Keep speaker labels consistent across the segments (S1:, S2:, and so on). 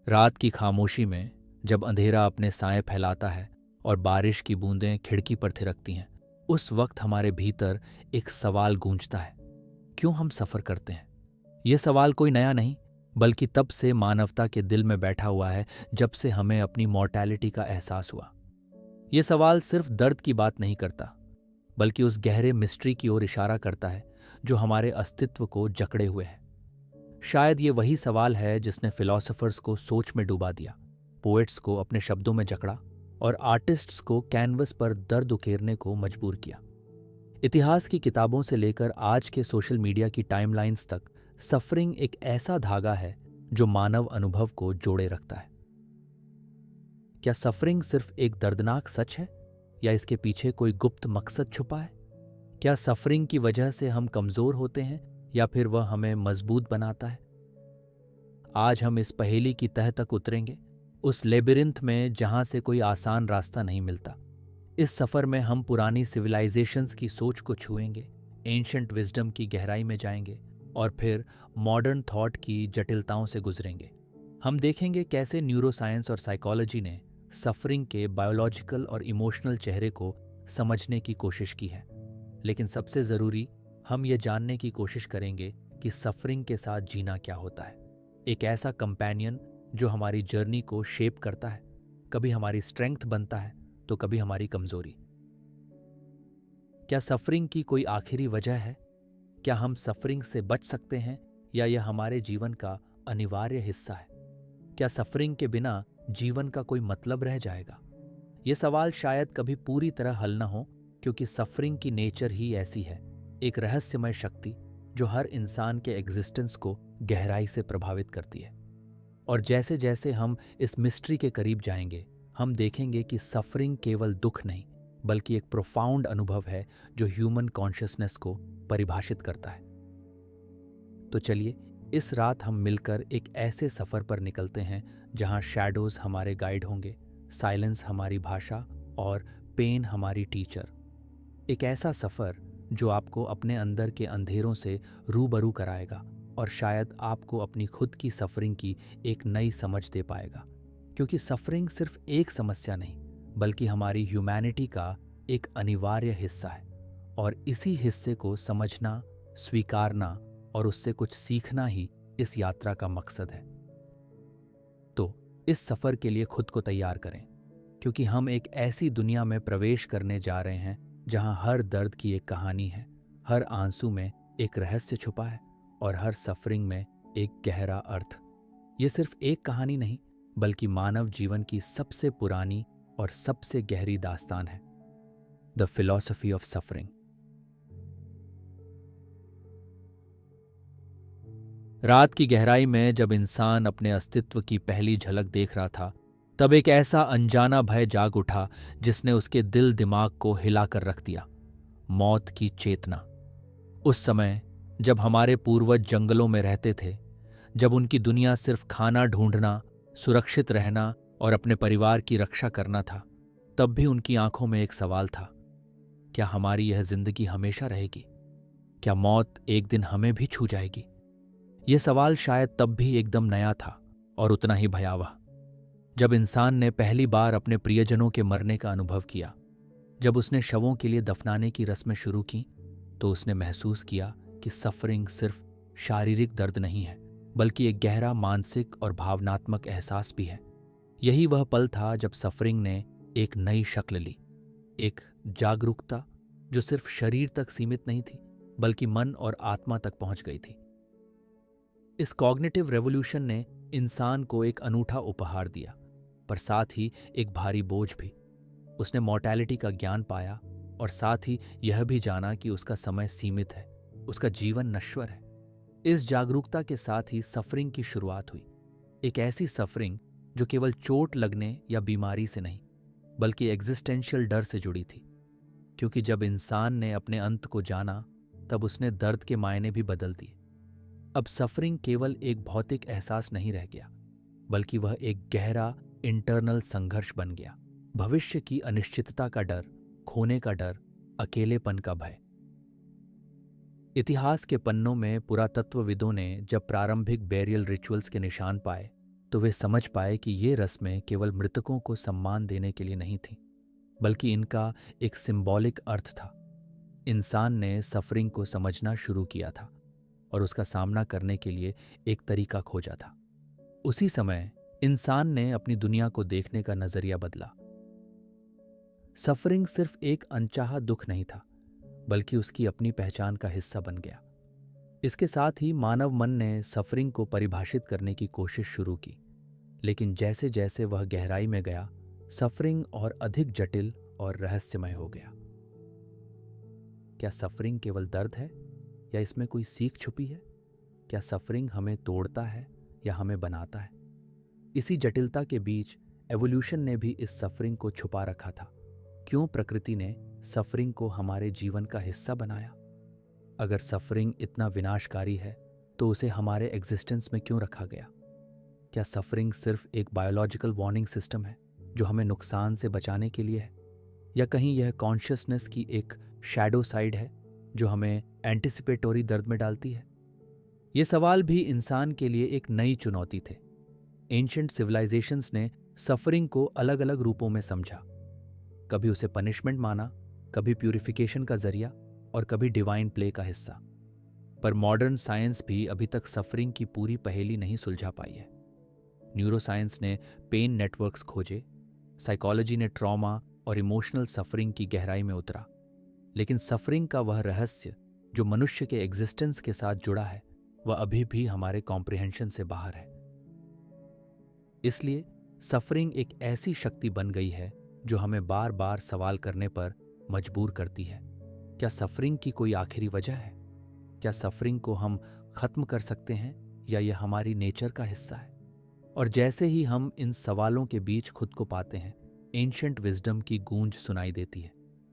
S1: रात की खामोशी में जब अंधेरा अपने साए फैलाता है और बारिश की बूंदें खिड़की पर थिरकती हैं, उस वक्त हमारे भीतर एक सवाल गूंजता है, क्यों हम सफ़र करते हैं? यह सवाल कोई नया नहीं, बल्कि तब से मानवता के दिल में बैठा हुआ है जब से हमें अपनी मॉर्टैलिटी का एहसास हुआ। यह सवाल सिर्फ दर्द की बात नहीं करता, बल्कि उस गहरे मिस्ट्री की ओर इशारा करता है जो हमारे अस्तित्व को जकड़े हुए है। शायद ये वही सवाल है जिसने फिलोसोफर्स को सोच में डुबा दिया, पोएट्स को अपने शब्दों में जकड़ा और आर्टिस्ट्स को कैनवस पर दर्द उकेरने को मजबूर किया। इतिहास की किताबों से लेकर आज के सोशल मीडिया की टाइमलाइंस तक सफरिंग एक ऐसा धागा है जो मानव अनुभव को जोड़े रखता है। क्या सफरिंग सिर्फ एक दर्दनाक सच है, या इसके पीछे कोई गुप्त मकसद छुपा है? क्या सफरिंग की वजह से हम कमजोर होते हैं, या फिर वह हमें मजबूत बनाता है? आज हम इस पहेली की तह तक उतरेंगे, उस लेबिरिंथ में जहां से कोई आसान रास्ता नहीं मिलता। इस सफर में हम पुरानी सिविलाइजेशंस की सोच को छुएंगे, एंशंट विजडम की गहराई में जाएंगे और फिर मॉडर्न थॉट की जटिलताओं से गुजरेंगे। हम देखेंगे कैसे न्यूरोसाइंस और साइकोलॉजी ने सफरिंग के बायोलॉजिकल और इमोशनल चेहरे को समझने की कोशिश की है। लेकिन सबसे ज़रूरी, हम ये जानने की कोशिश करेंगे कि सफरिंग के साथ जीना क्या होता है। एक ऐसा कंपेनियन जो हमारी जर्नी को शेप करता है, कभी हमारी स्ट्रेंथ बनता है तो कभी हमारी कमजोरी। क्या सफरिंग की कोई आखिरी वजह है? क्या हम सफरिंग से बच सकते हैं, या यह हमारे जीवन का अनिवार्य हिस्सा है? क्या सफरिंग के बिना जीवन का कोई मतलब रह जाएगा? ये सवाल शायद कभी पूरी तरह हल ना हो, क्योंकि सफरिंग की नेचर ही ऐसी है, एक रहस्यमय शक्ति जो हर इंसान के एग्जिस्टेंस को गहराई से प्रभावित करती है। और जैसे जैसे हम इस मिस्ट्री के करीब जाएंगे, हम देखेंगे कि सफरिंग केवल दुख नहीं, बल्कि एक प्रोफाउंड अनुभव है जो ह्यूमन कॉन्शियसनेस को परिभाषित करता है। तो चलिए, इस रात हम मिलकर एक ऐसे सफर पर निकलते हैं जहां शैडोज हमारे गाइड होंगे, साइलेंस हमारी भाषा और पेन हमारी टीचर। एक ऐसा सफर जो आपको अपने अंदर के अंधेरों से रूबरू कराएगा और शायद आपको अपनी खुद की सफरिंग की एक नई समझ दे पाएगा। क्योंकि सफरिंग सिर्फ एक समस्या नहीं, बल्कि हमारी ह्यूमैनिटी का एक अनिवार्य हिस्सा है, और इसी हिस्से को समझना, स्वीकारना और उससे कुछ सीखना ही इस यात्रा का मकसद है। तो इस सफर के लिए खुद को तैयार करें, क्योंकि हम एक ऐसी दुनिया में प्रवेश करने जा रहे हैं जहां हर दर्द की एक कहानी है, हर आंसू में एक रहस्य छुपा है और हर सफरिंग में एक गहरा अर्थ। ये सिर्फ एक कहानी नहीं, बल्कि मानव जीवन की सबसे पुरानी और सबसे गहरी दास्तान है, द फिलॉसफी ऑफ सफरिंग। रात की गहराई में जब इंसान अपने अस्तित्व की पहली झलक देख रहा था, तब एक ऐसा अनजाना भय जाग उठा जिसने उसके दिल दिमाग को हिलाकर रख दिया। मौत की चेतना। उस समय जब हमारे पूर्वज जंगलों में रहते थे, जब उनकी दुनिया सिर्फ खाना ढूंढना, सुरक्षित रहना और अपने परिवार की रक्षा करना था, तब भी उनकी आंखों में एक सवाल था, क्या हमारी यह जिंदगी हमेशा रहेगी? क्या मौत एक दिन हमें भी छू जाएगी? यह सवाल शायद तब भी एकदम नया था और उतना ही भयावह। जब इंसान ने पहली बार अपने प्रियजनों के मरने का अनुभव किया, जब उसने शवों के लिए दफनाने की रस्में शुरू की, तो उसने महसूस किया कि सफरिंग सिर्फ शारीरिक दर्द नहीं है, बल्कि एक गहरा मानसिक और भावनात्मक एहसास भी है। यही वह पल था जब सफरिंग ने एक नई शक्ल ली, एक जागरूकता जो सिर्फ शरीर तक सीमित नहीं थी, बल्कि मन और आत्मा तक पहुंच गई थी। इस कॉग्निटिव रेवोल्यूशन ने इंसान को एक अनूठा उपहार दिया, पर साथ ही एक भारी बोझ भी। उसने मॉर्टैलिटी का ज्ञान पाया और साथ ही यह भी जाना कि उसका समय सीमित है, उसका जीवन नश्वर है। इस जागरूकता के साथ ही सफरिंग की शुरुआत हुई, एक ऐसी सफरिंग जो केवल चोट लगने या बीमारी से नहीं, बल्कि एग्जिस्टेंशियल डर से जुड़ी थी। क्योंकि जब इंसान ने अपने अंत को जाना, तब उसने दर्द के मायने भी बदल दिए। अब सफरिंग केवल एक भौतिक एहसास नहीं रह गया, बल्कि वह एक गहरा इंटरनल संघर्ष बन गया। भविष्य की अनिश्चितता का डर, खोने का डर, अकेलेपन का भय। इतिहास के पन्नों में पुरातत्वविदों ने जब प्रारंभिक बेरियल रिचुअल्स के निशान पाए, तो वे समझ पाए कि ये रस्में केवल मृतकों को सम्मान देने के लिए नहीं थीं, बल्कि इनका एक सिंबॉलिक अर्थ था। इंसान ने सफरिंग को समझना शुरू किया था और उसका सामना करने के लिए एक तरीका खोजा था। उसी समय इंसान ने अपनी दुनिया को देखने का नजरिया बदला। सफरिंग सिर्फ एक अनचाहा दुख नहीं था, बल्कि उसकी अपनी पहचान का हिस्सा बन गया। इसके साथ ही मानव मन ने सफरिंग को परिभाषित करने की कोशिश शुरू की, लेकिन जैसे जैसे वह गहराई में गया, सफरिंग और अधिक जटिल और रहस्यमय हो गया। क्या सफरिंग केवल दर्द है, या इसमें कोई सीख छुपी है? क्या सफरिंग हमें तोड़ता है या हमें बनाता है? इसी जटिलता के बीच एवोल्यूशन ने भी इस सफरिंग को छुपा रखा था। क्यों प्रकृति ने सफरिंग को हमारे जीवन का हिस्सा बनाया? अगर सफरिंग इतना विनाशकारी है, तो उसे हमारे एग्जिस्टेंस में क्यों रखा गया? क्या सफरिंग सिर्फ एक बायोलॉजिकल वार्निंग सिस्टम है जो हमें नुकसान से बचाने के लिए है, या कहीं यह कॉन्शियसनेस की एक शैडो साइड है जो हमें एंटिसिपेटोरी दर्द में डालती है? ये सवाल भी इंसान के लिए एक नई चुनौती थे। एंशिएंट सिविलाइजेशंस ने सफरिंग को अलग अलग रूपों में समझा। कभी उसे पनिशमेंट माना, कभी प्यूरिफिकेशन का जरिया, और कभी डिवाइन प्ले का हिस्सा। पर मॉडर्न साइंस भी अभी तक सफरिंग की पूरी पहेली नहीं सुलझा पाई है। न्यूरोसाइंस ने पेन नेटवर्क्स खोजे, साइकोलॉजी ने ट्रॉमा और इमोशनल सफरिंग की गहराई में उतरा, लेकिन सफरिंग का वह रहस्य जो मनुष्य के एग्जिस्टेंस के साथ जुड़ा है, वह अभी भी हमारे कॉम्प्रिहेंशन से बाहर है। इसलिए सफरिंग एक ऐसी शक्ति बन गई है जो हमें बार बार सवाल करने पर मजबूर करती है। क्या सफरिंग की कोई आखिरी वजह है? क्या सफरिंग को हम खत्म कर सकते हैं, या यह हमारी नेचर का हिस्सा है? और जैसे ही हम इन सवालों के बीच खुद को पाते हैं, एंशिएंट विजडम की गूंज सुनाई देती है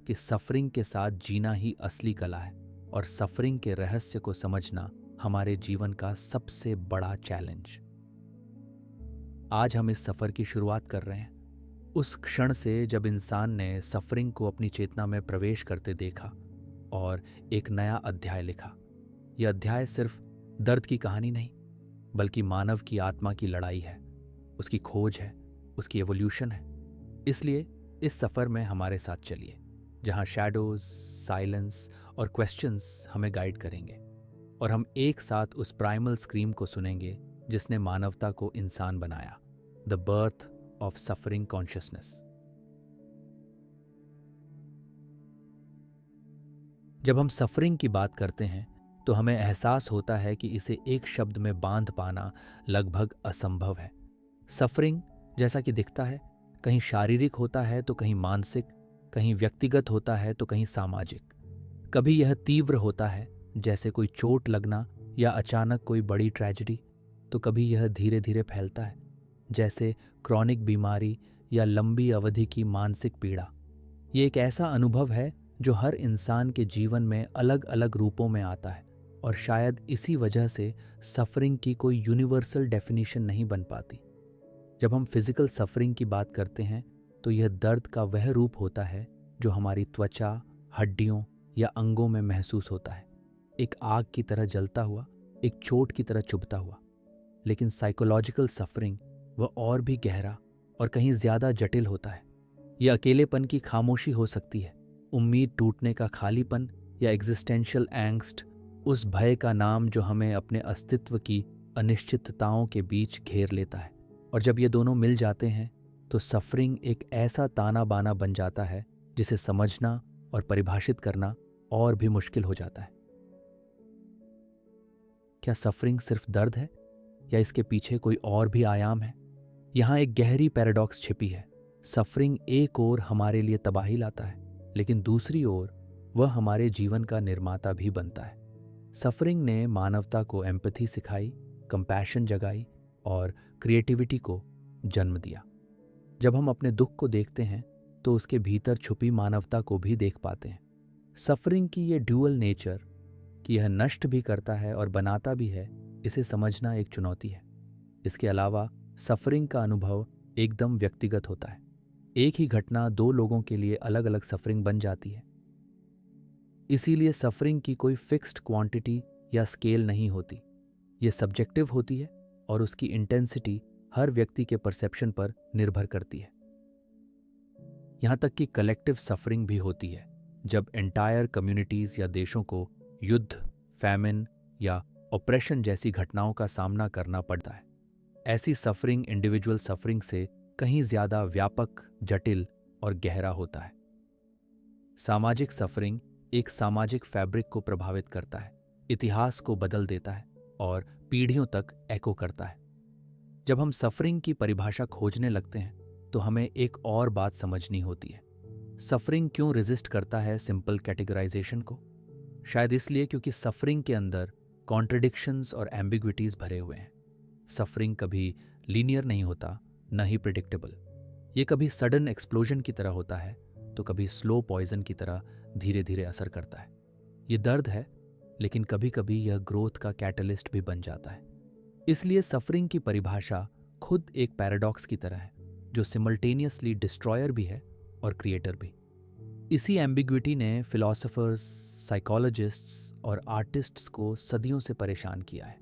S1: कि सफरिंग के साथ जीना ही असली कला है, और सफरिंग के रहस्य को समझना हमारे जीवन का सबसे बड़ा चैलेंज। आज हम इस सफर की शुरुआत कर रहे हैं, उस क्षण से जब इंसान ने सफरिंग को अपनी चेतना में प्रवेश करते देखा और एक नया अध्याय लिखा। यह अध्याय सिर्फ दर्द की कहानी नहीं, बल्कि मानव की आत्मा की लड़ाई है, उसकी खोज है, उसकी एवोल्यूशन है। इसलिए इस सफर में हमारे साथ चलिए, जहां शैडोज, साइलेंस और क्वेश्चंस हमें गाइड करेंगे, और हम एक साथ उस प्राइमल स्क्रीम को सुनेंगे जिसने मानवता को इंसान बनाया, the birth of suffering consciousness. जब हम सफरिंग की बात करते हैं, तो हमें एहसास होता है कि इसे एक शब्द में बांध पाना लगभग असंभव है। सफरिंग जैसा कि दिखता है, कहीं शारीरिक होता है तो कहीं मानसिक, कहीं व्यक्तिगत होता है तो कहीं सामाजिक। कभी यह तीव्र होता है, जैसे कोई चोट लगना या अचानक कोई बड़ी ट्रेजेडी, तो कभी यह धीरे धीरे फैलता है, जैसे क्रॉनिक बीमारी या लंबी अवधि की मानसिक पीड़ा। ये एक ऐसा अनुभव है जो हर इंसान के जीवन में अलग अलग रूपों में आता है, और शायद इसी वजह से सफरिंग की कोई यूनिवर्सल डेफिनेशन नहीं बन पाती। जब हम फिजिकल सफरिंग की बात करते हैं, तो यह दर्द का वह रूप होता है जो हमारी त्वचा, हड्डियों या अंगों में महसूस होता है, एक आग की तरह जलता हुआ, एक चोट की तरह चुभता हुआ। लेकिन साइकोलॉजिकल सफरिंग वह और भी गहरा और कहीं ज्यादा जटिल होता है। यह अकेलेपन की खामोशी हो सकती है, उम्मीद टूटने का खालीपन, या एग्जिस्टेंशियल एंग्स्ट, उस भय का नाम जो हमें अपने अस्तित्व की अनिश्चितताओं के बीच घेर लेता है। और जब ये दोनों मिल जाते हैं, तो सफरिंग एक ऐसा ताना बाना बन जाता है जिसे समझना और परिभाषित करना और भी मुश्किल हो जाता है। क्या सफरिंग सिर्फ दर्द है, या इसके पीछे कोई और भी आयाम है? यहाँ एक गहरी पैराडॉक्स छिपी है। सफरिंग एक ओर हमारे लिए तबाही लाता है, लेकिन दूसरी ओर वह हमारे जीवन का निर्माता भी बनता है। सफरिंग ने मानवता को एम्पैथी सिखाई, कंपैशन जगाई और क्रिएटिविटी को जन्म दिया। जब हम अपने दुख को देखते हैं, तो उसके भीतर छुपी मानवता को भी देख पाते हैं। सफरिंग की ये ड्यूअल नेचर, कि यह नष्ट भी करता है और बनाता भी है, इसे समझना एक चुनौती है। इसके अलावा सफरिंग का अनुभव एकदम व्यक्तिगत होता है। एक ही घटना दो लोगों के लिए अलग अलग सफरिंग बन जाती है। इसीलिए सफरिंग की कोई फिक्स्ड क्वांटिटी या स्केल नहीं होती। ये सब्जेक्टिव होती है, और उसकी इंटेंसिटी हर व्यक्ति के परसेप्शन पर निर्भर करती है। यहाँ तक कि कलेक्टिव सफरिंग भी होती है, जब एंटायर कम्युनिटीज या देशों को युद्ध, फैमिन या ऑपरेशन जैसी घटनाओं का सामना करना पड़ता है। ऐसी सफरिंग इंडिविजुअल सफरिंग से कहीं ज्यादा व्यापक, जटिल और गहरा होता है। सामाजिक सफरिंग एक सामाजिक फैब्रिक को प्रभावित करता है, इतिहास को बदल देता है और पीढ़ियों तक एको करता है। जब हम सफरिंग की परिभाषा खोजने लगते हैं तो हमें एक और बात समझनी होती है। सफरिंग क्यों रेजिस्ट करता है सिंपल कैटेगराइजेशन को? शायद इसलिए क्योंकि सफरिंग के अंदर कॉन्ट्रडिक्शंस और एम्बिग्विटीज भरे हुए हैं। सफरिंग कभी लीनियर नहीं होता, न ही प्रिडिक्टेबल। ये कभी सडन एक्सप्लोजन की तरह होता है तो कभी स्लो पॉइजन की तरह धीरे धीरे असर करता है। ये दर्द है, लेकिन कभी कभी यह ग्रोथ का कैटलिस्ट भी बन जाता है। इसलिए सफरिंग की परिभाषा खुद एक पैराडॉक्स की तरह है, जो सिमल्टेनियसली डिस्ट्रॉयर भी है और क्रिएटर भी। इसी एम्बिग्विटी ने फिलोसोफर्स, साइकोलॉजिस्ट्स और आर्टिस्ट्स को सदियों से परेशान किया है।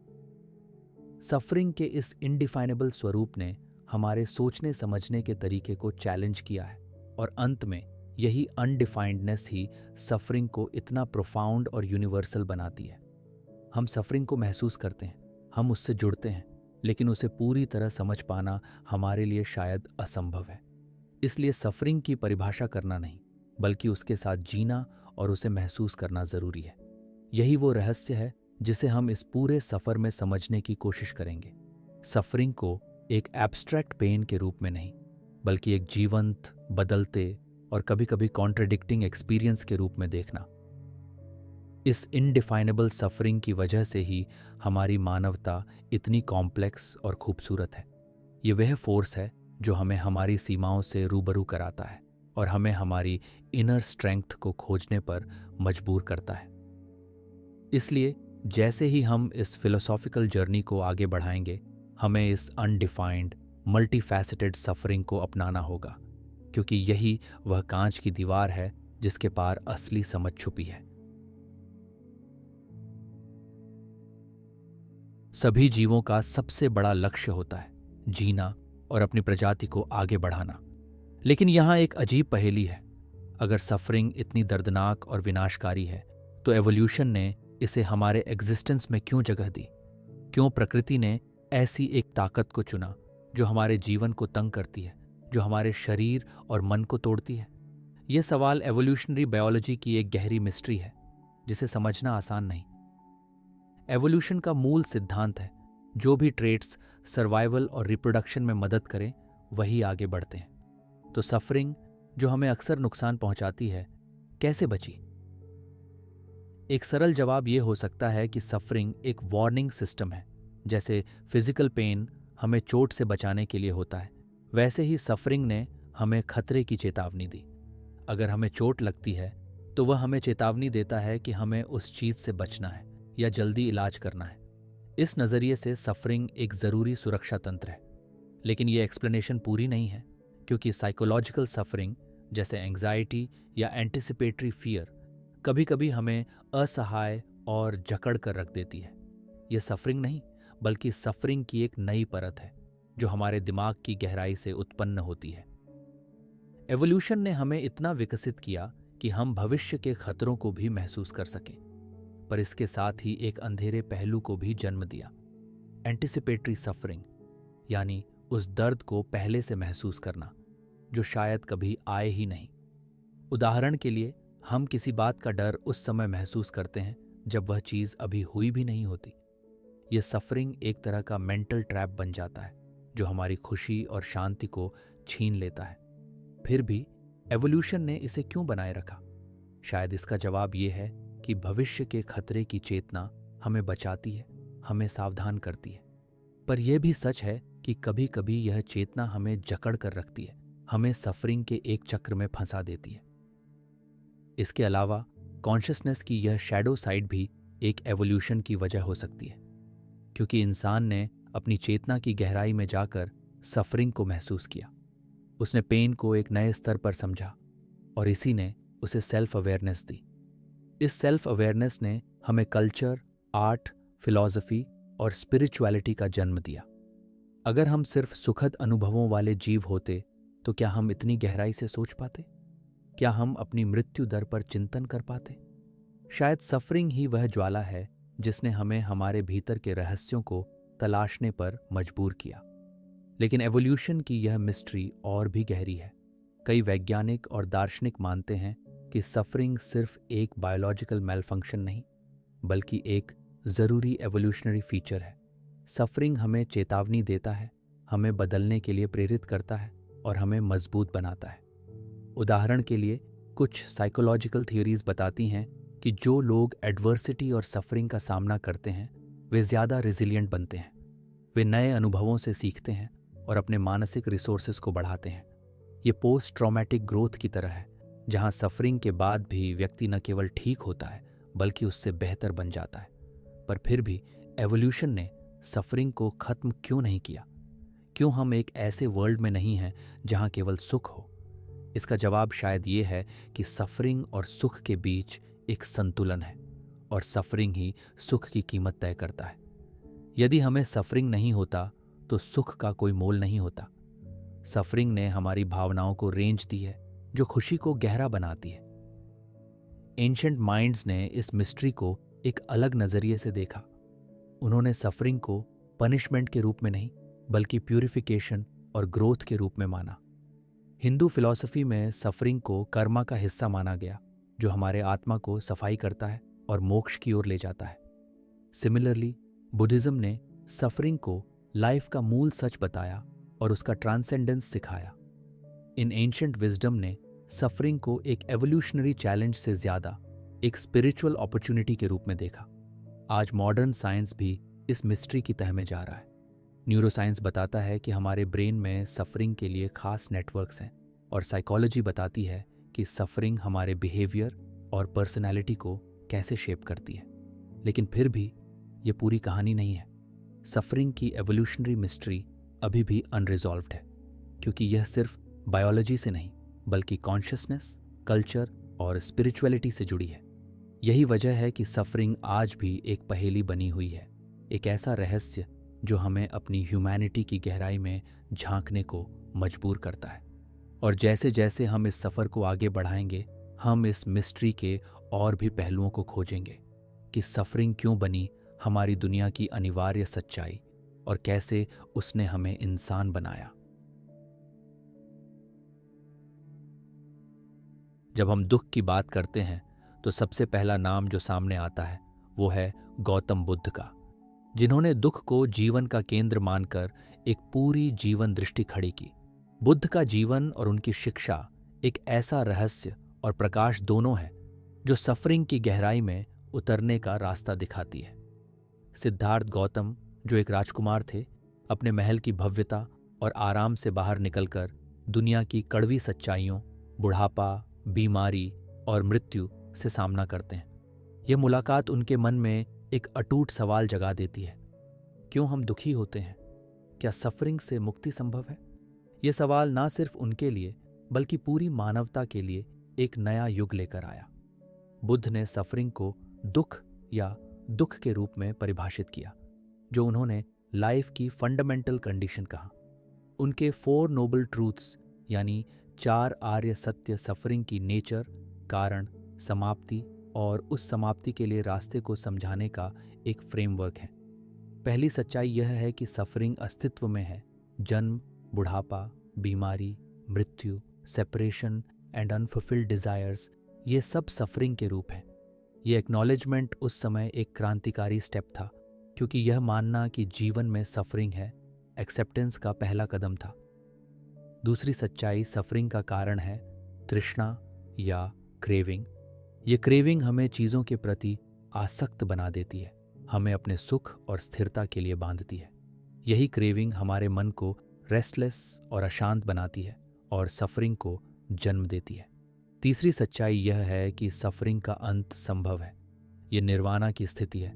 S1: सफरिंग के इस इनडिफाइनेबल स्वरूप ने हमारे सोचने समझने के तरीके को चैलेंज किया है और अंत में यही अनडिफाइंडनेस ही सफरिंग को इतना प्रोफाउंड और यूनिवर्सल बनाती है। हम सफरिंग को महसूस करते हैं, हम उससे जुड़ते हैं, लेकिन उसे पूरी तरह समझ पाना हमारे लिए शायद असंभव है। इसलिए सफरिंग की परिभाषा करना नहीं, बल्कि उसके साथ जीना और उसे महसूस करना जरूरी है। यही वो रहस्य है जिसे हम इस पूरे सफर में समझने की कोशिश करेंगे। सफरिंग को एक एब्स्ट्रैक्ट पेन के रूप में नहीं, बल्कि एक जीवंत, बदलते और कभी-कभी कॉन्ट्रडिक्टिंग एक्सपीरियंस के रूप में देखना। इस इनडिफाइनेबल सफरिंग की वजह से ही हमारी मानवता इतनी कॉम्प्लेक्स और खूबसूरत है। ये वह फोर्स है जो हमें हमारी सीमाओं से रूबरू कराता है और हमें हमारी इनर स्ट्रेंथ को खोजने पर मजबूर करता है। इसलिए जैसे ही हम इस फिलोसॉफिकल जर्नी को आगे बढ़ाएंगे, हमें इस अनडिफाइंड, मल्टीफैसेटेड सफरिंग को अपनाना होगा, क्योंकि यही वह कांच की दीवार है जिसके पार असली समझ छुपी है। सभी जीवों का सबसे बड़ा लक्ष्य होता है जीना और अपनी प्रजाति को आगे बढ़ाना। लेकिन यहाँ एक अजीब पहेली है। अगर सफरिंग इतनी दर्दनाक और विनाशकारी है, तो एवोल्यूशन ने इसे हमारे एग्जिस्टेंस में क्यों जगह दी? क्यों प्रकृति ने ऐसी एक ताकत को चुना जो हमारे जीवन को तंग करती है, जो हमारे शरीर और मन को तोड़ती है? यह सवाल एवोल्यूशनरी बायोलॉजी की एक गहरी मिस्ट्री है, जिसे समझना आसान नहीं। एवोल्यूशन का मूल सिद्धांत है, जो भी ट्रेट्स सर्वाइवल और रिप्रोडक्शन में मदद करें, वही आगे बढ़ते हैं। तो सफरिंग, जो हमें अक्सर नुकसान पहुंचाती है, कैसे बची? एक सरल जवाब यह हो सकता है कि सफरिंग एक वार्निंग सिस्टम है। जैसे फिजिकल पेन हमें चोट से बचाने के लिए होता है, वैसे ही सफरिंग ने हमें खतरे की चेतावनी दी। अगर हमें चोट लगती है तो वह हमें चेतावनी देता है कि हमें उस चीज से बचना है या जल्दी इलाज करना है। इस नज़रिए से सफरिंग एक ज़रूरी सुरक्षा तंत्र है। लेकिन यह एक्सप्लेनेशन पूरी नहीं है, क्योंकि साइकोलॉजिकल सफरिंग जैसे एंग्जाइटी या एंटिसिपेटरी फियर कभी कभी हमें असहाय और जकड़ कर रख देती है। यह सफरिंग नहीं, बल्कि सफरिंग की एक नई परत है जो हमारे दिमाग की गहराई से उत्पन्न होती है। एवोल्यूशन ने हमें इतना विकसित किया कि हम भविष्य के खतरों को भी महसूस कर सकें, पर इसके साथ ही एक अंधेरे पहलू को भी जन्म दिया, एंटिसिपेटरी सफरिंग, यानी उस दर्द को पहले से महसूस करना जो शायद कभी आए ही नहीं। उदाहरण के लिए, हम किसी बात का डर उस समय महसूस करते हैं जब वह चीज अभी हुई भी नहीं होती। यह सफरिंग एक तरह का मेंटल ट्रैप बन जाता है जो हमारी खुशी और शांति को छीन लेता है। फिर भी एवोल्यूशन ने इसे क्यों बनाए रखा? शायद इसका जवाब यह है कि भविष्य के खतरे की चेतना हमें बचाती है, हमें सावधान करती है। पर यह भी सच है कि कभी कभी यह चेतना हमें जकड़ कर रखती है, हमें सफरिंग के एक चक्र में फंसा देती है। इसके अलावा कॉन्शियसनेस की यह शैडो साइड भी एक एवोल्यूशन की वजह हो सकती है, क्योंकि इंसान ने अपनी चेतना की गहराई में जाकर सफरिंग को महसूस किया। उसने पेन को एक नए स्तर पर समझा और इसी ने उसे सेल्फ अवेयरनेस दी। इस सेल्फ अवेयरनेस ने हमें कल्चर, आर्ट, फिलॉसफी और स्पिरिचुअलिटी का जन्म दिया। अगर हम सिर्फ सुखद अनुभवों वाले जीव होते तो क्या हम इतनी गहराई से सोच पाते? क्या हम अपनी मृत्यु दर पर चिंतन कर पाते? शायद सफरिंग ही वह ज्वाला है जिसने हमें हमारे भीतर के रहस्यों को तलाशने पर मजबूर किया। लेकिन एवोल्यूशन की यह मिस्ट्री और भी गहरी है। कई वैज्ञानिक और दार्शनिक मानते हैं कि सफरिंग सिर्फ एक बायोलॉजिकल मेलफंक्शन नहीं, बल्कि एक ज़रूरी एवोल्यूशनरी फीचर है। सफरिंग हमें चेतावनी देता है, हमें बदलने के लिए प्रेरित करता है और हमें मजबूत बनाता है। उदाहरण के लिए कुछ साइकोलॉजिकल थियोरीज बताती हैं कि जो लोग एडवर्सिटी और सफरिंग का सामना करते हैं वे ज़्यादा रिजिलियंट बनते हैं। वे नए अनुभवों से सीखते हैं और अपने मानसिक रिसोर्सेज को बढ़ाते हैं। ये पोस्ट ट्रॉमेटिक ग्रोथ की तरह है, जहां सफरिंग के बाद भी व्यक्ति न केवल ठीक होता है बल्कि उससे बेहतर बन जाता है। पर फिर भी एवोल्यूशन ने सफरिंग को खत्म क्यों नहीं किया? क्यों हम एक ऐसे वर्ल्ड में नहीं हैं जहां केवल सुख हो? इसका जवाब शायद ये है कि सफरिंग और सुख के बीच एक संतुलन है, और सफरिंग ही सुख की कीमत तय करता है। यदि हमें सफरिंग नहीं होता तो सुख का कोई मोल नहीं होता। सफरिंग ने हमारी भावनाओं को रेंज दी है, जो खुशी को गहरा बनाती है। एंशिएंट माइंड्स ने इस मिस्ट्री को एक अलग नजरिए से देखा। उन्होंने सफरिंग को पनिशमेंट के रूप में नहीं, बल्कि प्यूरिफिकेशन और ग्रोथ के रूप में माना। हिंदू फिलॉसफी में सफरिंग को कर्मा का हिस्सा माना गया, जो हमारे आत्मा को सफाई करता है और मोक्ष की ओर ले जाता है। सिमिलरली बुद्धिज्म ने सफरिंग को लाइफ का मूल सच बताया और उसका ट्रांसेंडेंस सिखाया। इन एंशिएंट विजडम ने सफरिंग को एक एवोल्यूशनरी चैलेंज से ज्यादा एक स्पिरिचुअल अपॉर्चुनिटी के रूप में देखा। आज मॉडर्न साइंस भी इस मिस्ट्री की तह में जा रहा है। न्यूरोसाइंस बताता है कि हमारे ब्रेन में सफरिंग के लिए खास नेटवर्क्स हैं, और साइकोलॉजी बताती है कि सफरिंग हमारे बिहेवियर और पर्सनैलिटी को कैसे शेप करती है। लेकिन फिर भी ये पूरी कहानी नहीं है। सफरिंग की एवोल्यूशनरी मिस्ट्री अभी भी अनरिजॉल्व्ड है, क्योंकि यह सिर्फ बायोलॉजी से नहीं बल्कि कॉन्शियसनेस, कल्चर और स्पिरिचुअलिटी से जुड़ी है। यही वजह है कि सफरिंग आज भी एक पहेली बनी हुई है, एक ऐसा रहस्य जो हमें अपनी ह्यूमैनिटी की गहराई में झांकने को मजबूर करता है। और जैसे जैसे हम इस सफ़र को आगे बढ़ाएंगे, हम इस मिस्ट्री के और भी पहलुओं को खोजेंगे कि सफरिंग क्यों बनी हमारी दुनिया की अनिवार्य सच्चाई और कैसे उसने हमें इंसान बनाया। जब हम दुख की बात करते हैं तो सबसे पहला नाम जो सामने आता है वो है गौतम बुद्ध का, जिन्होंने दुख को जीवन का केंद्र मानकर एक पूरी जीवन दृष्टि खड़ी की। बुद्ध का जीवन और उनकी शिक्षा एक ऐसा रहस्य और प्रकाश दोनों है जो सफरिंग की गहराई में उतरने का रास्ता दिखाती है। सिद्धार्थ गौतम, जो एक राजकुमार थे, अपने महल की भव्यता और आराम से बाहर निकलकर दुनिया की कड़वी सच्चाइयों, बुढ़ापा, बीमारी और मृत्यु से सामना करते हैं। यह मुलाकात उनके मन में एक अटूट सवाल जगा देती है, क्यों हम दुखी होते हैं? क्या सफरिंग से मुक्ति संभव है? यह सवाल ना सिर्फ उनके लिए बल्कि पूरी मानवता के लिए एक नया युग लेकर आया। बुद्ध ने सफरिंग को दुख या दुख के रूप में परिभाषित किया, जो उन्होंने लाइफ की फंडामेंटल कंडीशन कहा। उनके 4 नोबल ट्रूथ्स यानी 4 आर्य सत्य सफरिंग की नेचर, कारण, समाप्ति और उस समाप्ति के लिए रास्ते को समझाने का एक फ्रेमवर्क है। पहली सच्चाई यह है कि सफरिंग अस्तित्व में है। जन्म, बुढ़ापा, बीमारी, मृत्यु, सेपरेशन एंड अनफुलफिल्ड डिजायर्स, ये सब सफरिंग के रूप हैं। ये एक्नॉलेजमेंट उस समय एक क्रांतिकारी स्टेप था, क्योंकि यह मानना कि जीवन में सफरिंग है एक्सेप्टेंस का पहला कदम था। दूसरी सच्चाई सफरिंग का कारण है तृष्णा या क्रेविंग। ये क्रेविंग हमें चीज़ों के प्रति आसक्त बना देती है, हमें अपने सुख और स्थिरता के लिए बांधती है। यही क्रेविंग हमारे मन को रेस्टलेस और अशांत बनाती है और सफरिंग को जन्म देती है। तीसरी सच्चाई यह है कि सफरिंग का अंत संभव है। ये निर्वाणा की स्थिति है,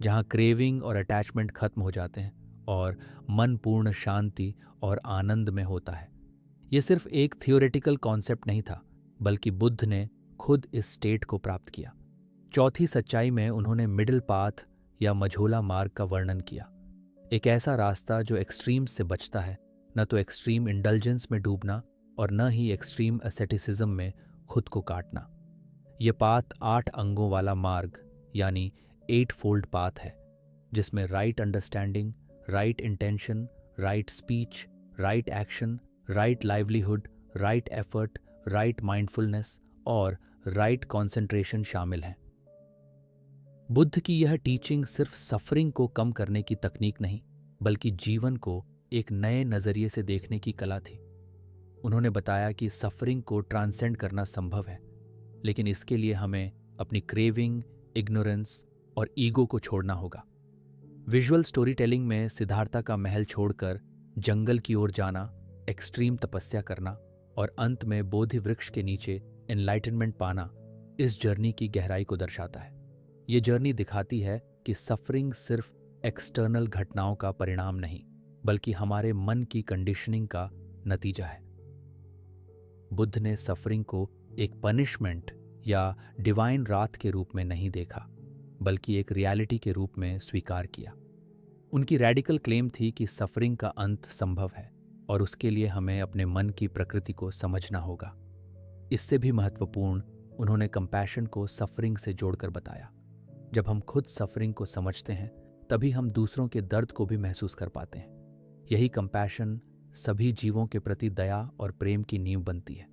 S1: जहाँ क्रेविंग और अटैचमेंट खत्म हो जाते हैं और मन पूर्ण शांति और आनंद में होता है। ये सिर्फ एक थियोरेटिकल कॉन्सेप्ट नहीं था, बल्कि बुद्ध ने खुद इस स्टेट को प्राप्त किया। चौथी सच्चाई में उन्होंने मिडिल पाथ या मझोला मार्ग का वर्णन किया, एक ऐसा रास्ता जो एक्सट्रीम्स से बचता है, न तो एक्सट्रीम इंडल्जेंस में डूबना और न ही एक्सट्रीम एसेटिसिज्म में खुद को काटना। ये पाथ 8 अंगों वाला मार्ग यानी 8 फोल्ड पाथ है, जिसमें right understanding, right intention, right speech, right action, right livelihood, right effort, right mindfulness और राइट कंसंट्रेशन शामिल हैं। बुद्ध की यह टीचिंग सिर्फ सफरिंग को कम करने की तकनीक नहीं, बल्कि जीवन को एक नए नजरिए से देखने की कला थी। उन्होंने बताया कि सफरिंग को ट्रांसेंड करना संभव है, लेकिन इसके लिए हमें अपनी क्रेविंग, इग्नोरेंस और ईगो को छोड़ना होगा। विजुअल स्टोरी टेलिंग में सिद्धार्था का महल छोड़कर जंगल की ओर जाना, एक्सट्रीम तपस्या करना और अंत में बोधि वृक्ष के नीचे एनलाइटनमेंट पाना इस जर्नी की गहराई को दर्शाता है। ये जर्नी दिखाती है कि सफरिंग सिर्फ एक्सटर्नल घटनाओं का परिणाम नहीं, बल्कि हमारे मन की कंडीशनिंग का नतीजा है। बुद्ध ने सफरिंग को एक पनिशमेंट या डिवाइन रात के रूप में नहीं देखा, बल्कि एक रियलिटी के रूप में स्वीकार किया। उनकी रैडिकल क्लेम थी कि सफरिंग का अंत संभव है और उसके लिए हमें अपने मन की प्रकृति को समझना होगा। इससे भी महत्वपूर्ण, उन्होंने कंपैशन को सफरिंग से जोड़कर बताया। जब हम खुद सफरिंग को समझते हैं, तभी हम दूसरों के दर्द को भी महसूस कर पाते हैं। यही कंपैशन सभी जीवों के प्रति दया और प्रेम की नींव बनती है।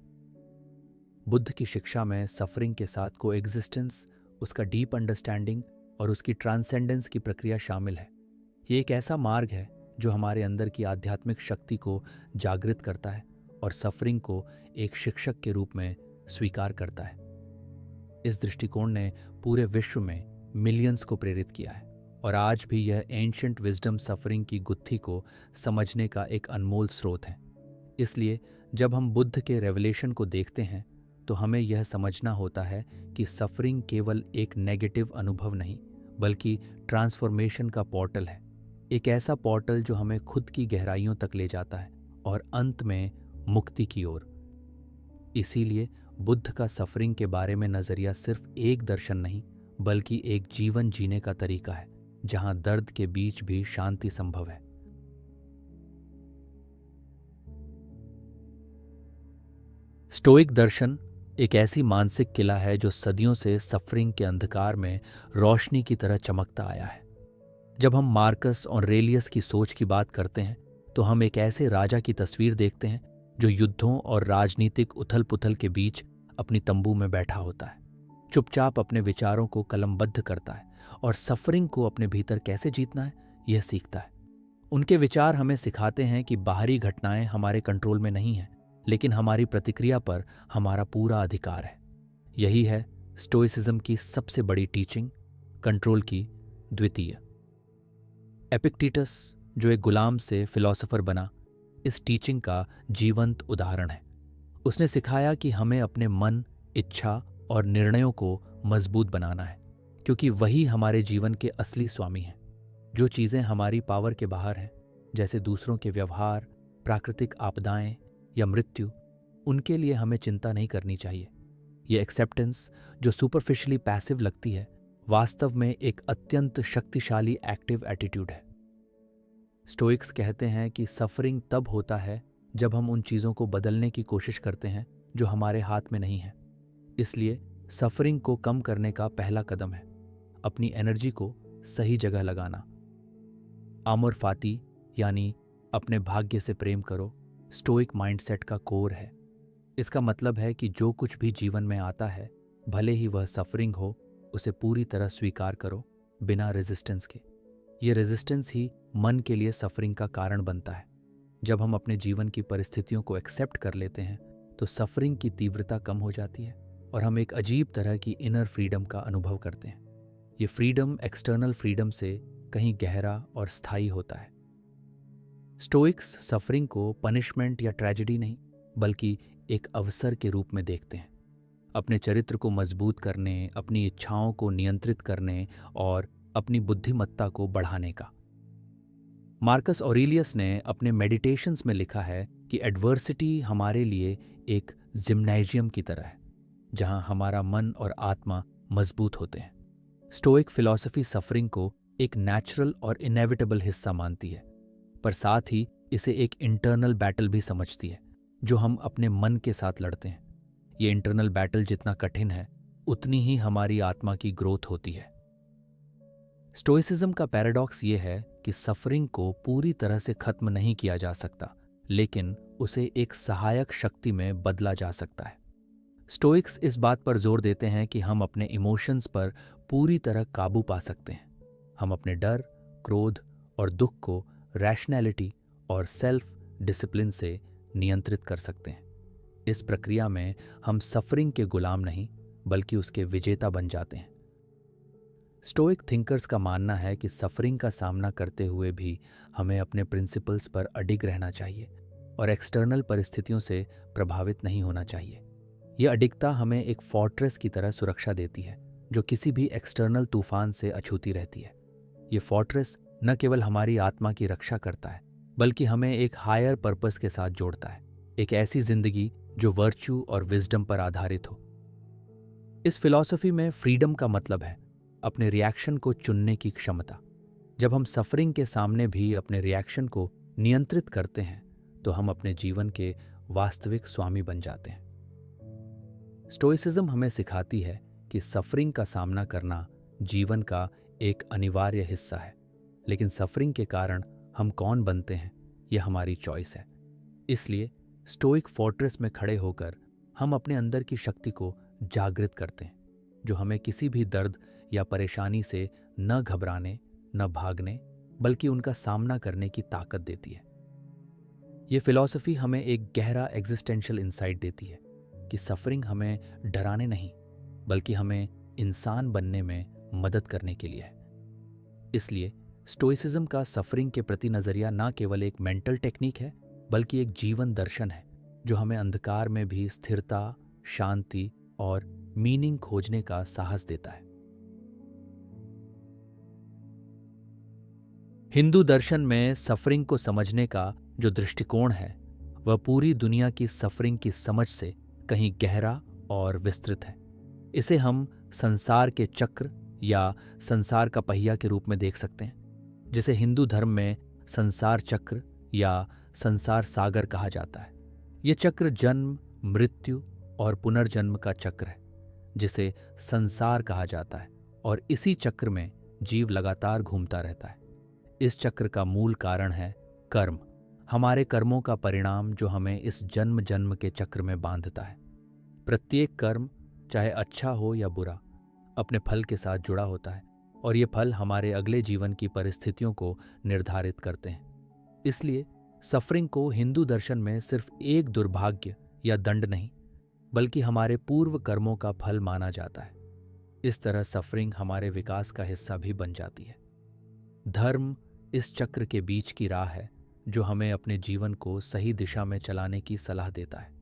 S1: बुद्ध की शिक्षा में सफरिंग के साथ कोएग्जिस्टेंस, उसका डीप अंडरस्टैंडिंग और उसकी ट्रांसेंडेंस की प्रक्रिया शामिल है। ये एक ऐसा मार्ग है जो हमारे अंदर की आध्यात्मिक शक्ति को जागृत करता है और सफरिंग को एक शिक्षक के रूप में स्वीकार करता है। इस दृष्टिकोण ने पूरे विश्व में मिलियंस को प्रेरित किया है और आज भी यह एंशिएंट विजडम सफरिंग की गुत्थी को समझने का एक अनमोल स्रोत है। इसलिए जब हम बुद्ध के रेवलेशन को देखते हैं, तो हमें यह समझना होता है कि सफरिंग केवल एक नेगेटिव अनुभव नहीं, बल्कि ट्रांसफॉर्मेशन का पोर्टल है। एक ऐसा पोर्टल जो हमें खुद की गहराइयों तक ले जाता है और अंत में मुक्ति की ओर। इसीलिए बुद्ध का सफरिंग के बारे में नजरिया सिर्फ एक दर्शन नहीं, बल्कि एक जीवन जीने का तरीका है, जहां दर्द के बीच भी शांति संभव है। स्टोइक दर्शन एक ऐसी मानसिक किला है जो सदियों से सफरिंग के अंधकार में रोशनी की तरह चमकता आया है। जब हम मार्कस ऑरेलियस की सोच की बात करते हैं, तो हम एक ऐसे राजा की तस्वीर देखते हैं जो युद्धों और राजनीतिक उथल पुथल के बीच अपनी तंबू में बैठा होता है, चुपचाप अपने विचारों को कलमबद्ध करता है और सफरिंग को अपने भीतर कैसे जीतना है यह सीखता है। उनके विचार हमें सिखाते हैं कि बाहरी घटनाएं हमारे कंट्रोल में नहीं हैं, लेकिन हमारी प्रतिक्रिया पर हमारा पूरा अधिकार है। यही है स्टोइसिज्म की सबसे बड़ी टीचिंग, कंट्रोल की द्वितीय। एपिक्टेटस, जो एक गुलाम से फिलॉसफर बना, इस टीचिंग का जीवंत उदाहरण है। उसने सिखाया कि हमें अपने मन, इच्छा और निर्णयों को मजबूत बनाना है, क्योंकि वही हमारे जीवन के असली स्वामी हैं। जो चीज़ें हमारी पावर के बाहर हैं, जैसे दूसरों के व्यवहार, प्राकृतिक आपदाएं या मृत्यु, उनके लिए हमें चिंता नहीं करनी चाहिए। ये एक्सेप्टेंस, जो सुपरफिशियली पैसिव लगती है, वास्तव में एक अत्यंत शक्तिशाली एक्टिव एटीट्यूड है। स्टोइक्स कहते हैं कि सफरिंग तब होता है जब हम उन चीज़ों को बदलने की कोशिश करते हैं जो हमारे हाथ में नहीं है। इसलिए सफरिंग को कम करने का पहला कदम है अपनी एनर्जी को सही जगह लगाना। आमर फाती यानी अपने भाग्य से प्रेम करो, स्टोइक माइंडसेट का कोर है। इसका मतलब है कि जो कुछ भी जीवन में आता है, भले ही वह सफरिंग हो, उसे पूरी तरह स्वीकार करो, बिना रेजिस्टेंस के। ये रेजिस्टेंस ही मन के लिए सफरिंग का कारण बनता है। जब हम अपने जीवन की परिस्थितियों को एक्सेप्ट कर लेते हैं, तो सफरिंग की तीव्रता कम हो जाती है और हम एक अजीब तरह की इनर फ्रीडम का अनुभव करते हैं। ये फ्रीडम एक्सटर्नल फ्रीडम से कहीं गहरा और स्थायी होता है। स्टोइक्स सफरिंग को पनिशमेंट या ट्रेजेडी नहीं, बल्कि एक अवसर के रूप में देखते हैं, अपने चरित्र को मजबूत करने, अपनी इच्छाओं को नियंत्रित करने और अपनी बुद्धिमत्ता को बढ़ाने का। मार्कस ऑरेलियस ने अपने मेडिटेशंस में लिखा है कि एडवर्सिटी हमारे लिए एक जिम्नेजियम की तरह है, जहां हमारा मन और आत्मा मजबूत होते हैं। स्टोइक फिलॉसफी सफरिंग को एक नेचुरल और इनेविटेबल हिस्सा मानती है, पर साथ ही इसे एक इंटरनल बैटल भी समझती है जो हम अपने मन के साथ लड़ते हैं। ये इंटरनल बैटल जितना कठिन है, उतनी ही हमारी आत्मा की ग्रोथ होती है। स्टोइसिज्म का पैराडॉक्स ये है कि सफरिंग को पूरी तरह से खत्म नहीं किया जा सकता, लेकिन उसे एक सहायक शक्ति में बदला जा सकता है। स्टोइक्स इस बात पर जोर देते हैं कि हम अपने इमोशंस पर पूरी तरह काबू पा सकते हैं। हम अपने डर, क्रोध और दुख को रैशनैलिटी और सेल्फ डिसिप्लिन से नियंत्रित कर सकते हैं। इस प्रक्रिया में हम सफरिंग के गुलाम नहीं, बल्कि उसके विजेता बन जाते हैं। स्टोइक थिंकर्स का मानना है कि सफरिंग का सामना करते हुए भी हमें अपने प्रिंसिपल्स पर अडिग रहना चाहिए और एक्सटर्नल परिस्थितियों से प्रभावित नहीं होना चाहिए। यह अडिगता हमें एक फोर्ट्रेस की तरह सुरक्षा देती है जो किसी भी एक्सटर्नल तूफान से अछूती रहती है। ये फोर्ट्रेस न केवल हमारी आत्मा की रक्षा करता है, बल्कि हमें एक हायर पर्पस के साथ जोड़ता है, एक ऐसी जिंदगी जो वर्च्यू और विजडम पर आधारित हो। इस फिलॉसफी में फ्रीडम का मतलब है अपने रिएक्शन को चुनने की क्षमता। जब हम सफरिंग के सामने भी अपने रिएक्शन को नियंत्रित करते हैं, तो हम अपने जीवन के वास्तविक स्वामी बन जाते हैं। स्टोइसिज्म हमें सिखाती है कि सफरिंग का सामना करना जीवन का एक अनिवार्य हिस्सा है, लेकिन सफरिंग के कारण हम कौन बनते हैं, यह हमारी चॉइस है। इसलिए स्टोइक फोर्ट्रेस में खड़े होकर हम अपने अंदर की शक्ति को जागृत करते हैं, जो हमें किसी भी दर्द या परेशानी से न घबराने, न भागने, बल्कि उनका सामना करने की ताकत देती है। ये फिलॉसफी हमें एक गहरा एग्जिस्टेंशियल इंसाइट देती है कि सफरिंग हमें डराने नहीं, बल्कि हमें इंसान बनने में मदद करने के लिए है। इसलिए स्टोइसिज्म का सफरिंग के प्रति नजरिया न केवल एक मेंटल टेक्निक है, बल्कि एक जीवन दर्शन है जो हमें अंधकार में भी स्थिरता, शांति और मीनिंग खोजने का साहस देता है। हिंदू दर्शन में सफरिंग को समझने का जो दृष्टिकोण है, वह पूरी दुनिया की सफरिंग की समझ से कहीं गहरा और विस्तृत है। इसे हम संसार के चक्र या संसार का पहिया के रूप में देख सकते हैं, जिसे हिंदू धर्म में संसार चक्र या संसार सागर कहा जाता है। यह चक्र जन्म, मृत्यु और पुनर्जन्म का चक्र है, जिसे संसार कहा जाता है, और इसी चक्र में जीव लगातार घूमता रहता है। इस चक्र का मूल कारण है कर्म, हमारे कर्मों का परिणाम जो हमें इस जन्म जन्म के चक्र में बांधता है। प्रत्येक कर्म, चाहे अच्छा हो या बुरा, अपने फल के साथ जुड़ा होता है, और ये फल हमारे अगले जीवन की परिस्थितियों को निर्धारित करते हैं। इसलिए सफरिंग को हिंदू दर्शन में सिर्फ एक दुर्भाग्य या दंड नहीं, बल्कि हमारे पूर्व कर्मों का फल माना जाता है। इस तरह सफरिंग हमारे विकास का हिस्सा भी बन जाती है। धर्म इस चक्र के बीच की राह है जो हमें अपने जीवन को सही दिशा में चलाने की सलाह देता है।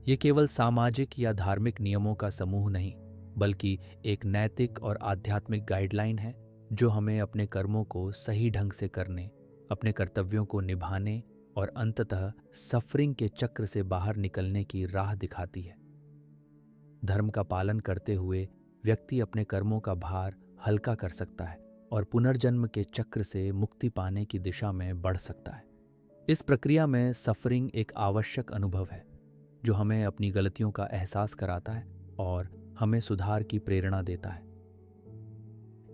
S1: ये केवल सामाजिक या धार्मिक नियमों का समूह नहीं, बल्कि एक नैतिक और आध्यात्मिक गाइडलाइन है जो हमें अपने कर्मों को सही ढंग से करने, अपने कर्तव्यों को निभाने और अंततः सफरिंग के चक्र से बाहर निकलने की राह दिखाती है। धर्म का पालन करते हुए व्यक्ति अपने कर्मों का भार हल्का कर सकता है और पुनर्जन्म के चक्र से मुक्ति पाने की दिशा में बढ़ सकता है। इस प्रक्रिया में सफरिंग एक आवश्यक अनुभव है जो हमें अपनी गलतियों का एहसास कराता है और हमें सुधार की प्रेरणा देता है।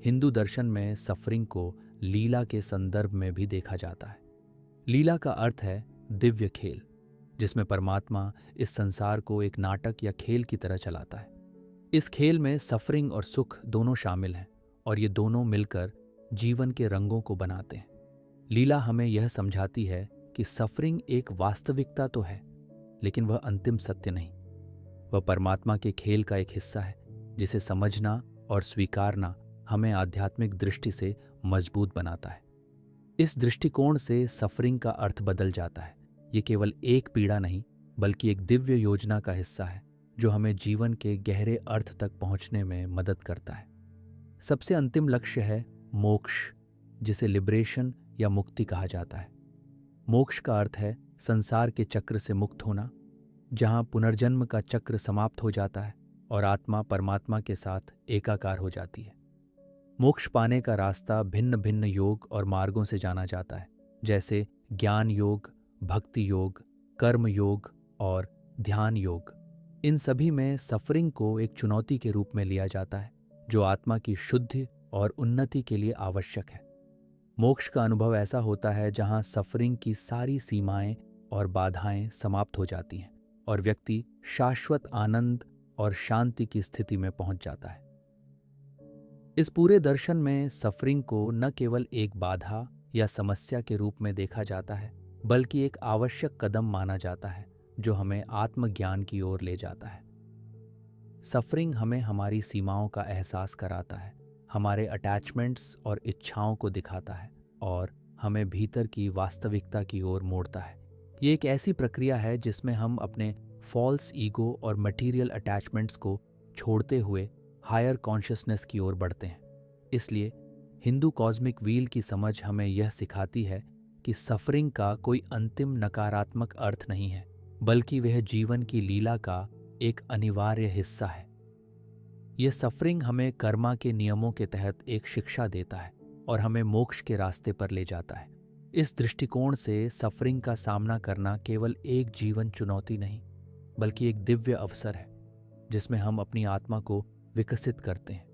S1: हिंदू दर्शन में सफरिंग को लीला के संदर्भ में भी देखा जाता है। लीला का अर्थ है दिव्य खेल, जिसमें परमात्मा इस संसार को एक नाटक या खेल की तरह चलाता है। इस खेल में सफरिंग और सुख दोनों शामिल हैं, और ये दोनों मिलकर जीवन के रंगों को बनाते हैं। लीला हमें यह समझाती है कि सफरिंग एक वास्तविकता तो है, लेकिन वह अंतिम सत्य नहीं। वह परमात्मा के खेल का एक हिस्सा है जिसे समझना और स्वीकारना हमें आध्यात्मिक दृष्टि से मजबूत बनाता है। इस दृष्टिकोण से सफरिंग का अर्थ बदल जाता है। ये केवल एक पीड़ा नहीं, बल्कि एक दिव्य योजना का हिस्सा है जो हमें जीवन के गहरे अर्थ तक पहुंचने में मदद करता है। सबसे अंतिम लक्ष्य है मोक्ष, जिसे लिबरेशन या मुक्ति कहा जाता है। मोक्ष का अर्थ है संसार के चक्र से मुक्त होना, जहां पुनर्जन्म का चक्र समाप्त हो जाता है और आत्मा परमात्मा के साथ एकाकार हो जाती है। मोक्ष पाने का रास्ता भिन्न भिन्न योग और मार्गों से जाना जाता है, जैसे ज्ञान योग, भक्ति योग, कर्म योग और ध्यान योग। इन सभी में सफरिंग को एक चुनौती के रूप में लिया जाता है, जो आत्मा की शुद्धि और उन्नति के लिए आवश्यक है। मोक्ष का अनुभव ऐसा होता है जहां सफरिंग की सारी सीमाएं और बाधाएं समाप्त हो जाती हैं और व्यक्ति शाश्वत आनंद और शांति की स्थिति में पहुंच जाता है। इस पूरे दर्शन में सफरिंग को न केवल एक बाधा या समस्या के रूप में देखा जाता है, बल्कि एक आवश्यक कदम माना जाता है जो हमें आत्मज्ञान की ओर ले जाता है। सफरिंग हमें हमारी सीमाओं का एहसास कराता है, हमारे अटैचमेंट्स और इच्छाओं को दिखाता है और हमें भीतर की वास्तविकता की ओर मोड़ता है। ये एक ऐसी प्रक्रिया है जिसमें हम अपने फॉल्स ईगो और मटेरियल अटैचमेंट्स को छोड़ते हुए हायर कॉन्शियसनेस की ओर बढ़ते हैं। इसलिए हिंदू कॉस्मिक व्हील की समझ हमें यह सिखाती है कि सफरिंग का कोई अंतिम नकारात्मक अर्थ नहीं है, बल्कि वह जीवन की लीला का एक अनिवार्य हिस्सा है। यह सफरिंग हमें कर्मा के नियमों के तहत एक शिक्षा देता है और हमें मोक्ष के रास्ते पर ले जाता है। इस दृष्टिकोण से सफरिंग का सामना करना केवल एक जीवन चुनौती नहीं, बल्कि एक दिव्य अवसर है जिसमें हम अपनी आत्मा को विकसित करते हैं,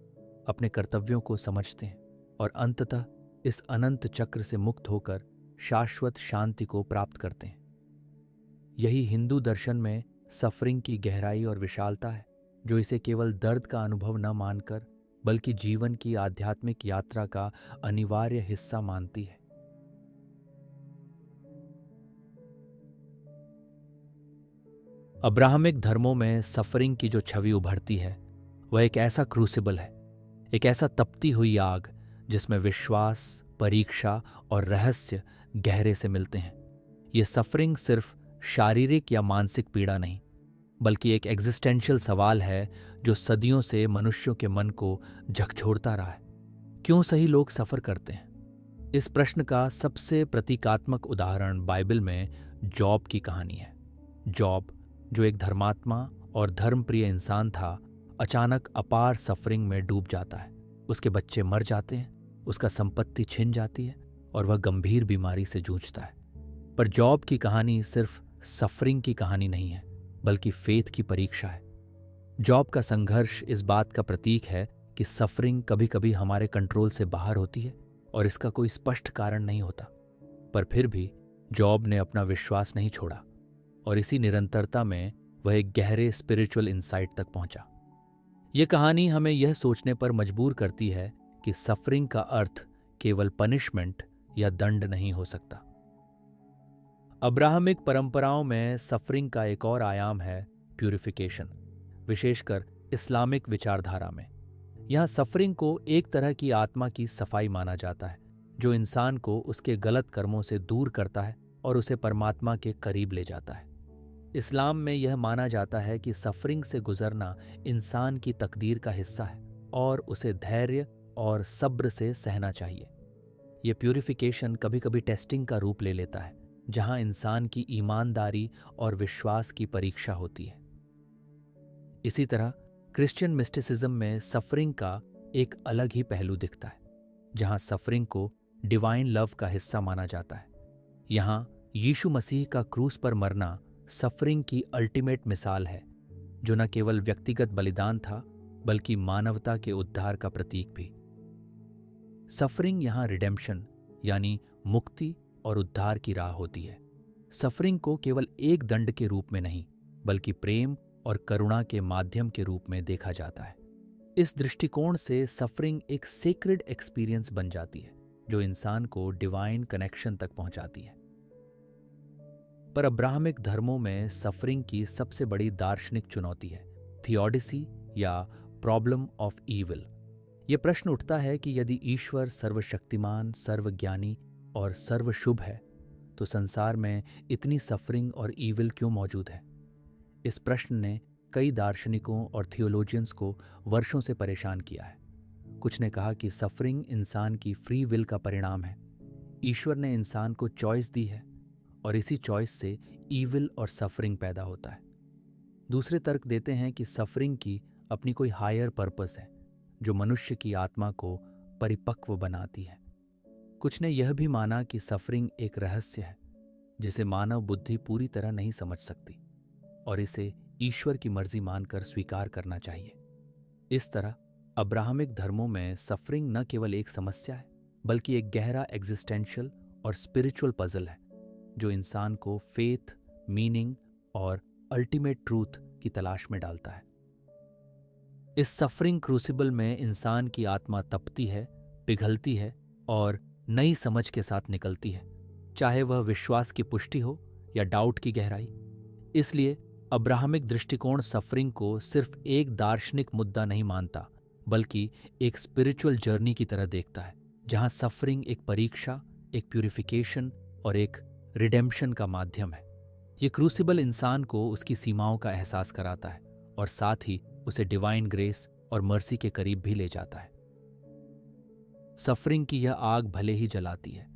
S1: अपने कर्तव्यों को समझते हैं और अंततः इस अनंत चक्र से मुक्त होकर शाश्वत शांति को प्राप्त करते हैं। यही हिंदू दर्शन में सफरिंग की गहराई और विशालता है, जो इसे केवल दर्द का अनुभव न मानकर बल्कि जीवन की आध्यात्मिक यात्रा का अनिवार्य हिस्सा मानती है। अब्राहमिक धर्मों में सफरिंग की जो छवि उभरती है वह एक ऐसा क्रूसिबल है, एक ऐसा तपती हुई आग जिसमें विश्वास, परीक्षा और रहस्य गहरे से मिलते हैं। ये सफरिंग सिर्फ शारीरिक या मानसिक पीड़ा नहीं, बल्कि एक एग्जिस्टेंशियल सवाल है जो सदियों से मनुष्यों के मन को झकझोरता रहा है। क्यों सही लोग सफर करते हैं? इस प्रश्न का सबसे प्रतीकात्मक उदाहरण बाइबल में जॉब की कहानी है। जॉब, जो एक धर्मात्मा और धर्मप्रिय इंसान था, अचानक अपार सफरिंग में डूब जाता है। उसके बच्चे मर जाते हैं, उसका संपत्ति छिन जाती है और वह गंभीर बीमारी से जूझता है। पर जॉब की कहानी सिर्फ सफरिंग की कहानी नहीं है, बल्कि फेथ की परीक्षा है। जॉब का संघर्ष इस बात का प्रतीक है कि सफरिंग कभी कभी हमारे कंट्रोल से बाहर होती है और इसका कोई स्पष्ट कारण नहीं होता। पर फिर भी जॉब ने अपना विश्वास नहीं छोड़ा और इसी निरंतरता में वह एक गहरे स्पिरिचुअल इंसाइट तक पहुंचा। यह कहानी हमें यह सोचने पर मजबूर करती है कि सफरिंग का अर्थ केवल पनिशमेंट या दंड नहीं हो सकता। अब्राहमिक परंपराओं में सफरिंग का एक और आयाम है प्यूरिफिकेशन, विशेषकर इस्लामिक विचारधारा में। यहाँ सफरिंग को एक तरह की आत्मा की सफाई माना जाता है, जो इंसान को उसके गलत कर्मों से दूर करता है और उसे परमात्मा के करीब ले जाता है। इस्लाम में यह माना जाता है कि सफरिंग से गुजरना इंसान की तकदीर का हिस्सा है और उसे धैर्य और सब्र से सहना चाहिए। यह प्यूरिफिकेशन कभी कभी टेस्टिंग का रूप ले लेता है, जहां इंसान की ईमानदारी और विश्वास की परीक्षा होती है। इसी तरह क्रिश्चियन मिस्टिसिज्म में सफरिंग का एक अलग ही पहलू दिखता है, जहां सफरिंग को डिवाइन लव का हिस्सा माना जाता है। यहां यीशु मसीह का क्रूस पर मरना सफरिंग की अल्टीमेट मिसाल है, जो न केवल व्यक्तिगत बलिदान था, बल्कि मानवता के उद्धार का प्रतीक भी। सफरिंग यहां रिडेम्पशन यानी मुक्ति और उद्धार की राह होती है। सफरिंग को केवल एक दंड के रूप में नहीं, बल्कि प्रेम और करुणा के माध्यम के रूप में देखा जाता है। इस दृष्टिकोण से सफरिंग एक सेक्रेड एक्सपीरियंस बन जाती है, जो इंसान को डिवाइन कनेक्शन तक पहुंचाती है। पर अब्राहमिक धर्मों में सफरिंग की सबसे बड़ी दार्शनिक चुनौती है थियोडिसी या प्रॉब्लम ऑफ ईविल। यह प्रश्न उठता है कि यदि ईश्वर सर्वशक्तिमान, सर्वज्ञानी और सर्वशुभ है, तो संसार में इतनी सफरिंग और ईविल क्यों मौजूद है? इस प्रश्न ने कई दार्शनिकों और थियोलॉजियंस को वर्षों से परेशान किया है। कुछ ने कहा कि सफरिंग इंसान की फ्री विल का परिणाम है। ईश्वर ने इंसान को चॉइस दी है और इसी चॉइस से ईविल और सफरिंग पैदा होता है। दूसरे तर्क देते हैं कि सफरिंग की अपनी कोई हायर पर्पस है, जो मनुष्य की आत्मा को परिपक्व बनाती है। कुछ ने यह भी माना कि सफरिंग एक रहस्य है जिसे मानव बुद्धि पूरी तरह नहीं समझ सकती और इसे ईश्वर की मर्जी मानकर स्वीकार करना चाहिए। इस तरह अब्राहमिक धर्मों में सफरिंग न केवल एक समस्या है बल्कि एक गहरा एग्जिस्टेंशियल और स्पिरिचुअल पजल है जो इंसान को फेथ, मीनिंग और अल्टीमेट ट्रूथ की तलाश में डालता है। इस सफरिंग क्रूसिबल में इंसान की आत्मा तपती है, पिघलती है और नई समझ के साथ निकलती है, चाहे वह विश्वास की पुष्टि हो या डाउट की गहराई। इसलिए अब्राहमिक दृष्टिकोण सफरिंग को सिर्फ एक दार्शनिक मुद्दा नहीं मानता बल्कि एक स्पिरिचुअल जर्नी की तरह देखता है, जहां सफरिंग एक परीक्षा, एक प्यूरिफिकेशन और एक रिडेम्पशन का माध्यम है। ये क्रूसिबल इंसान को उसकी सीमाओं का एहसास कराता है और साथ ही उसे डिवाइन ग्रेस और मर्सी के करीब भी ले जाता है। सफरिंग की यह आग भले ही जलाती है,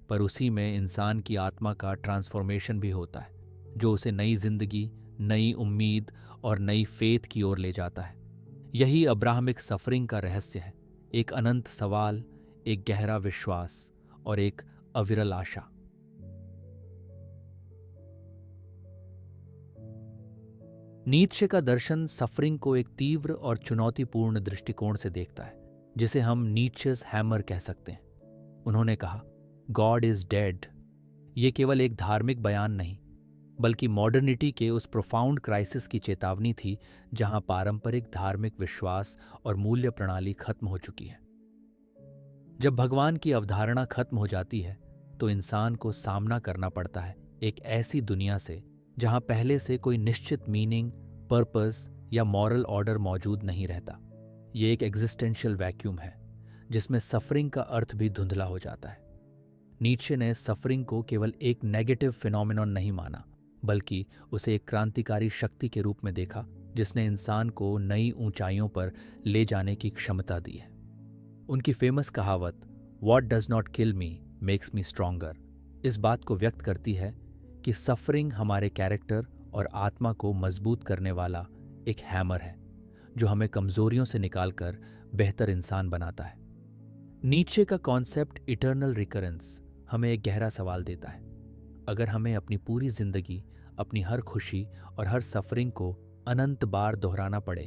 S1: पर उसी में इंसान की आत्मा का ट्रांसफॉर्मेशन भी होता है, जो उसे नई जिंदगी, नई उम्मीद और नई फेथ की ओर ले जाता है। यही अब्राहमिक सफरिंग का रहस्य है, एक अनंत सवाल, एक गहरा विश्वास और एक अविरल आशा। नीत्शे का दर्शन सफरिंग को एक तीव्र और चुनौतीपूर्ण दृष्टिकोण से देखता है, जिसे हम नीत्शेस हैमर कह सकते हैं। उन्होंने कहा, गॉड इज डेड। ये केवल एक धार्मिक बयान नहीं बल्कि मॉडर्निटी के उस प्रोफाउंड क्राइसिस की चेतावनी थी जहां पारंपरिक धार्मिक विश्वास और मूल्य प्रणाली खत्म हो चुकी है। जब भगवान की अवधारणा खत्म हो जाती है तो इंसान को सामना करना पड़ता है एक ऐसी दुनिया से जहां पहले से कोई निश्चित मीनिंग, पर्पस या मॉरल ऑर्डर मौजूद नहीं रहता। ये एक एग्जिस्टेंशियल वैक्यूम है जिसमें सफरिंग का अर्थ भी धुंधला हो जाता है। नीत्शे ने सफरिंग को केवल एक नेगेटिव फिनोमिनन नहीं माना बल्कि उसे एक क्रांतिकारी शक्ति के रूप में देखा जिसने इंसान को नई ऊंचाइयों पर ले जाने की क्षमता दी है। उनकी फेमस कहावत "What does not kill me makes me stronger" इस बात को व्यक्त करती है कि सफरिंग हमारे कैरेक्टर और आत्मा को मजबूत करने वाला एक हैमर है जो हमें कमजोरियों से निकालकर बेहतर इंसान बनाता है। नीत्शे का कॉन्सेप्ट इटर्नल रिकरेंस हमें एक गहरा सवाल देता है। अगर हमें अपनी पूरी जिंदगी, अपनी हर खुशी और हर सफरिंग को अनंत बार दोहराना पड़े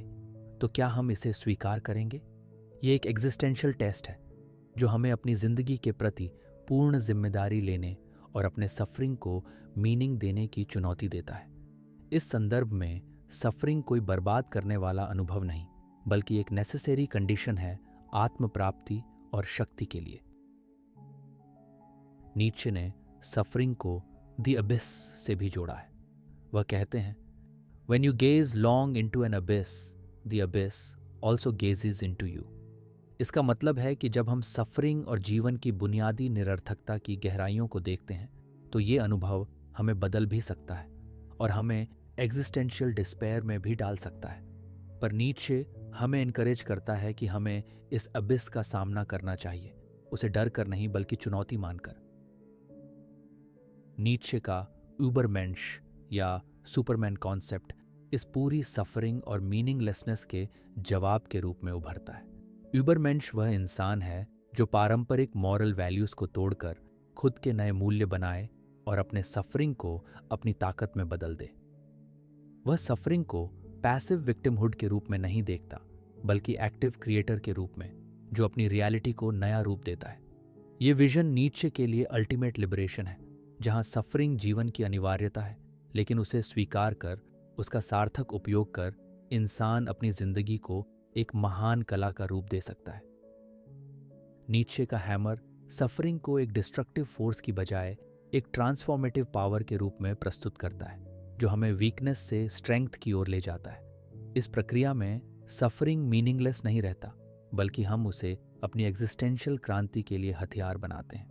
S1: तो क्या हम इसे स्वीकार करेंगे? ये एक एग्जिस्टेंशियल टेस्ट है जो हमें अपनी जिंदगी के प्रति पूर्ण जिम्मेदारी लेने और अपने सफरिंग को मीनिंग देने की चुनौती देता है। इस संदर्भ में सफरिंग कोई बर्बाद करने वाला अनुभव नहीं बल्कि एक नेसेसरी कंडीशन है आत्म प्राप्ति और शक्ति के लिए। नीत्शे ने सफरिंग को द अबिस से भी जोड़ा है। वह कहते हैं, When you gaze long into an abyss, the abyss also gazes into you। इसका मतलब है कि जब हम सफरिंग और जीवन की बुनियादी निरर्थकता की गहराइयों को देखते हैं तो ये अनुभव हमें बदल भी सकता है और हमें एग्जिस्टेंशियल डिस्पेयर में भी डाल सकता है। पर नीत्शे हमें इनकरेज करता है कि हमें इस अबिस का सामना करना चाहिए, उसे डर कर नहीं बल्कि चुनौती मानकर। नीत्शे का ऊबरमेंश या सुपरमैन कॉन्सेप्ट इस पूरी सफरिंग और मीनिंगलेसनेस के जवाब के रूप में उभरता है। ऊबरमेंश वह इंसान है जो पारंपरिक मॉरल वैल्यूज को तोड़कर खुद के नए मूल्य बनाए और अपने सफरिंग को अपनी ताकत में बदल दे। वह सफरिंग को पैसिव विक्टिमहुड के रूप में नहीं देखता बल्कि एक्टिव क्रिएटर के रूप में जो अपनी रियलिटी को नया रूप देता है। ये विजन नीत्शे के लिए अल्टीमेट लिबरेशन है, जहां सफरिंग जीवन की अनिवार्यता है लेकिन उसे स्वीकार कर, उसका सार्थक उपयोग कर इंसान अपनी जिंदगी को एक महान कला का रूप दे सकता है। नीत्शे का हैमर सफरिंग को एक डिस्ट्रक्टिव फोर्स की बजाय एक ट्रांसफॉर्मेटिव पावर के रूप में प्रस्तुत करता है जो हमें वीकनेस से स्ट्रेंथ की ओर ले जाता है। इस प्रक्रिया में सफरिंग मीनिंगलेस नहीं रहता बल्कि हम उसे अपनी एग्जिस्टेंशियल क्रांति के लिए हथियार बनाते हैं।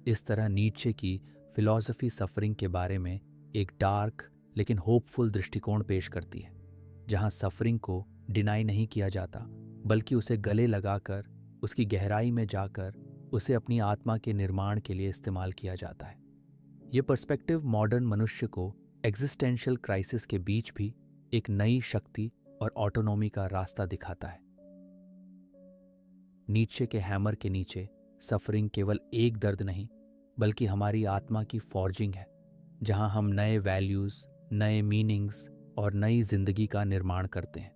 S1: इस तरह नीत्शे की फिलॉसफी सफरिंग के बारे में एक डार्क लेकिन होपफुल दृष्टिकोण पेश करती है, जहां सफरिंग को डिनाई नहीं किया जाता बल्कि उसे गले लगाकर, उसकी गहराई में जाकर उसे अपनी आत्मा के निर्माण के लिए इस्तेमाल किया जाता है। ये पर्सपेक्टिव मॉडर्न मनुष्य को एग्जिस्टेंशियल क्राइसिस के बीच भी एक नई शक्ति और ऑटोनॉमी का रास्ता दिखाता है। नीचे के हैमर के नीचे सफरिंग केवल एक दर्द नहीं, बल्कि हमारी आत्मा की फॉर्जिंग है, जहां हम नए वैल्यूज, नए मीनिंग्स और नई जिंदगी का निर्माण करते हैं।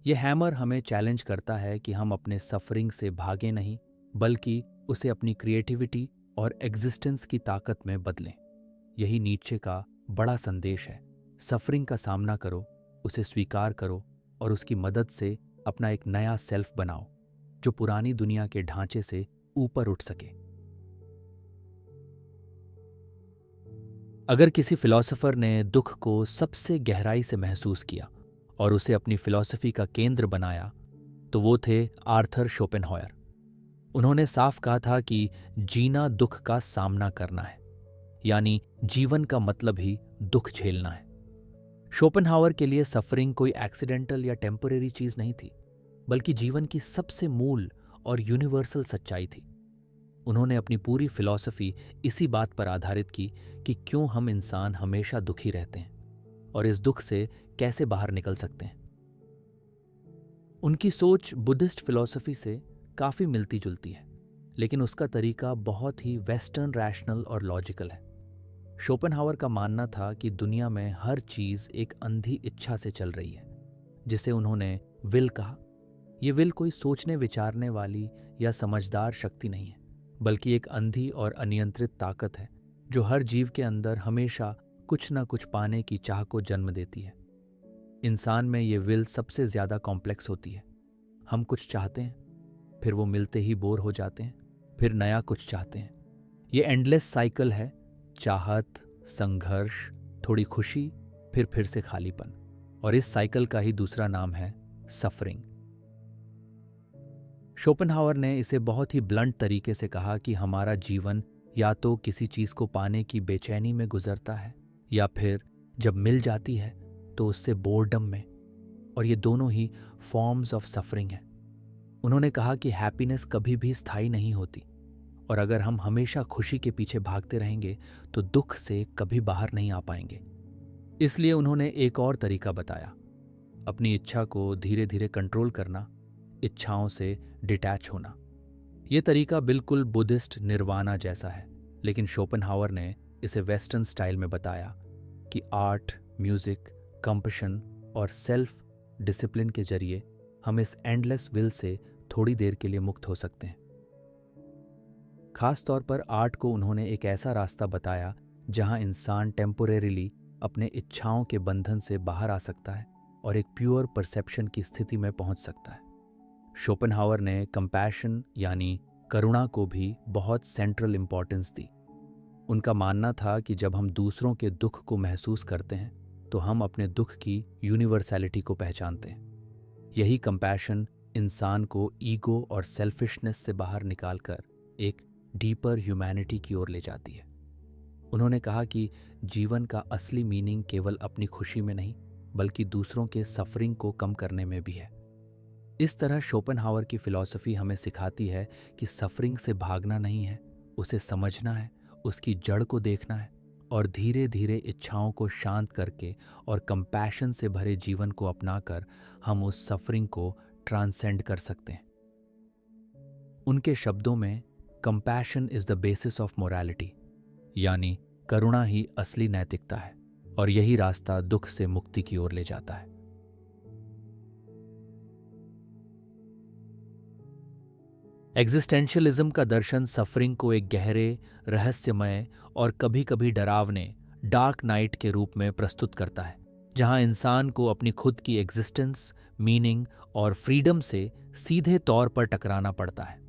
S1: यह हैमर हमें चैलेंज करता है कि हम अपने सफरिंग से भागें नहीं, बल्कि उसे अपनी क्रिएटिविटी और एग्जिस्टेंस की ताकत में बदलें। यही नीचे का बड़ा संदेश है। सफरिंग का सामना करो, उसे स्वीकार करो और उसकी मदद से अपना एक नया सेल्फ बनाओ, जो पुरानी दुनिया के ढांचे से ऊपर उठ सके। अगर किसी फिलॉसफर ने दुख को सबसे गहराई से महसूस किया और उसे अपनी फिलॉसफी का केंद्र बनाया, तो वो थे आर्थर शोपेनहॉयर। उन्होंने साफ कहा था कि जीना दुख का सामना करना है, यानी जीवन का मतलब ही दुख झेलना है। शोपेनहावर के लिए सफरिंग कोई एक्सीडेंटल या टेम्परेरी चीज नहीं थी, बल्कि जीवन की सबसे मूल और यूनिवर्सल सच्चाई थी। उन्होंने अपनी पूरी फिलॉसफी इसी बात पर आधारित की कि क्यों हम इंसान हमेशा दुखी रहते हैं और इस दुख से कैसे बाहर निकल सकते हैं। उनकी सोच बुद्धिस्ट फिलॉसफी से काफी मिलती जुलती है, लेकिन उसका तरीका बहुत ही वेस्टर्न रैशनल और लॉजिकल है। शोपेनहावर का मानना था कि दुनिया में हर चीज एक अंधी इच्छा से चल रही है, जिसे उन्होंने विल कहा। यह विल कोई सोचने विचारने वाली या समझदार शक्ति नहीं है, बल्कि एक अंधी और अनियंत्रित ताकत है जो हर जीव के अंदर हमेशा कुछ न कुछ पाने की चाह को जन्म देती है। इंसान में ये विल सबसे ज्यादा कॉम्प्लेक्स होती है। हम कुछ चाहते हैं, फिर वो मिलते ही बोर हो जाते हैं, फिर नया कुछ चाहते हैं। ये एंडलेस साइकिल है, चाहत, संघर्ष, थोड़ी खुशी, फिर से खालीपन। और इस साइकिल का ही दूसरा नाम है सफरिंग। शोपेनहावर ने इसे बहुत ही ब्लंट तरीके से कहा कि हमारा जीवन या तो किसी चीज को पाने की बेचैनी में गुजरता है, या फिर जब मिल जाती है तो उससे बोर्डम में, और ये दोनों ही फॉर्म्स ऑफ सफरिंग है। उन्होंने कहा कि हैप्पीनेस कभी भी स्थायी नहीं होती, और अगर हम हमेशा खुशी के पीछे भागते रहेंगे तो दुख से कभी बाहर नहीं आ पाएंगे। इसलिए उन्होंने एक और तरीका बताया, अपनी इच्छा को धीरे धीरे कंट्रोल करना, इच्छाओं से डिटैच होना। यह तरीका बिल्कुल बुद्धिस्ट निर्वाणा जैसा है, लेकिन शोपेनहावर ने इसे वेस्टर्न स्टाइल में बताया कि आर्ट, म्यूजिक, कंपैशन और सेल्फ डिसिप्लिन के जरिए हम इस एंडलेस विल से थोड़ी देर के लिए मुक्त हो सकते हैं। खास तौर पर आर्ट को उन्होंने एक ऐसा रास्ता बताया जहां इंसान टेम्पोरेरीली अपने इच्छाओं के बंधन से बाहर आ सकता है और एक प्योर परसेप्शन की स्थिति में पहुंच सकता है। शोपेनहावर ने कंपैशन यानी करुणा को भी बहुत सेंट्रल इंपॉर्टेंस दी। उनका मानना था कि जब हम दूसरों के दुख को महसूस करते हैं तो हम अपने दुख की यूनिवर्सैलिटी को पहचानते हैं। यही कंपैशन इंसान को ईगो और सेल्फिशनेस से बाहर निकालकर एक डीपर ह्यूमैनिटी की ओर ले जाती है। उन्होंने कहा कि जीवन का असली मीनिंग केवल अपनी खुशी में नहीं, बल्कि दूसरों के सफरिंग को कम करने में भी है। इस तरह शोपेनहावर की फिलॉसफी हमें सिखाती है कि सफरिंग से भागना नहीं है, उसे समझना है, उसकी जड़ को देखना है और धीरे धीरे इच्छाओं को शांत करके और कंपैशन से भरे जीवन को अपनाकर हम उस सफरिंग को ट्रांसेंड कर सकते हैं। उनके शब्दों में compassion is the basis of morality, यानी करुणा ही असली नैतिकता है, और यही रास्ता दुख से मुक्ति की ओर ले जाता है। एग्जिस्टेंशियलिज्म का दर्शन सफरिंग को एक गहरे, रहस्यमय और कभी कभी डरावने डार्क नाइट के रूप में प्रस्तुत करता है, जहां इंसान को अपनी खुद की एग्जिस्टेंस, मीनिंग और फ्रीडम से सीधे तौर पर टकराना पड़ता है।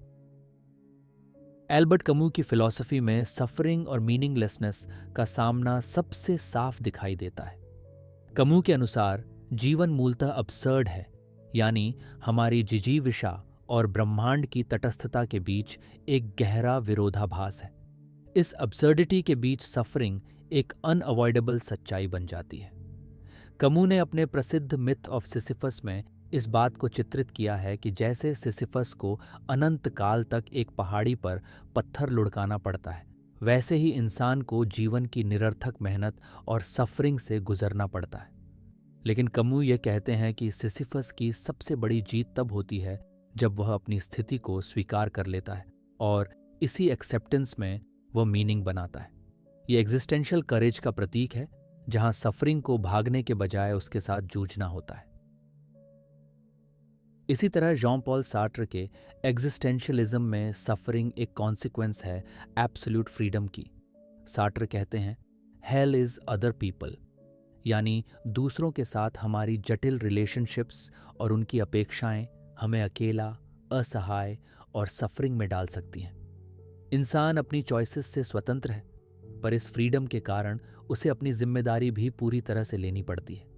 S1: एल्बर्ट कमू की फिलॉसफी में सफरिंग और मीनिंगलेसनेस का सामना सबसे साफ दिखाई देता है। कमू के अनुसार जीवन मूलतः अब्सर्ड है, यानी हमारी जिजीविषा और ब्रह्मांड की तटस्थता के बीच एक गहरा विरोधाभास है। इस अब्सर्डिटी के बीच सफरिंग एक अनअवॉइडेबल सच्चाई बन जाती है। कमू ने अपने प्रसिद्ध मिथ ऑफ सिसिफस में इस बात को चित्रित किया है कि जैसे सिसिफस को अनंत काल तक एक पहाड़ी पर पत्थर लुढ़काना पड़ता है, वैसे ही इंसान को जीवन की निरर्थक मेहनत और सफरिंग से गुजरना पड़ता है। लेकिन कमू ये कहते हैं कि सिसिफस की सबसे बड़ी जीत तब होती है जब वह अपनी स्थिति को स्वीकार कर लेता है और इसी एक्सेप्टेंस में वह मीनिंग बनाता है। ये एग्जिस्टेंशियल करेज का प्रतीक है, जहां सफरिंग को भागने के बजाय उसके साथ जूझना होता है। इसी तरह जॉन पॉल सार्त्र के एग्जिस्टेंशियलिज्म में सफरिंग एक कॉन्सिक्वेंस है एब्सोल्यूट फ्रीडम की। सार्त्र कहते हैं, हेल इज अदर पीपल, यानी दूसरों के साथ हमारी जटिल रिलेशनशिप्स और उनकी अपेक्षाएं हमें अकेला, असहाय और सफरिंग में डाल सकती हैं। इंसान अपनी चॉइसेस से स्वतंत्र है, पर इस फ्रीडम के कारण उसे अपनी जिम्मेदारी भी पूरी तरह से लेनी पड़ती है।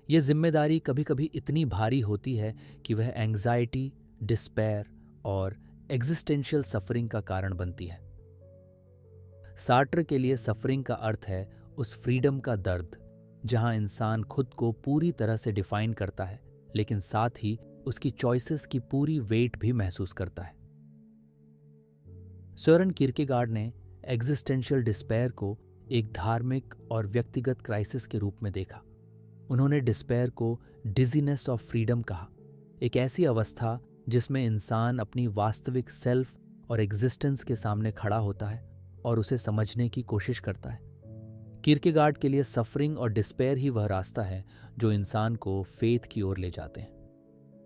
S1: यह जिम्मेदारी कभी कभी इतनी भारी होती है कि वह एंग्जाइटी, डिस्पेयर और एग्जिस्टेंशियल सफरिंग का कारण बनती है। सार्त्र के लिए सफरिंग का अर्थ है उस फ्रीडम का दर्द जहां इंसान खुद को पूरी तरह से डिफाइन करता है, लेकिन साथ ही उसकी चॉइसेस की पूरी वेट भी महसूस करता है। सोरेन किरकेगार्ड ने एग्जिस्टेंशियल डिस्पेयर को एक धार्मिक और व्यक्तिगत क्राइसिस के रूप में देखा। उन्होंने डिस्पेयर को डिजीनेस ऑफ फ्रीडम कहा, एक ऐसी अवस्था जिसमें इंसान अपनी वास्तविक सेल्फ और एग्जिस्टेंस के सामने खड़ा होता है और उसे समझने की कोशिश करता है। किरकेगार्ड के लिए सफरिंग और डिस्पेयर ही वह रास्ता है जो इंसान को फेथ की ओर ले जाते हैं।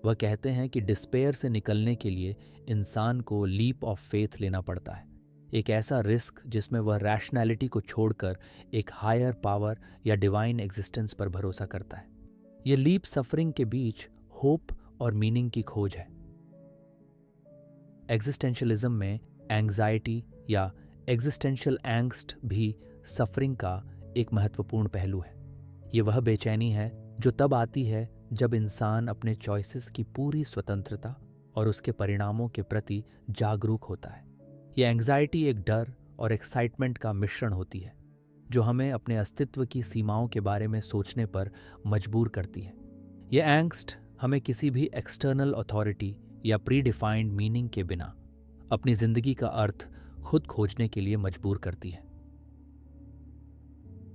S1: वह कहते हैं कि डिस्पेयर से निकलने के लिए इंसान को लीप ऑफ फेथ लेना पड़ता है, एक ऐसा रिस्क जिसमें वह रैशनैलिटी को छोड़कर एक हायर पावर या डिवाइन एग्जिस्टेंस पर भरोसा करता है। यह लीप सफरिंग के बीच होप और मीनिंग की खोज है। एग्जिस्टेंशियलिज्म में एंग्जाइटी या एग्जिस्टेंशियल एंग्स्ट भी सफरिंग का एक महत्वपूर्ण पहलू है। यह वह बेचैनी है जो तब आती है जब इंसान अपने चॉइसेस की पूरी स्वतंत्रता और उसके परिणामों के प्रति जागरूक होता है। यह एंग्जाइटी एक डर और एक्साइटमेंट का मिश्रण होती है जो हमें अपने अस्तित्व की सीमाओं के बारे में सोचने पर मजबूर करती है। यह एंग्स्ट हमें किसी भी एक्सटर्नल अथॉरिटी या प्री डिफाइंड मीनिंग के बिना अपनी जिंदगी का अर्थ खुद खोजने के लिए मजबूर करती है।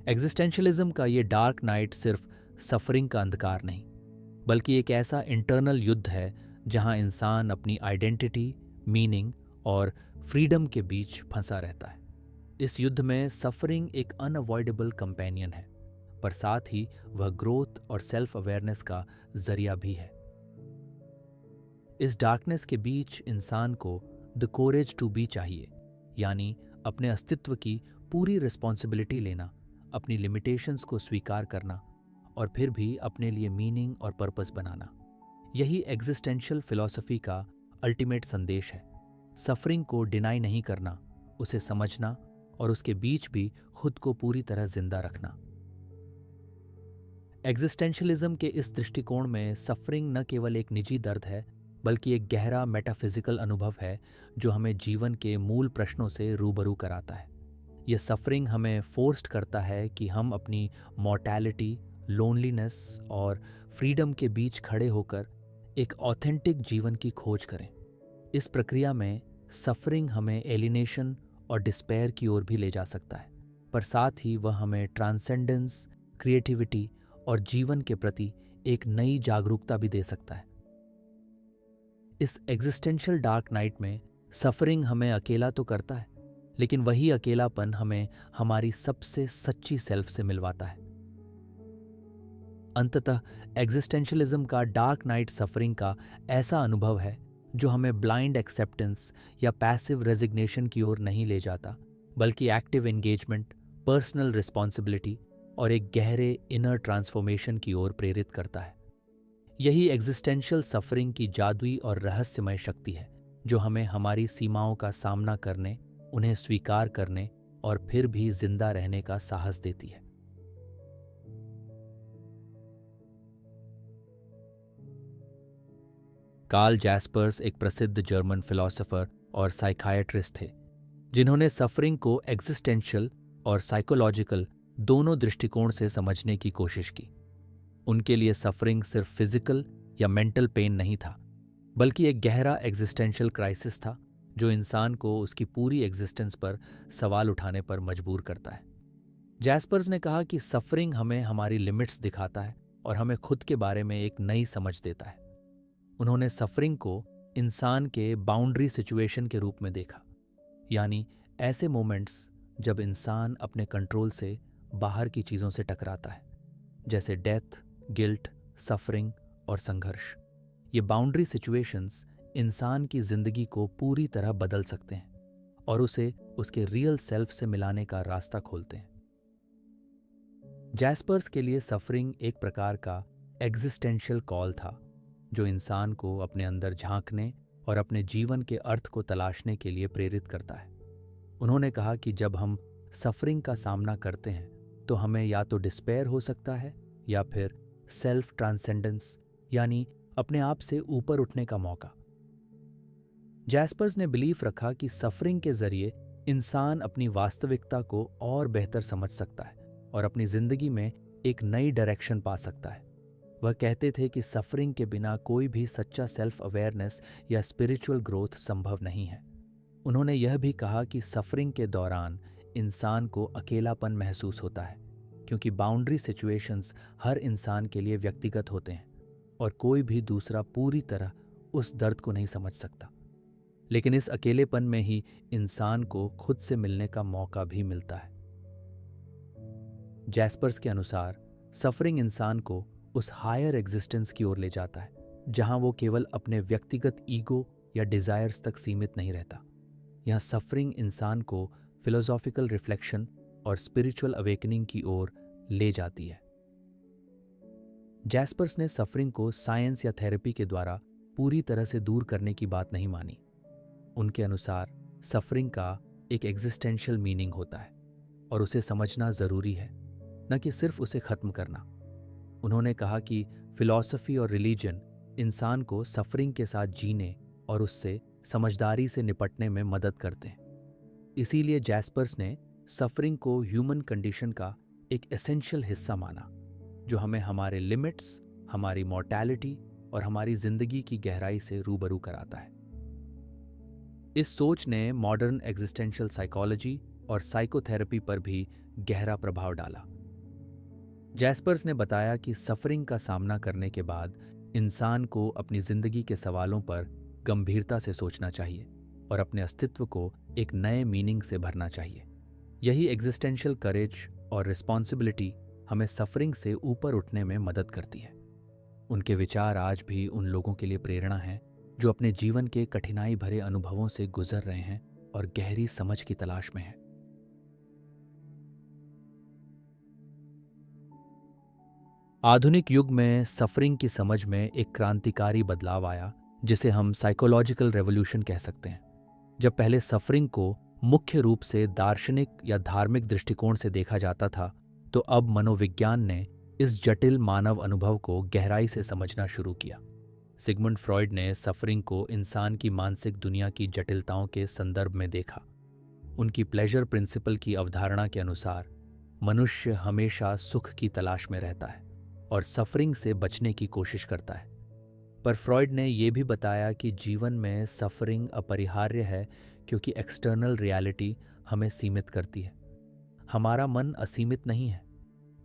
S1: एग्जिस्टेंशियलिज्म का ये डार्क नाइट सिर्फ सफरिंग का अंधकार नहीं, बल्कि एक ऐसा इंटरनल युद्ध है जहां इंसान अपनी आइडेंटिटी, मीनिंग और फ्रीडम के बीच फंसा रहता है। इस युद्ध में सफरिंग एक अनअवॉइडेबल कंपेनियन है, पर साथ ही वह ग्रोथ और सेल्फ अवेयरनेस का जरिया भी है। इस डार्कनेस के बीच इंसान को द कोरेज टू बी चाहिए, यानी अपने अस्तित्व की पूरी रिस्पॉन्सिबिलिटी लेना, अपनी लिमिटेशंस को स्वीकार करना और फिर भी अपने लिए मीनिंग और पर्पस बनाना। यही एग्जिस्टेंशियल फिलॉसफी का अल्टीमेट संदेश है। सफरिंग को डिनाई नहीं करना, उसे समझना और उसके बीच भी खुद को पूरी तरह जिंदा रखना। एग्जिस्टेंशियलिज्म के इस दृष्टिकोण में सफरिंग न केवल एक निजी दर्द है, बल्कि एक गहरा मेटाफिजिकल अनुभव है जो हमें जीवन के मूल प्रश्नों से रूबरू कराता है। यह सफरिंग हमें फोर्स्ड करता है कि हम अपनी मॉर्टैलिटी, लोनलीनेस और फ्रीडम के बीच खड़े होकर एक ऑथेंटिक जीवन की खोज करें। इस प्रक्रिया में सफरिंग हमें एलिनेशन और डिस्पेयर की ओर भी ले जा सकता है, पर साथ ही वह हमें ट्रांसेंडेंस, क्रिएटिविटी और जीवन के प्रति एक नई जागरूकता भी दे सकता है। इस एग्जिस्टेंशियल डार्क नाइट में सफरिंग हमें अकेला तो करता है, लेकिन वही अकेलापन हमें हमारी सबसे सच्ची सेल्फ से मिलवाता है। अंततः एग्जिस्टेंशियलिज्म का डार्क नाइट सफरिंग का ऐसा अनुभव है जो हमें ब्लाइंड एक्सेप्टेंस या पैसिव रेजिग्नेशन की ओर नहीं ले जाता, बल्कि एक्टिव एंगेजमेंट, पर्सनल रिस्पॉन्सिबिलिटी और एक गहरे इनर ट्रांसफॉर्मेशन की ओर प्रेरित करता है। यही एग्जिस्टेंशियल सफरिंग की जादुई और रहस्यमय शक्ति है जो हमें हमारी सीमाओं का सामना करने, उन्हें स्वीकार करने और फिर भी जिंदा रहने का साहस देती है। कार्ल जैस्पर्स एक प्रसिद्ध जर्मन फिलोसोफर और साइकाइट्रिस्ट थे जिन्होंने सफरिंग को एग्जिस्टेंशियल और साइकोलॉजिकल दोनों दृष्टिकोण से समझने की कोशिश की। उनके लिए सफरिंग सिर्फ फिजिकल या मेंटल पेन नहीं था, बल्कि एक गहरा एग्जिस्टेंशियल क्राइसिस था जो इंसान को उसकी पूरी एग्जिस्टेंस पर सवाल उठाने पर मजबूर करता है। जैस्पर्स ने कहा कि सफरिंग हमें हमारी लिमिट्स दिखाता है और हमें खुद के बारे में एक नई समझ देता है। उन्होंने सफरिंग को इंसान के बाउंड्री सिचुएशन के रूप में देखा, यानी ऐसे मोमेंट्स जब इंसान अपने कंट्रोल से बाहर की चीज़ों से टकराता है, जैसे डेथ, गिल्ट, सफरिंग और संघर्ष। ये बाउंड्री सिचुएशंस इंसान की जिंदगी को पूरी तरह बदल सकते हैं और उसे उसके रियल सेल्फ से मिलाने का रास्ता खोलते हैं। जैस्पर्स के लिए सफरिंग एक प्रकार का एग्जिस्टेंशियल कॉल था, जो इंसान को अपने अंदर झांकने और अपने जीवन के अर्थ को तलाशने के लिए प्रेरित करता है। उन्होंने कहा कि जब हम सफरिंग का सामना करते हैं तो हमें या तो डिस्पेयर हो सकता है या फिर सेल्फ ट्रांसेंडेंस, यानी अपने आप से ऊपर उठने का मौका। जैस्पर्स ने बिलीफ रखा कि सफरिंग के जरिए इंसान अपनी वास्तविकता को और बेहतर समझ सकता है और अपनी जिंदगी में एक नई डायरेक्शन पा सकता है। वह कहते थे कि सफरिंग के बिना कोई भी सच्चा सेल्फ अवेयरनेस या स्पिरिचुअल ग्रोथ संभव नहीं है। उन्होंने यह भी कहा कि सफरिंग के दौरान इंसान को अकेलापन महसूस होता है, क्योंकि बाउंड्री सिचुएशंस हर इंसान के लिए व्यक्तिगत होते हैं और कोई भी दूसरा पूरी तरह उस दर्द को नहीं समझ सकता। लेकिन इस अकेलेपन में ही इंसान को खुद से मिलने का मौका भी मिलता है। जैस्पर्स के अनुसार सफरिंग इंसान को उस हायर एग्जिस्टेंस की ओर ले जाता है, जहां वो केवल अपने व्यक्तिगत ईगो या डिजायर्स तक सीमित नहीं रहता। यह सफरिंग इंसान को फिलोसॉफिकल रिफ्लेक्शन और स्पिरिचुअल अवेकनिंग की ओर ले जाती है। जैस्पर्स ने सफरिंग को साइंस या थेरेपी के द्वारा पूरी तरह से दूर करने की बात नहीं मानी। उनके अनुसार सफरिंग का एक एग्जिस्टेंशियल मीनिंग होता है और उसे समझना जरूरी है, न कि सिर्फ उसे खत्म करना। उन्होंने कहा कि फिलॉसफी और रिलीजन इंसान को सफरिंग के साथ जीने और उससे समझदारी से निपटने में मदद करते हैं। इसीलिए जैस्पर्स ने सफरिंग को ह्यूमन कंडीशन का एक एसेंशियल हिस्सा माना, जो हमें हमारे लिमिट्स, हमारी मॉर्टैलिटी और हमारी जिंदगी की गहराई से रूबरू कराता है। इस सोच ने मॉडर्न एग्जिस्टेंशियल साइकोलॉजी और साइकोथेरेपी पर भी गहरा प्रभाव डाला। जैस्पर्स ने बताया कि सफरिंग का सामना करने के बाद इंसान को अपनी जिंदगी के सवालों पर गंभीरता से सोचना चाहिए और अपने अस्तित्व को एक नए मीनिंग से भरना चाहिए। यही एग्जिस्टेंशियल करेज और रिस्पॉन्सिबिलिटी हमें सफरिंग से ऊपर उठने में मदद करती है। उनके विचार आज भी उन लोगों के लिए प्रेरणा हैं जो अपने जीवन के कठिनाई भरे अनुभवों से गुजर रहे हैं और गहरी समझ की तलाश में हैं। आधुनिक युग में सफरिंग की समझ में एक क्रांतिकारी बदलाव आया, जिसे हम साइकोलॉजिकल रेवोल्यूशन कह सकते हैं। जब पहले सफरिंग को मुख्य रूप से दार्शनिक या धार्मिक दृष्टिकोण से देखा जाता था, तो अब मनोविज्ञान ने इस जटिल मानव अनुभव को गहराई से समझना शुरू किया। सिगमुंड फ्रॉइड ने सफरिंग को इंसान की मानसिक दुनिया की जटिलताओं के संदर्भ में देखा। उनकी प्लेजर प्रिंसिपल की अवधारणा के अनुसार मनुष्य हमेशा सुख की तलाश में रहता है और सफरिंग से बचने की कोशिश करता है। पर फ्रॉइड ने यह भी बताया कि जीवन में सफरिंग अपरिहार्य है, क्योंकि एक्सटर्नल रियलिटी हमें सीमित करती है। हमारा मन असीमित नहीं है,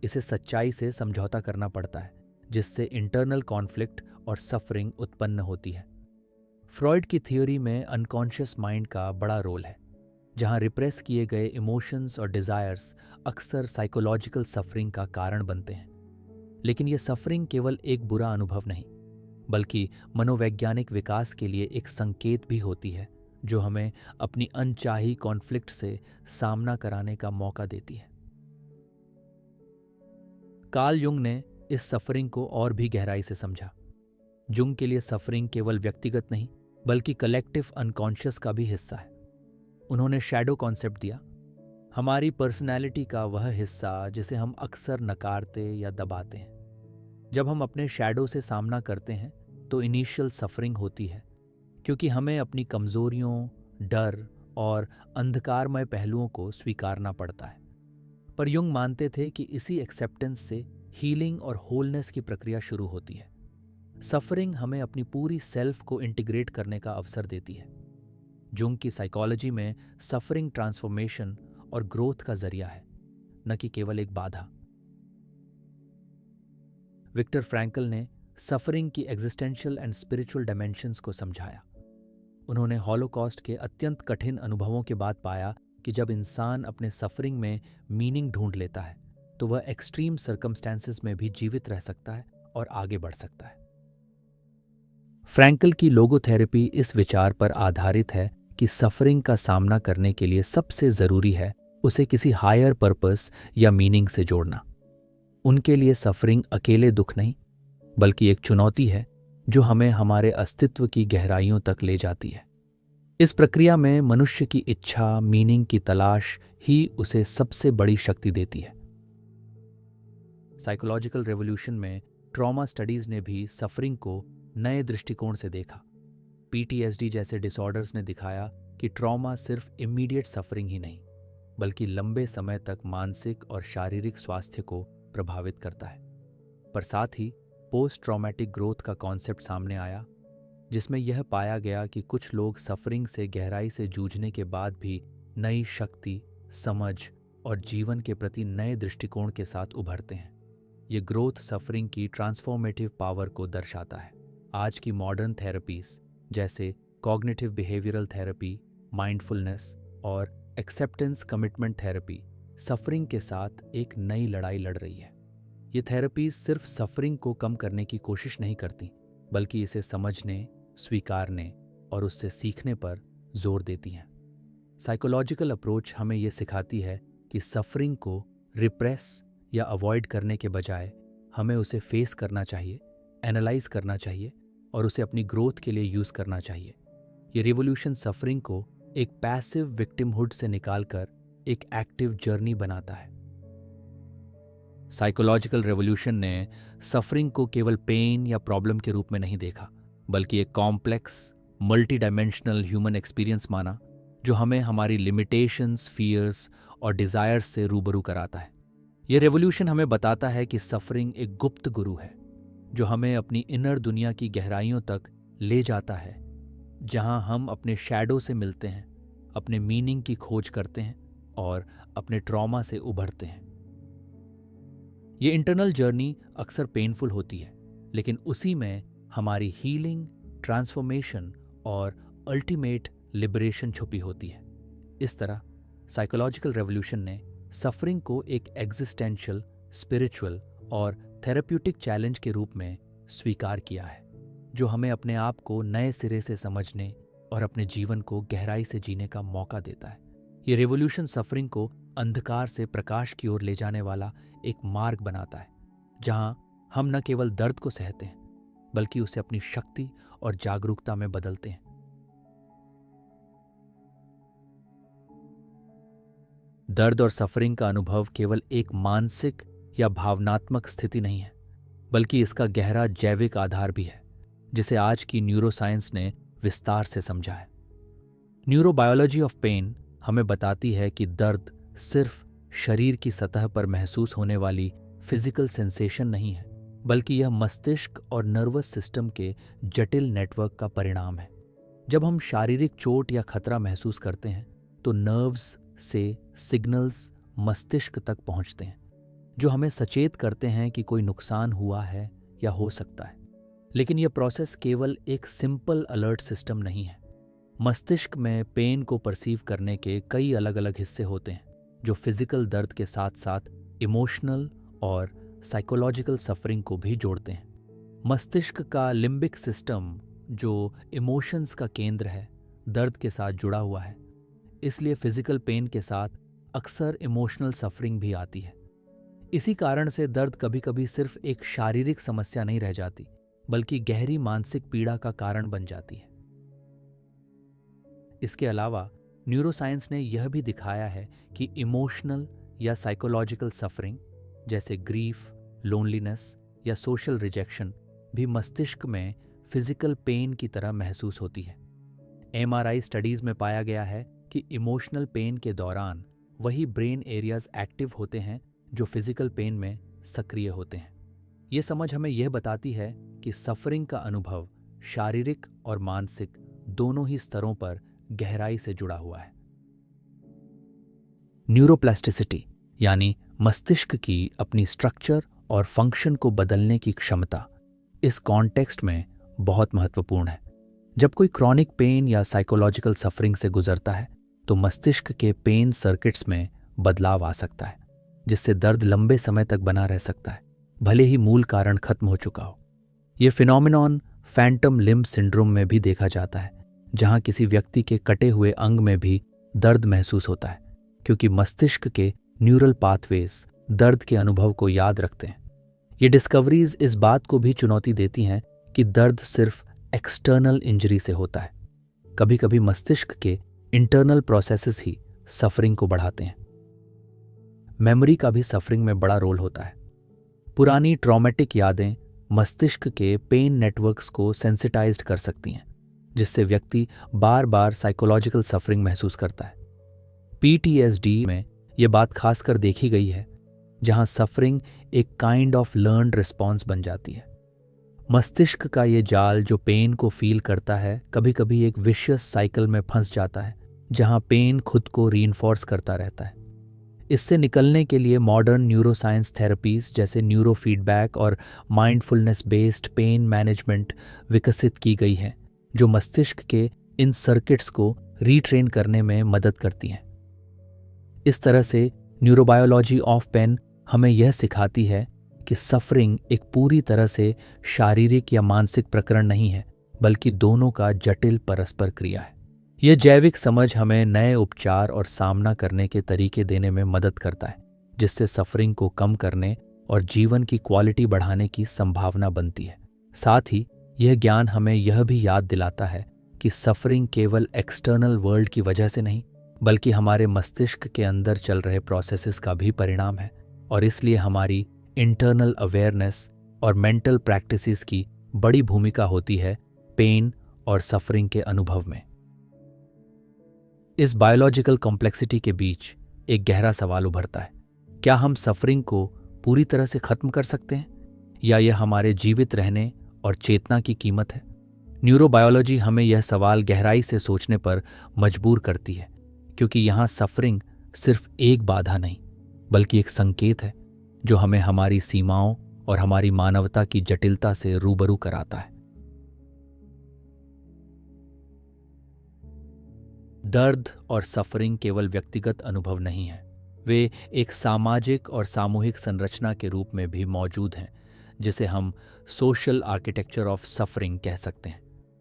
S1: इसे सच्चाई से समझौता करना पड़ता है, जिससे इंटरनल कॉन्फ्लिक्ट और सफरिंग उत्पन्न होती है। फ्रॉइड की थ्योरी में अनकॉन्शियस माइंड का बड़ा रोल है, जहां रिप्रेस किए गए इमोशंस और डिजायर्स अक्सर साइकोलॉजिकल सफरिंग का कारण बनते हैं। लेकिन यह सफरिंग केवल एक बुरा अनुभव नहीं, बल्कि मनोवैज्ञानिक विकास के लिए एक संकेत भी होती है, जो हमें अपनी अनचाही कॉन्फ्लिक्ट से सामना कराने का मौका देती है। कार्ल युंग ने इस सफरिंग को और भी गहराई से समझा। जुंग के लिए सफरिंग केवल व्यक्तिगत नहीं, बल्कि कलेक्टिव अनकॉन्शियस का भी हिस्सा है। उन्होंने शैडो कॉन्सेप्ट दिया, हमारी पर्सनैलिटी का वह हिस्सा जिसे हम अक्सर नकारते या दबाते हैं। जब हम अपने शैडो से सामना करते हैं तो इनिशियल सफरिंग होती है, क्योंकि हमें अपनी कमजोरियों, डर और अंधकारमय पहलुओं को स्वीकारना पड़ता है। पर युंग मानते थे कि इसी एक्सेप्टेंस से हीलिंग और होलनेस की प्रक्रिया शुरू होती है। सफरिंग हमें अपनी पूरी सेल्फ को इंटीग्रेट करने का अवसर देती है। जुंग की साइकोलॉजी में सफरिंग ट्रांसफॉर्मेशन और ग्रोथ का जरिया है, न कि केवल एक बाधा। विक्टर फ्रैंकल ने सफरिंग की एग्जिस्टेंशियल एंड स्पिरिचुअल डायमेंशंस को समझाया। उन्होंने हॉलोकॉस्ट के अत्यंत कठिन अनुभवों के बाद पाया कि जब इंसान अपने सफरिंग में मीनिंग ढूंढ लेता है तो वह एक्सट्रीम सर्कमस्टेंसेस में भी जीवित रह सकता है और आगे बढ़ सकता है। फ्रैंकल की लोगोथेरेपी इस विचार पर आधारित है कि सफरिंग का सामना करने के लिए सबसे जरूरी है उसे किसी हायर पर्पस या मीनिंग से जोड़ना। उनके लिए सफरिंग अकेले दुख नहीं, बल्कि एक चुनौती है जो हमें हमारे अस्तित्व की गहराइयों तक ले जाती है। इस प्रक्रिया में मनुष्य की इच्छा, मीनिंग की तलाश ही उसे सबसे बड़ी शक्ति देती है। साइकोलॉजिकल रेवोल्यूशन में ट्रॉमा स्टडीज ने भी सफरिंग को नए दृष्टिकोण से देखा। पीटीएसडी जैसे डिसऑर्डर्स ने दिखाया कि ट्रॉमा सिर्फ इमीडिएट सफरिंग ही नहीं, बल्कि लंबे समय तक मानसिक और शारीरिक स्वास्थ्य को प्रभावित करता है। पर साथ ही पोस्ट ट्रॉमेटिक ग्रोथ का कॉन्सेप्ट सामने आया, जिसमें यह पाया गया कि कुछ लोग सफरिंग से गहराई से जूझने के बाद भी नई शक्ति, समझ और जीवन के प्रति नए दृष्टिकोण के साथ उभरते हैं। ये ग्रोथ सफरिंग की ट्रांसफॉर्मेटिव पावर को दर्शाता है। आज की मॉडर्न थेरेपीज जैसे कॉग्निटिव बिहेवियरल थेरेपी, माइंडफुलनेस और एक्सेप्टेंस कमिटमेंट थेरेपी सफरिंग के साथ एक नई लड़ाई लड़ रही है। ये थेरेपीज सिर्फ सफरिंग को कम करने की कोशिश नहीं करती, बल्कि इसे समझने, स्वीकारने और उससे सीखने पर जोर देती हैं। साइकोलॉजिकल अप्रोच हमें ये सिखाती है कि सफरिंग को रिप्रेस या अवॉइड करने के बजाय हमें उसे फेस करना चाहिए, एनालाइज करना चाहिए और उसे अपनी ग्रोथ के लिए यूज करना चाहिए। ये रिवोल्यूशन सफरिंग को एक पैसिव विक्टिमहुड से निकालकर एक एक्टिव जर्नी बनाता है। साइकोलॉजिकल रेवोल्यूशन ने सफरिंग को केवल पेन या प्रॉब्लम के रूप में नहीं देखा, बल्कि एक complex, multi dimensional human experience माना, जो हमें हमारी लिमिटेशंस, फियर्स और डिजायर्स से रूबरू कराता है। ये रेवोल्यूशन हमें बताता है कि सफरिंग एक गुप्त गुरु है, जो हमें अपनी इनर दुनिया की गहराइयों तक ले जाता है, जहां हम अपने शैडो से मिलते हैं, अपने मीनिंग की खोज करते हैं और अपने ट्रॉमा से उभरते हैं। ये इंटरनल जर्नी अक्सर पेनफुल होती है, लेकिन उसी में हमारी हीलिंग, ट्रांसफॉर्मेशन और अल्टीमेट लिबरेशन छुपी होती है। इस तरह साइकोलॉजिकल रेवोल्यूशन ने सफरिंग को एक एग्जिस्टेंशियल, स्पिरिचुअल और थेरेप्यूटिक चैलेंज के रूप में स्वीकार किया है, जो हमें अपने आप को नए सिरे से समझने और अपने जीवन को गहराई से जीने का मौका देता है। ये रेवोल्यूशन सफरिंग को अंधकार से प्रकाश की ओर ले जाने वाला एक मार्ग बनाता है, जहां हम न केवल दर्द को सहते हैं, बल्कि उसे अपनी शक्ति और जागरूकता में बदलते हैं। दर्द और सफरिंग का अनुभव केवल एक मानसिक या भावनात्मक स्थिति नहीं है, बल्कि इसका गहरा जैविक आधार भी है, जिसे आज की न्यूरोसाइंस ने विस्तार से समझा है। न्यूरोबायोलॉजी ऑफ पेन हमें बताती है कि दर्द सिर्फ शरीर की सतह पर महसूस होने वाली फिजिकल सेंसेशन नहीं है, बल्कि यह मस्तिष्क और नर्वस सिस्टम के जटिल नेटवर्क का परिणाम है। जब हम शारीरिक चोट या खतरा महसूस करते हैं, तो नर्व्स से सिग्नल्स मस्तिष्क तक पहुंचते हैं, जो हमें सचेत करते हैं कि कोई नुकसान हुआ है या हो सकता है। लेकिन यह प्रोसेस केवल एक सिंपल अलर्ट सिस्टम नहीं है। मस्तिष्क में पेन को परसीव करने के कई अलग अलग हिस्से होते हैं, जो फिजिकल दर्द के साथ साथ इमोशनल और साइकोलॉजिकल सफरिंग को भी जोड़ते हैं। मस्तिष्क का लिम्बिक सिस्टम, जो इमोशंस का केंद्र है, दर्द के साथ जुड़ा हुआ है। इसलिए फिजिकल पेन के साथ अक्सर इमोशनल सफरिंग भी आती है। इसी कारण से दर्द कभी कभी सिर्फ एक शारीरिक समस्या नहीं रह जाती, बल्कि गहरी मानसिक पीड़ा का कारण बन जाती है। इसके अलावा न्यूरोसाइंस ने यह भी दिखाया है कि इमोशनल या साइकोलॉजिकल सफरिंग जैसे ग्रीफ, लोनलीनेस या सोशल रिजेक्शन भी मस्तिष्क में फिजिकल पेन की तरह महसूस होती है। एमआरआई स्टडीज में पाया गया है कि इमोशनल पेन के दौरान वही ब्रेन एरियाज एक्टिव होते हैं जो फिजिकल पेन में सक्रिय होते हैं। ये समझ हमें यह बताती है कि सफरिंग का अनुभव शारीरिक और मानसिक दोनों ही स्तरों पर गहराई से जुड़ा हुआ है। न्यूरोप्लास्टिसिटी यानी मस्तिष्क की अपनी स्ट्रक्चर और फंक्शन को बदलने की क्षमता इस कॉन्टेक्स्ट में बहुत महत्वपूर्ण है। जब कोई क्रॉनिक पेन या साइकोलॉजिकल सफरिंग से गुजरता है तो मस्तिष्क के पेन सर्किट्स में बदलाव आ सकता है, जिससे दर्द लंबे समय तक बना रह सकता है, भले ही मूल कारण खत्म हो चुका हो। ये फिनोमिनॉन फैंटम लिम्ब सिंड्रोम में भी देखा जाता है, जहां किसी व्यक्ति के कटे हुए अंग में भी दर्द महसूस होता है, क्योंकि मस्तिष्क के न्यूरल पाथवेज दर्द के अनुभव को याद रखते हैं। ये डिस्कवरीज इस बात को भी चुनौती देती हैं कि दर्द सिर्फ एक्सटर्नल इंजरी से होता है। कभी कभी मस्तिष्क के इंटरनल प्रोसेसेस ही सफरिंग को बढ़ाते हैं। मेमोरी का भी सफरिंग में बड़ा रोल होता है। पुरानी ट्रॉमेटिक यादें मस्तिष्क के पेन नेटवर्क्स को सेंसिटाइज्ड कर सकती हैं, जिससे व्यक्ति बार बार साइकोलॉजिकल सफरिंग महसूस करता है। पीटीएसडी में यह बात खासकर देखी गई है, जहां सफरिंग एक काइंड ऑफ लर्न्ड रिस्पॉन्स बन जाती है। मस्तिष्क का ये जाल जो पेन को फील करता है, कभी कभी एक विशियस साइकिल में फंस जाता है, जहां पेन खुद को रीइंफोर्स करता रहता है। इससे निकलने के लिए मॉडर्न न्यूरोसाइंस थेरेपीज जैसे न्यूरो फीडबैक और माइंडफुलनेस बेस्ड पेन मैनेजमेंट विकसित की गई है, जो मस्तिष्क के इन सर्किट्स को रीट्रेन करने में मदद करती हैं। इस तरह से न्यूरोबायोलॉजी ऑफ पेन हमें यह सिखाती है कि सफरिंग एक पूरी तरह से शारीरिक या मानसिक प्रकरण नहीं है, बल्कि दोनों का जटिल परस्पर क्रिया है। यह जैविक समझ हमें नए उपचार और सामना करने के तरीके देने में मदद करता है, जिससे सफरिंग को कम करने और जीवन की क्वालिटी बढ़ाने की संभावना बनती है। साथ ही यह ज्ञान हमें यह भी याद दिलाता है कि सफरिंग केवल एक्सटर्नल वर्ल्ड की वजह से नहीं, बल्कि हमारे मस्तिष्क के अंदर चल रहे प्रोसेसेस का भी परिणाम है, और इसलिए हमारी इंटरनल अवेयरनेस और मेंटल प्रैक्टिसेस की बड़ी भूमिका होती है पेन और सफरिंग के अनुभव में। इस बायोलॉजिकल कॉम्प्लेक्सिटी के बीच एक गहरा सवाल उभरता है, क्या हम सफरिंग को पूरी तरह से खत्म कर सकते हैं, या यह हमारे जीवित रहने और चेतना की कीमत है? न्यूरोबायोलॉजी हमें यह सवाल गहराई से सोचने पर मजबूर करती है, क्योंकि यहाँ सफरिंग सिर्फ एक बाधा नहीं, बल्कि एक संकेत है जो हमें हमारी सीमाओं और हमारी मानवता की जटिलता से रूबरू कराता है। दर्द और सफरिंग केवल व्यक्तिगत अनुभव नहीं है, वे एक सामाजिक और सामूहिक संरचना के रूप में भी मौजूद हैं, जिसे हम सोशल आर्किटेक्चर ऑफ सफरिंग कह सकते हैं।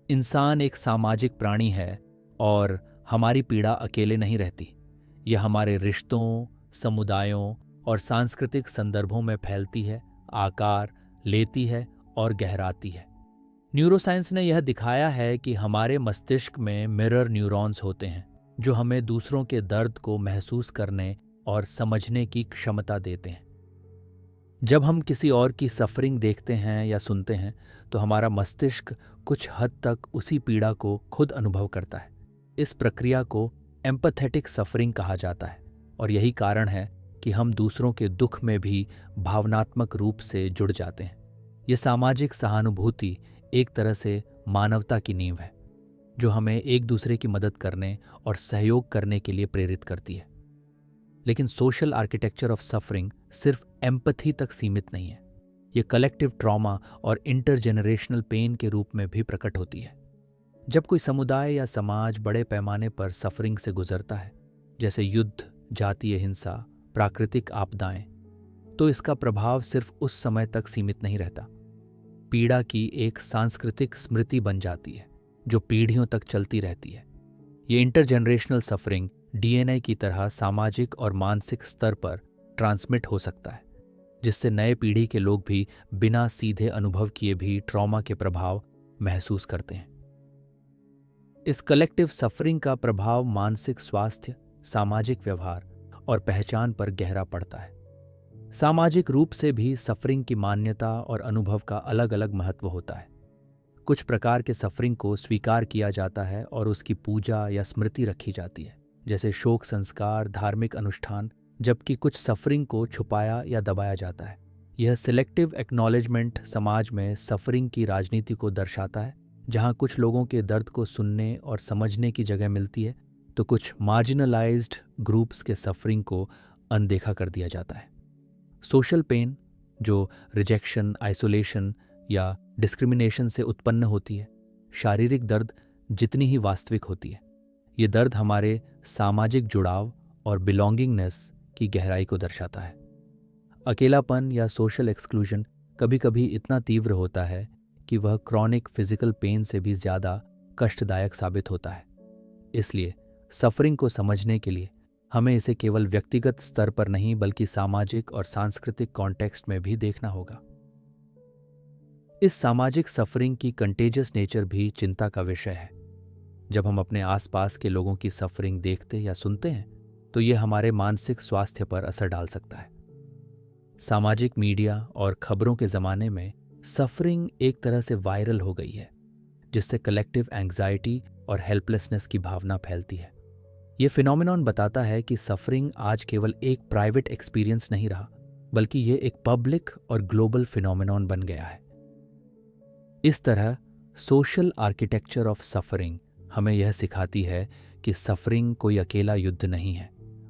S1: इंसान एक सामाजिक प्राणी है और हमारी पीड़ा अकेले नहीं रहती। यह हमारे रिश्तों, समुदायों और सांस्कृतिक संदर्भों में फैलती है, आकार लेती है और गहराती है। न्यूरोसाइंस ने यह दिखाया है कि हमारे मस्तिष्क में मिरर न्यूरॉन्स होते हैं, जो हमें दूसरों के दर्द को महसूस करने और समझने की क्षमता देते हैं। जब हम किसी और की सफरिंग देखते हैं या सुनते हैं, तो हमारा मस्तिष्क कुछ हद तक उसी पीड़ा को खुद अनुभव करता है। इस प्रक्रिया को एम्पैथेटिक सफरिंग कहा जाता है, और यही कारण है कि हम दूसरों के दुख में भी भावनात्मक रूप से जुड़ जाते हैं। यह सामाजिक सहानुभूति एक तरह से मानवता की नींव है, जो हमें एक दूसरे की मदद करने और सहयोग करने के लिए प्रेरित करती है। लेकिन सोशल आर्किटेक्चर ऑफ सफरिंग सिर्फ एम्पैथी तक सीमित नहीं है। यह कलेक्टिव ट्रॉमा और इंटरजेनरेशनल पेन के रूप में भी प्रकट होती है। जब कोई समुदाय या समाज बड़े पैमाने पर सफरिंग से गुजरता है, जैसे युद्ध, जातीय हिंसा, प्राकृतिक आपदाएं, तो इसका प्रभाव सिर्फ उस समय तक सीमित नहीं रहता। पीड़ा की एक सांस्कृतिक स्मृति बन जाती है, जो पीढ़ियों तक चलती रहती है। ये इंटरजेनरेशनल सफरिंग डीएनए की तरह सामाजिक और मानसिक स्तर पर ट्रांसमिट हो सकता है, जिससे नए पीढ़ी के लोग भी बिना सीधे अनुभव किए भी ट्रॉमा के प्रभाव महसूस करते हैं। इस कलेक्टिव सफरिंग का प्रभाव मानसिक स्वास्थ्य, सामाजिक व्यवहार और पहचान पर गहरा पड़ता है। सामाजिक रूप से भी सफरिंग की मान्यता और अनुभव का अलग अलग महत्व होता है। कुछ प्रकार के सफरिंग को स्वीकार किया जाता है और उसकी पूजा या स्मृति रखी जाती है, जैसे शोक संस्कार, धार्मिक अनुष्ठान, जबकि कुछ सफरिंग को छुपाया या दबाया जाता है। यह सिलेक्टिव एक्नॉलेजमेंट समाज में सफरिंग की राजनीति को दर्शाता है, जहां कुछ लोगों के दर्द को सुनने और समझने की जगह मिलती है, तो कुछ मार्जिनलाइज्ड ग्रुप्स के सफरिंग को अनदेखा कर दिया जाता है। सोशल पेन, जो रिजेक्शन, आइसोलेशन या डिस्क्रिमिनेशन से उत्पन्न होती है, शारीरिक दर्द जितनी ही वास्तविक होती है। ये दर्द हमारे सामाजिक जुड़ाव और बिलोंगिंगनेस की गहराई को दर्शाता है। अकेलापन या सोशल एक्सक्लूजन कभी-कभी इतना तीव्र होता है कि वह क्रॉनिक फिजिकल पेन से भी ज़्यादा कष्टदायक साबित होता है। इसलिए सफरिंग को समझने के लिए हमें इसे केवल व्यक्तिगत स्तर पर नहीं बल्कि सामाजिक और सांस्कृतिक कॉन्टेक्स्ट में भी देखना होगा। इस सामाजिक सफरिंग की कंटेजियस नेचर भी चिंता का विषय है। जब हम अपने आसपास के लोगों की सफरिंग देखते या सुनते हैं तो ये हमारे मानसिक स्वास्थ्य पर असर डाल सकता है। सामाजिक मीडिया और खबरों के ज़माने में सफरिंग एक तरह से वायरल हो गई है, जिससे कलेक्टिव एंग्जाइटी और हेल्पलेसनेस की भावना फैलती है। ये फिनोमिनॉन बताता है कि सफरिंग आज केवल एक प्राइवेट एक्सपीरियंस नहीं रहा, बल्कि ये एक पब्लिक और ग्लोबल फिनोमिनॉन बन गया है। इस तरह सोशल आर्किटेक्चर ऑफ सफरिंग हमें यह सिखाती है कि सफरिंग कोई अकेला युद्ध नहीं है,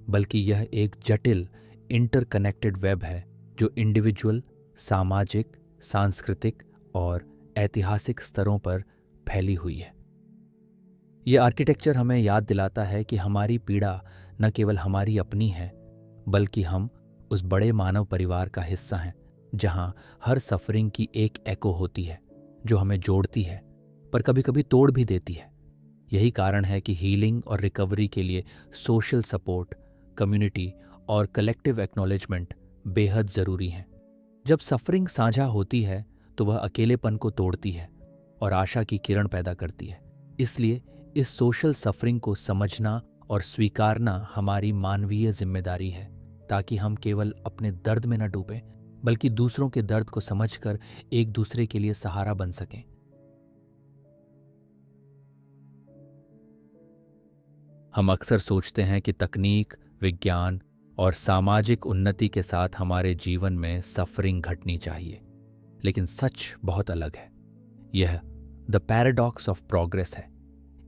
S1: बल्कि यह एक जटिल इंटरकनेक्टेड वेब है जो इंडिविजुअल, सामाजिक, सांस्कृतिक और ऐतिहासिक स्तरों पर फैली हुई है। यह आर्किटेक्चर हमें याद दिलाता है कि हमारी पीड़ा न केवल हमारी अपनी है, बल्कि हम उस बड़े मानव परिवार का हिस्सा हैं जहां हर सफरिंग की एक एको होती है जो हमें जोड़ती है पर कभी-कभी तोड़ भी देती है। यही कारण है कि हीलिंग और रिकवरी के लिए सोशल सपोर्ट, कम्युनिटी और कलेक्टिव एक्नॉलेजमेंट बेहद ज़रूरी हैं। जब सफरिंग साझा होती है तो वह अकेलेपन को तोड़ती है और आशा की किरण पैदा करती है। इसलिए इस सोशल सफरिंग को समझना और स्वीकारना हमारी मानवीय जिम्मेदारी है, ताकि हम केवल अपने दर्द में न डूबें बल्कि दूसरों के दर्द को समझकर एक दूसरे के लिए सहारा बन सकें। हम अक्सर सोचते हैं कि तकनीक, विज्ञान और सामाजिक उन्नति के साथ हमारे जीवन में सफरिंग घटनी चाहिए, लेकिन सच बहुत अलग है। यह द पैराडॉक्स ऑफ प्रोग्रेस है,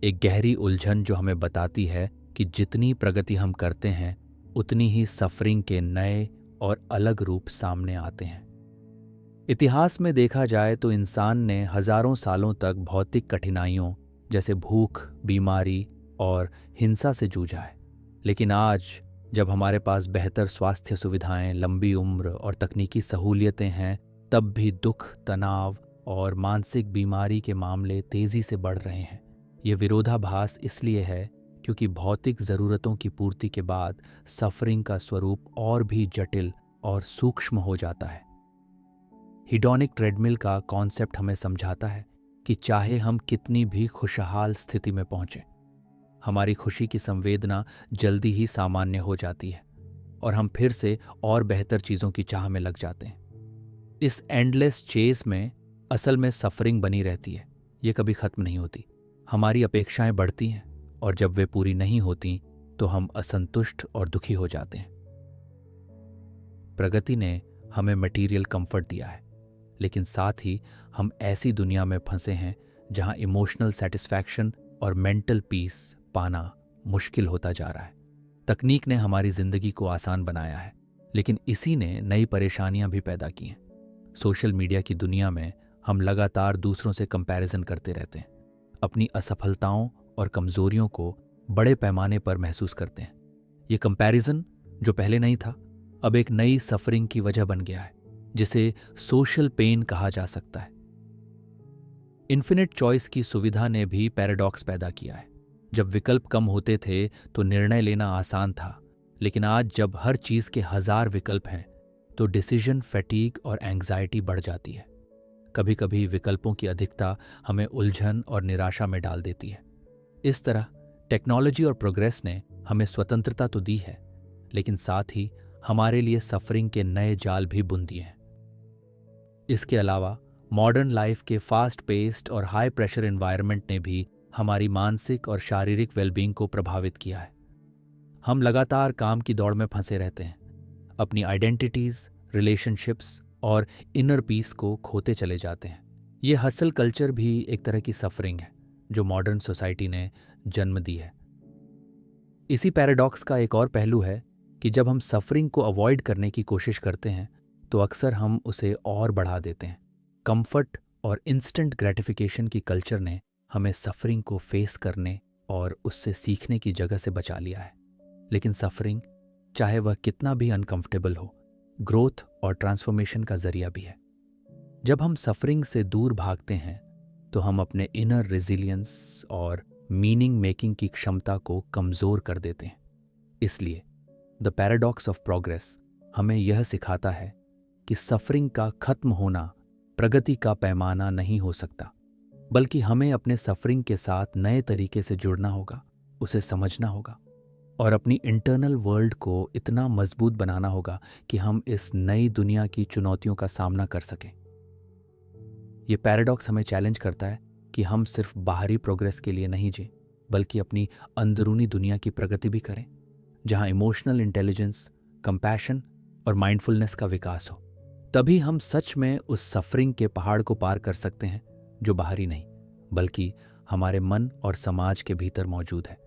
S1: एक गहरी उलझन जो हमें बताती है कि जितनी प्रगति हम करते हैं उतनी ही सफरिंग के नए और अलग रूप सामने आते हैं। इतिहास में देखा जाए तो इंसान ने हजारों सालों तक भौतिक कठिनाइयों जैसे भूख, बीमारी और हिंसा से जूझा है, लेकिन आज जब हमारे पास बेहतर स्वास्थ्य सुविधाएं, लंबी उम्र और तकनीकी सहूलियतें हैं, तब भी दुख, तनाव और मानसिक बीमारी के मामले तेजी से बढ़ रहे हैं। ये विरोधाभास इसलिए है क्योंकि भौतिक ज़रूरतों की पूर्ति के बाद सफरिंग का स्वरूप और भी जटिल और सूक्ष्म हो जाता है। हिडोनिक ट्रेडमिल का कॉन्सेप्ट हमें समझाता है कि चाहे हम कितनी भी खुशहाल स्थिति में पहुंचें, हमारी खुशी की संवेदना जल्दी ही सामान्य हो जाती है और हम फिर से और बेहतर चीज़ों की चाह में लग जाते हैं। इस एंडलेस चेस में असल में सफरिंग बनी रहती है, ये कभी ख़त्म नहीं होती। हमारी अपेक्षाएं बढ़ती हैं और जब वे पूरी नहीं होती तो हम असंतुष्ट और दुखी हो जाते हैं। प्रगति ने हमें मटेरियल कंफर्ट दिया है, लेकिन साथ ही हम ऐसी दुनिया में फंसे हैं जहां इमोशनल सेटिस्फैक्शन और मेंटल पीस पाना मुश्किल होता जा रहा है। तकनीक ने हमारी जिंदगी को आसान बनाया है, लेकिन इसी ने नई परेशानियां भी पैदा की हैं। सोशल मीडिया की दुनिया में हम लगातार दूसरों से कंपैरिजन करते रहते हैं, अपनी असफलताओं और कमजोरियों को बड़े पैमाने पर महसूस करते हैं। ये कंपैरिजन जो पहले नहीं था, अब एक नई सफरिंग की वजह बन गया है, जिसे सोशल पेन कहा जा सकता है। इन्फिनिट चॉइस की सुविधा ने भी पैराडॉक्स पैदा किया है। जब विकल्प कम होते थे तो निर्णय लेना आसान था, लेकिन आज जब हर चीज के 1000 विकल्प हैं तो डिसीजन फैटीग और एंग्जाइटी बढ़ जाती है। कभी कभी विकल्पों की अधिकता हमें उलझन और निराशा में डाल देती है। इस तरह टेक्नोलॉजी और प्रोग्रेस ने हमें स्वतंत्रता तो दी है, लेकिन साथ ही हमारे लिए सफरिंग के नए जाल भी बुन दिए हैं। इसके अलावा मॉडर्न लाइफ के फास्ट पेस्ड और हाई प्रेशर एनवायरनमेंट ने भी हमारी मानसिक और शारीरिक वेलबींग को प्रभावित किया है। हम लगातार काम की दौड़ में फंसे रहते हैं, अपनी आइडेंटिटीज, रिलेशनशिप्स और इनर पीस को खोते चले जाते हैं। ये हसल कल्चर भी एक तरह की सफरिंग है जो मॉडर्न सोसाइटी ने जन्म दी है। इसी पैराडॉक्स का एक और पहलू है कि जब हम सफरिंग को अवॉइड करने की कोशिश करते हैं तो अक्सर हम उसे और बढ़ा देते हैं। कंफर्ट और इंस्टेंट ग्रेटिफिकेशन की कल्चर ने हमें सफरिंग को फेस करने और उससे सीखने की जगह से बचा लिया है। लेकिन सफरिंग, चाहे वह कितना भी अनकंफर्टेबल हो, ग्रोथ और ट्रांसफॉर्मेशन का जरिया भी है। जब हम सफरिंग से दूर भागते हैं तो हम अपने इनर रेजिलियंस और मीनिंग मेकिंग की क्षमता को कमज़ोर कर देते हैं। इसलिए द पैराडॉक्स ऑफ प्रोग्रेस हमें यह सिखाता है कि सफरिंग का खत्म होना प्रगति का पैमाना नहीं हो सकता, बल्कि हमें अपने सफरिंग के साथ नए तरीके से जुड़ना होगा, उसे समझना होगा और अपनी इंटरनल वर्ल्ड को इतना मजबूत बनाना होगा कि हम इस नई दुनिया की चुनौतियों का सामना कर सकें। ये पैराडॉक्स हमें चैलेंज करता है कि हम सिर्फ बाहरी प्रोग्रेस के लिए नहीं जिए, बल्कि अपनी अंदरूनी दुनिया की प्रगति भी करें, जहां इमोशनल इंटेलिजेंस, कंपैशन और माइंडफुलनेस का विकास हो। तभी हम सच में उस सफरिंग के पहाड़ को पार कर सकते हैं जो बाहरी नहीं, बल्कि हमारे मन और समाज के भीतर मौजूद है।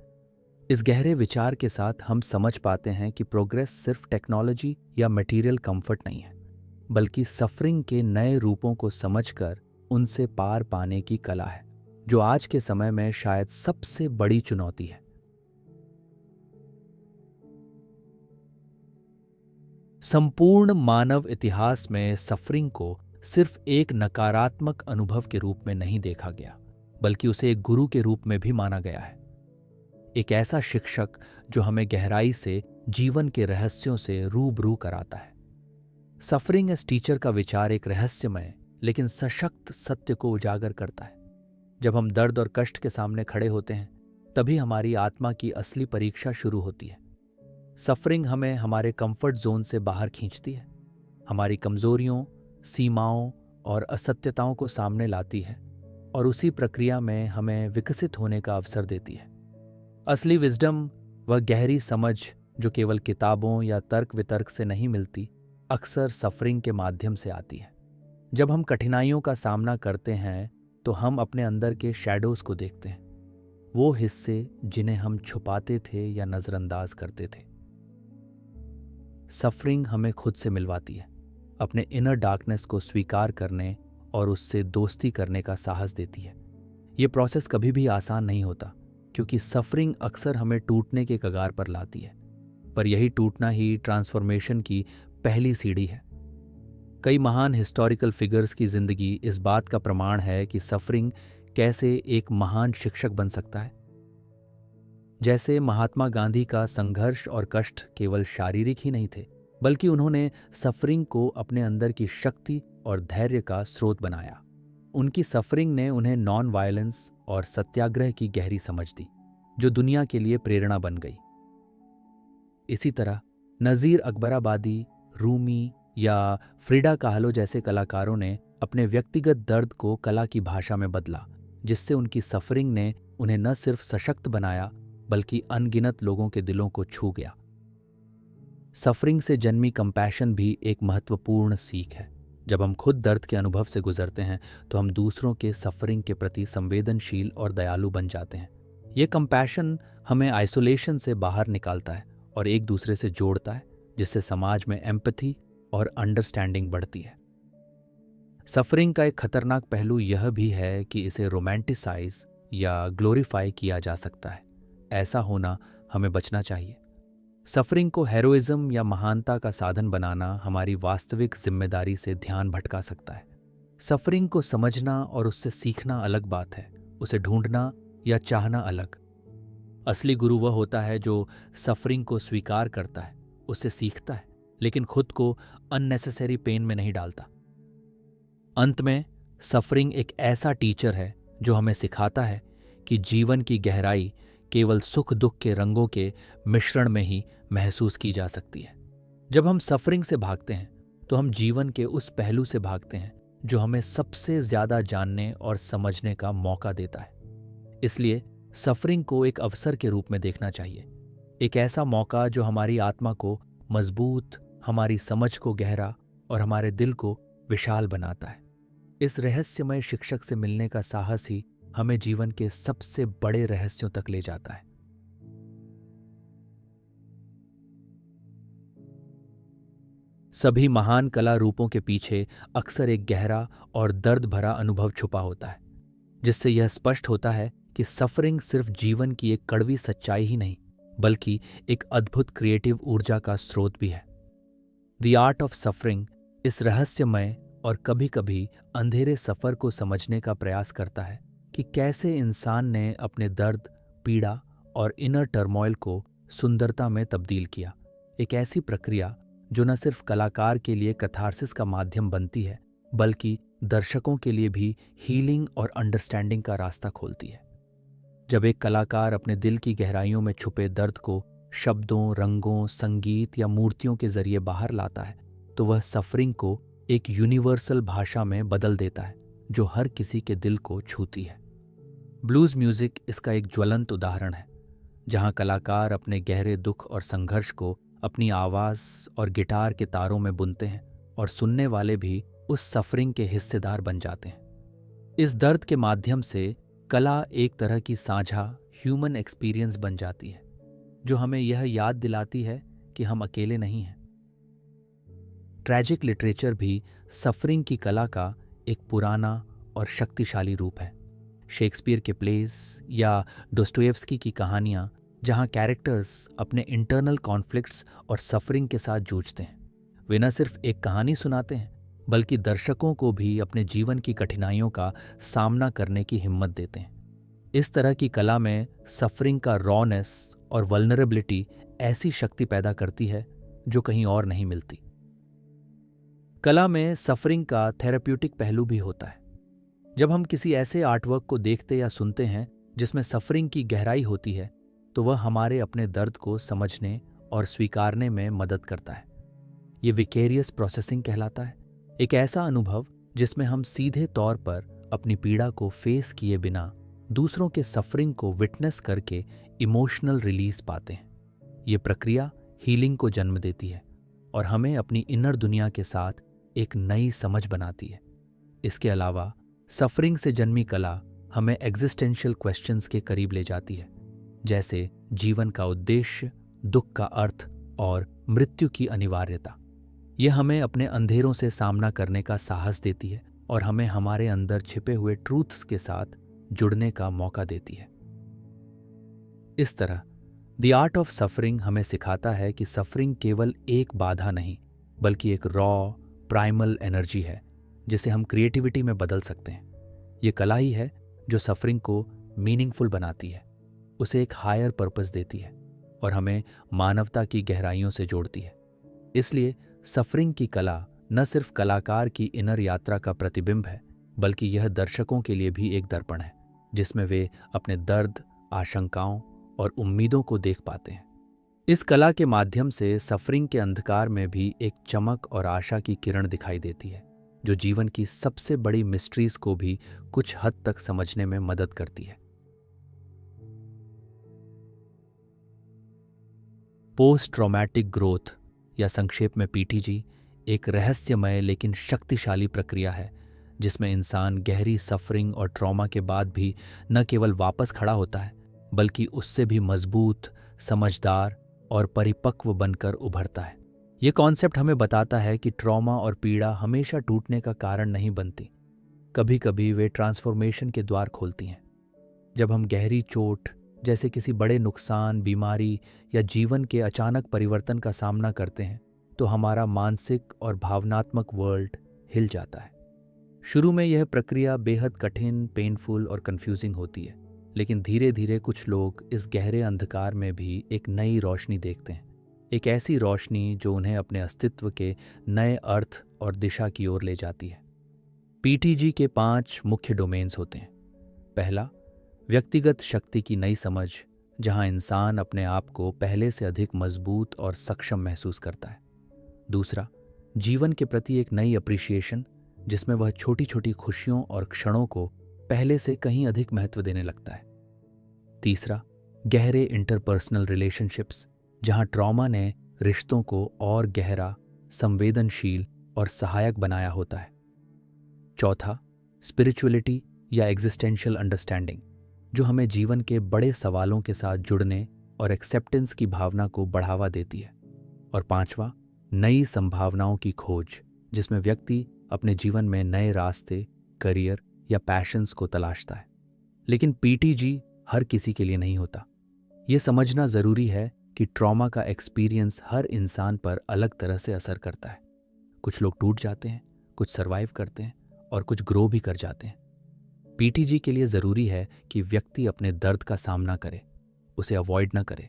S1: इस गहरे विचार के साथ हम समझ पाते हैं कि प्रोग्रेस सिर्फ टेक्नोलॉजी या मटेरियल कंफर्ट नहीं है, बल्कि सफरिंग के नए रूपों को समझकर उनसे पार पाने की कला है, जो आज के समय में शायद सबसे बड़ी चुनौती है। संपूर्ण मानव इतिहास में सफरिंग को सिर्फ एक नकारात्मक अनुभव के रूप में नहीं देखा गया, बल्कि उसे एक गुरु के रूप में भी माना गया है। एक ऐसा शिक्षक जो हमें गहराई से जीवन के रहस्यों से रूबरू कराता है। सफरिंग एज टीचर का विचार एक रहस्यमय लेकिन सशक्त सत्य को उजागर करता है। जब हम दर्द और कष्ट के सामने खड़े होते हैं, तभी हमारी आत्मा की असली परीक्षा शुरू होती है। सफरिंग हमें हमारे कंफर्ट जोन से बाहर खींचती है, हमारी कमजोरियों, सीमाओं और असत्यताओं को सामने लाती है और उसी प्रक्रिया में हमें विकसित होने का अवसर देती है। असली विजडम, वह गहरी समझ जो केवल किताबों या तर्क वितर्क से नहीं मिलती, अक्सर सफरिंग के माध्यम से आती है। जब हम कठिनाइयों का सामना करते हैं तो हम अपने अंदर के शैडोज को देखते हैं, वो हिस्से जिन्हें हम छुपाते थे या नजरअंदाज करते थे। सफरिंग हमें खुद से मिलवाती है, अपने इनर डार्कनेस को स्वीकार करने और उससे दोस्ती करने का साहस देती है। ये प्रोसेस कभी भी आसान नहीं होता, क्योंकि सफरिंग अक्सर हमें टूटने के कगार पर लाती है, पर यही टूटना ही ट्रांसफॉर्मेशन की पहली सीढ़ी है। कई महान हिस्टोरिकल फिगर्स की जिंदगी इस बात का प्रमाण है कि सफरिंग कैसे एक महान शिक्षक बन सकता है। जैसे महात्मा गांधी का संघर्ष और कष्ट केवल शारीरिक ही नहीं थे, बल्कि उन्होंने सफरिंग को अपने अंदर की शक्ति और धैर्य का स्रोत बनाया। उनकी सफरिंग ने उन्हें नॉन वायलेंस और सत्याग्रह की गहरी समझ दी, जो दुनिया के लिए प्रेरणा बन गई। इसी तरह नज़ीर अकबराबादी, रूमी या फ्रिडा काहलो जैसे कलाकारों ने अपने व्यक्तिगत दर्द को कला की भाषा में बदला, जिससे उनकी सफरिंग ने उन्हें न सिर्फ सशक्त बनाया, बल्कि अनगिनत लोगों के दिलों को छू गया। सफरिंग से जन्मी कंपैशन भी एक महत्वपूर्ण सीख है। जब हम खुद दर्द के अनुभव से गुजरते हैं तो हम दूसरों के सफरिंग के प्रति संवेदनशील और दयालु बन जाते हैं। ये कंपैशन हमें आइसोलेशन से बाहर निकालता है और एक दूसरे से जोड़ता है, जिससे समाज में एम्पैथी और अंडरस्टैंडिंग बढ़ती है। सफरिंग का एक खतरनाक पहलू यह भी है कि इसे रोमांटिसाइज या ग्लोरीफाई किया जा सकता है। ऐसा होना हमें बचना चाहिए। सफरिंग को हेरोइज्म या महानता का साधन बनाना हमारी वास्तविक जिम्मेदारी से ध्यान भटका सकता है। सफरिंग को समझना और उससे सीखना अलग बात है, उसे ढूंढना या चाहना अलग। असली गुरु वह होता है जो सफरिंग को स्वीकार करता है, उससे सीखता है, लेकिन खुद को अननेसेसरी पेन में नहीं डालता। अंत में सफरिंग एक ऐसा टीचर है जो हमें सिखाता है कि जीवन की गहराई केवल सुख दुख के रंगों के मिश्रण में ही महसूस की जा सकती है। जब हम सफरिंग से भागते हैं तो हम जीवन के उस पहलू से भागते हैं जो हमें सबसे ज्यादा जानने और समझने का मौका देता है। इसलिए सफरिंग को एक अवसर के रूप में देखना चाहिए, एक ऐसा मौका जो हमारी आत्मा को मजबूत, हमारी समझ को गहरा और हमारे दिल को विशाल बनाता है। इस रहस्यमय शिक्षक से मिलने का साहस ही हमें जीवन के सबसे बड़े रहस्यों तक ले जाता है। सभी महान कला रूपों के पीछे अक्सर एक गहरा और दर्द भरा अनुभव छुपा होता है, जिससे यह स्पष्ट होता है कि सफरिंग सिर्फ जीवन की एक कड़वी सच्चाई ही नहीं, बल्कि एक अद्भुत क्रिएटिव ऊर्जा का स्रोत भी है। द आर्ट ऑफ सफरिंग इस रहस्यमय और कभी कभी अंधेरे सफर को समझने का प्रयास करता है कि कैसे इंसान ने अपने दर्द, पीड़ा और इनर टर्मोइल को सुंदरता में तब्दील किया। एक ऐसी प्रक्रिया जो न सिर्फ कलाकार के लिए कैथार्सिस का माध्यम बनती है, बल्कि दर्शकों के लिए भी हीलिंग और अंडरस्टैंडिंग का रास्ता खोलती है। जब एक कलाकार अपने दिल की गहराइयों में छुपे दर्द को शब्दों, रंगों, संगीत या मूर्तियों के जरिए बाहर लाता है, तो वह सफरिंग को एक यूनिवर्सल भाषा में बदल देता है जो हर किसी के दिल को छूती है। ब्लूज म्यूजिक इसका एक ज्वलंत उदाहरण है, जहां कलाकार अपने गहरे दुख और संघर्ष को अपनी आवाज और गिटार के तारों में बुनते हैं और सुनने वाले भी उस सफरिंग के हिस्सेदार बन जाते हैं। इस दर्द के माध्यम से कला एक तरह की साझा ह्यूमन एक्सपीरियंस बन जाती है, जो हमें यह याद दिलाती है कि हम अकेले नहीं हैं। ट्रैजिक लिटरेचर भी सफरिंग की कला का एक पुराना और शक्तिशाली रूप है। शेक्सपियर के प्लेस या डोस्टोयेव्स्की की कहानियां, जहां कैरेक्टर्स अपने इंटरनल कॉन्फ्लिक्ट्स और सफरिंग के साथ जूझते हैं, वे न सिर्फ एक कहानी सुनाते हैं, बल्कि दर्शकों को भी अपने जीवन की कठिनाइयों का सामना करने की हिम्मत देते हैं। इस तरह की कला में सफरिंग का रॉनेस और वल्नरेबिलिटी ऐसी शक्ति पैदा करती है जो कहीं और नहीं मिलती। कला में सफरिंग का थेरेप्यूटिक पहलू भी होता है। जब हम किसी ऐसे आर्टवर्क को देखते या सुनते हैं जिसमें सफरिंग की गहराई होती है, तो वह हमारे अपने दर्द को समझने और स्वीकारने में मदद करता है। ये विकेरियस प्रोसेसिंग कहलाता है, एक ऐसा अनुभव जिसमें हम सीधे तौर पर अपनी पीड़ा को फेस किए बिना दूसरों के सफरिंग को विटनेस करके इमोशनल रिलीज पाते हैं। ये प्रक्रिया हीलिंग को जन्म देती है और हमें अपनी इनर दुनिया के साथ एक नई समझ बनाती है। इसके अलावा सफरिंग से जन्मी कला हमें एग्जिस्टेंशियल क्वेश्चंस के करीब ले जाती है, जैसे जीवन का उद्देश्य, दुख का अर्थ और मृत्यु की अनिवार्यता। यह हमें अपने अंधेरों से सामना करने का साहस देती है और हमें हमारे अंदर छिपे हुए ट्रूथ्स के साथ जुड़ने का मौका देती है। इस तरह द आर्ट ऑफ सफरिंग हमें सिखाता है कि सफरिंग केवल एक बाधा नहीं, बल्कि एक रॉ प्राइमल एनर्जी है जिसे हम क्रिएटिविटी में बदल सकते हैं। ये कला ही है जो सफरिंग को मीनिंगफुल बनाती है, उसे एक हायर पर्पस देती है और हमें मानवता की गहराइयों से जोड़ती है। इसलिए सफरिंग की कला न सिर्फ कलाकार की इनर यात्रा का प्रतिबिंब है, बल्कि यह दर्शकों के लिए भी एक दर्पण है जिसमें वे अपने दर्द, आशंकाओं और उम्मीदों को देख पाते हैं। इस कला के माध्यम से सफरिंग के अंधकार में भी एक चमक और आशा की किरण दिखाई देती है, जो जीवन की सबसे बड़ी मिस्ट्रीज को भी कुछ हद तक समझने में मदद करती है। पोस्ट ट्रॉमेटिक ग्रोथ या संक्षेप में पीटीजी एक रहस्यमय लेकिन शक्तिशाली प्रक्रिया है जिसमें इंसान गहरी सफरिंग और ट्रॉमा के बाद भी न केवल वापस खड़ा होता है, बल्कि उससे भी मजबूत, समझदार और परिपक्व बनकर उभरता है। ये कॉन्सेप्ट हमें बताता है कि ट्रॉमा और पीड़ा हमेशा टूटने का कारण नहीं बनती। कभी कभी वे ट्रांसफॉर्मेशन के द्वार खोलती हैं। जब हम गहरी चोट जैसे किसी बड़े नुकसान, बीमारी या जीवन के अचानक परिवर्तन का सामना करते हैं, तो हमारा मानसिक और भावनात्मक वर्ल्ड हिल जाता है। शुरू में यह प्रक्रिया बेहद कठिन, पेनफुल और कंफ्यूजिंग होती है, लेकिन धीरे धीरे कुछ लोग इस गहरे अंधकार में भी एक नई रोशनी देखते हैं, एक ऐसी रोशनी जो उन्हें अपने अस्तित्व के नए अर्थ और दिशा की ओर ले जाती है। पीटीजी के 5 मुख्य डोमेन्स होते हैं। पहला, व्यक्तिगत शक्ति की नई समझ, जहां इंसान अपने आप को पहले से अधिक मजबूत और सक्षम महसूस करता है। दूसरा, जीवन के प्रति एक नई अप्रिशिएशन, जिसमें वह छोटी छोटी खुशियों और क्षणों को पहले से कहीं अधिक महत्व देने लगता है। तीसरा, गहरे इंटरपर्सनल रिलेशनशिप्स, जहां ट्रॉमा ने रिश्तों को और गहरा, संवेदनशील और सहायक बनाया होता है। चौथा, स्पिरिचुअलिटी या एग्जिस्टेंशियल अंडरस्टैंडिंग, जो हमें जीवन के बड़े सवालों के साथ जुड़ने और एक्सेप्टेंस की भावना को बढ़ावा देती है। और पांचवा, नई संभावनाओं की खोज, जिसमें व्यक्ति अपने जीवन में नए रास्ते, करियर या पैशंस को तलाशता है। लेकिन पीटीजी हर किसी के लिए नहीं होता। ये समझना ज़रूरी है कि ट्रॉमा का एक्सपीरियंस हर इंसान पर अलग तरह से असर करता है। कुछ लोग टूट जाते हैं, कुछ सर्वाइव करते हैं और कुछ ग्रो भी कर जाते हैं। पीटीजी के लिए ज़रूरी है कि व्यक्ति अपने दर्द का सामना करे, उसे अवॉइड ना करे।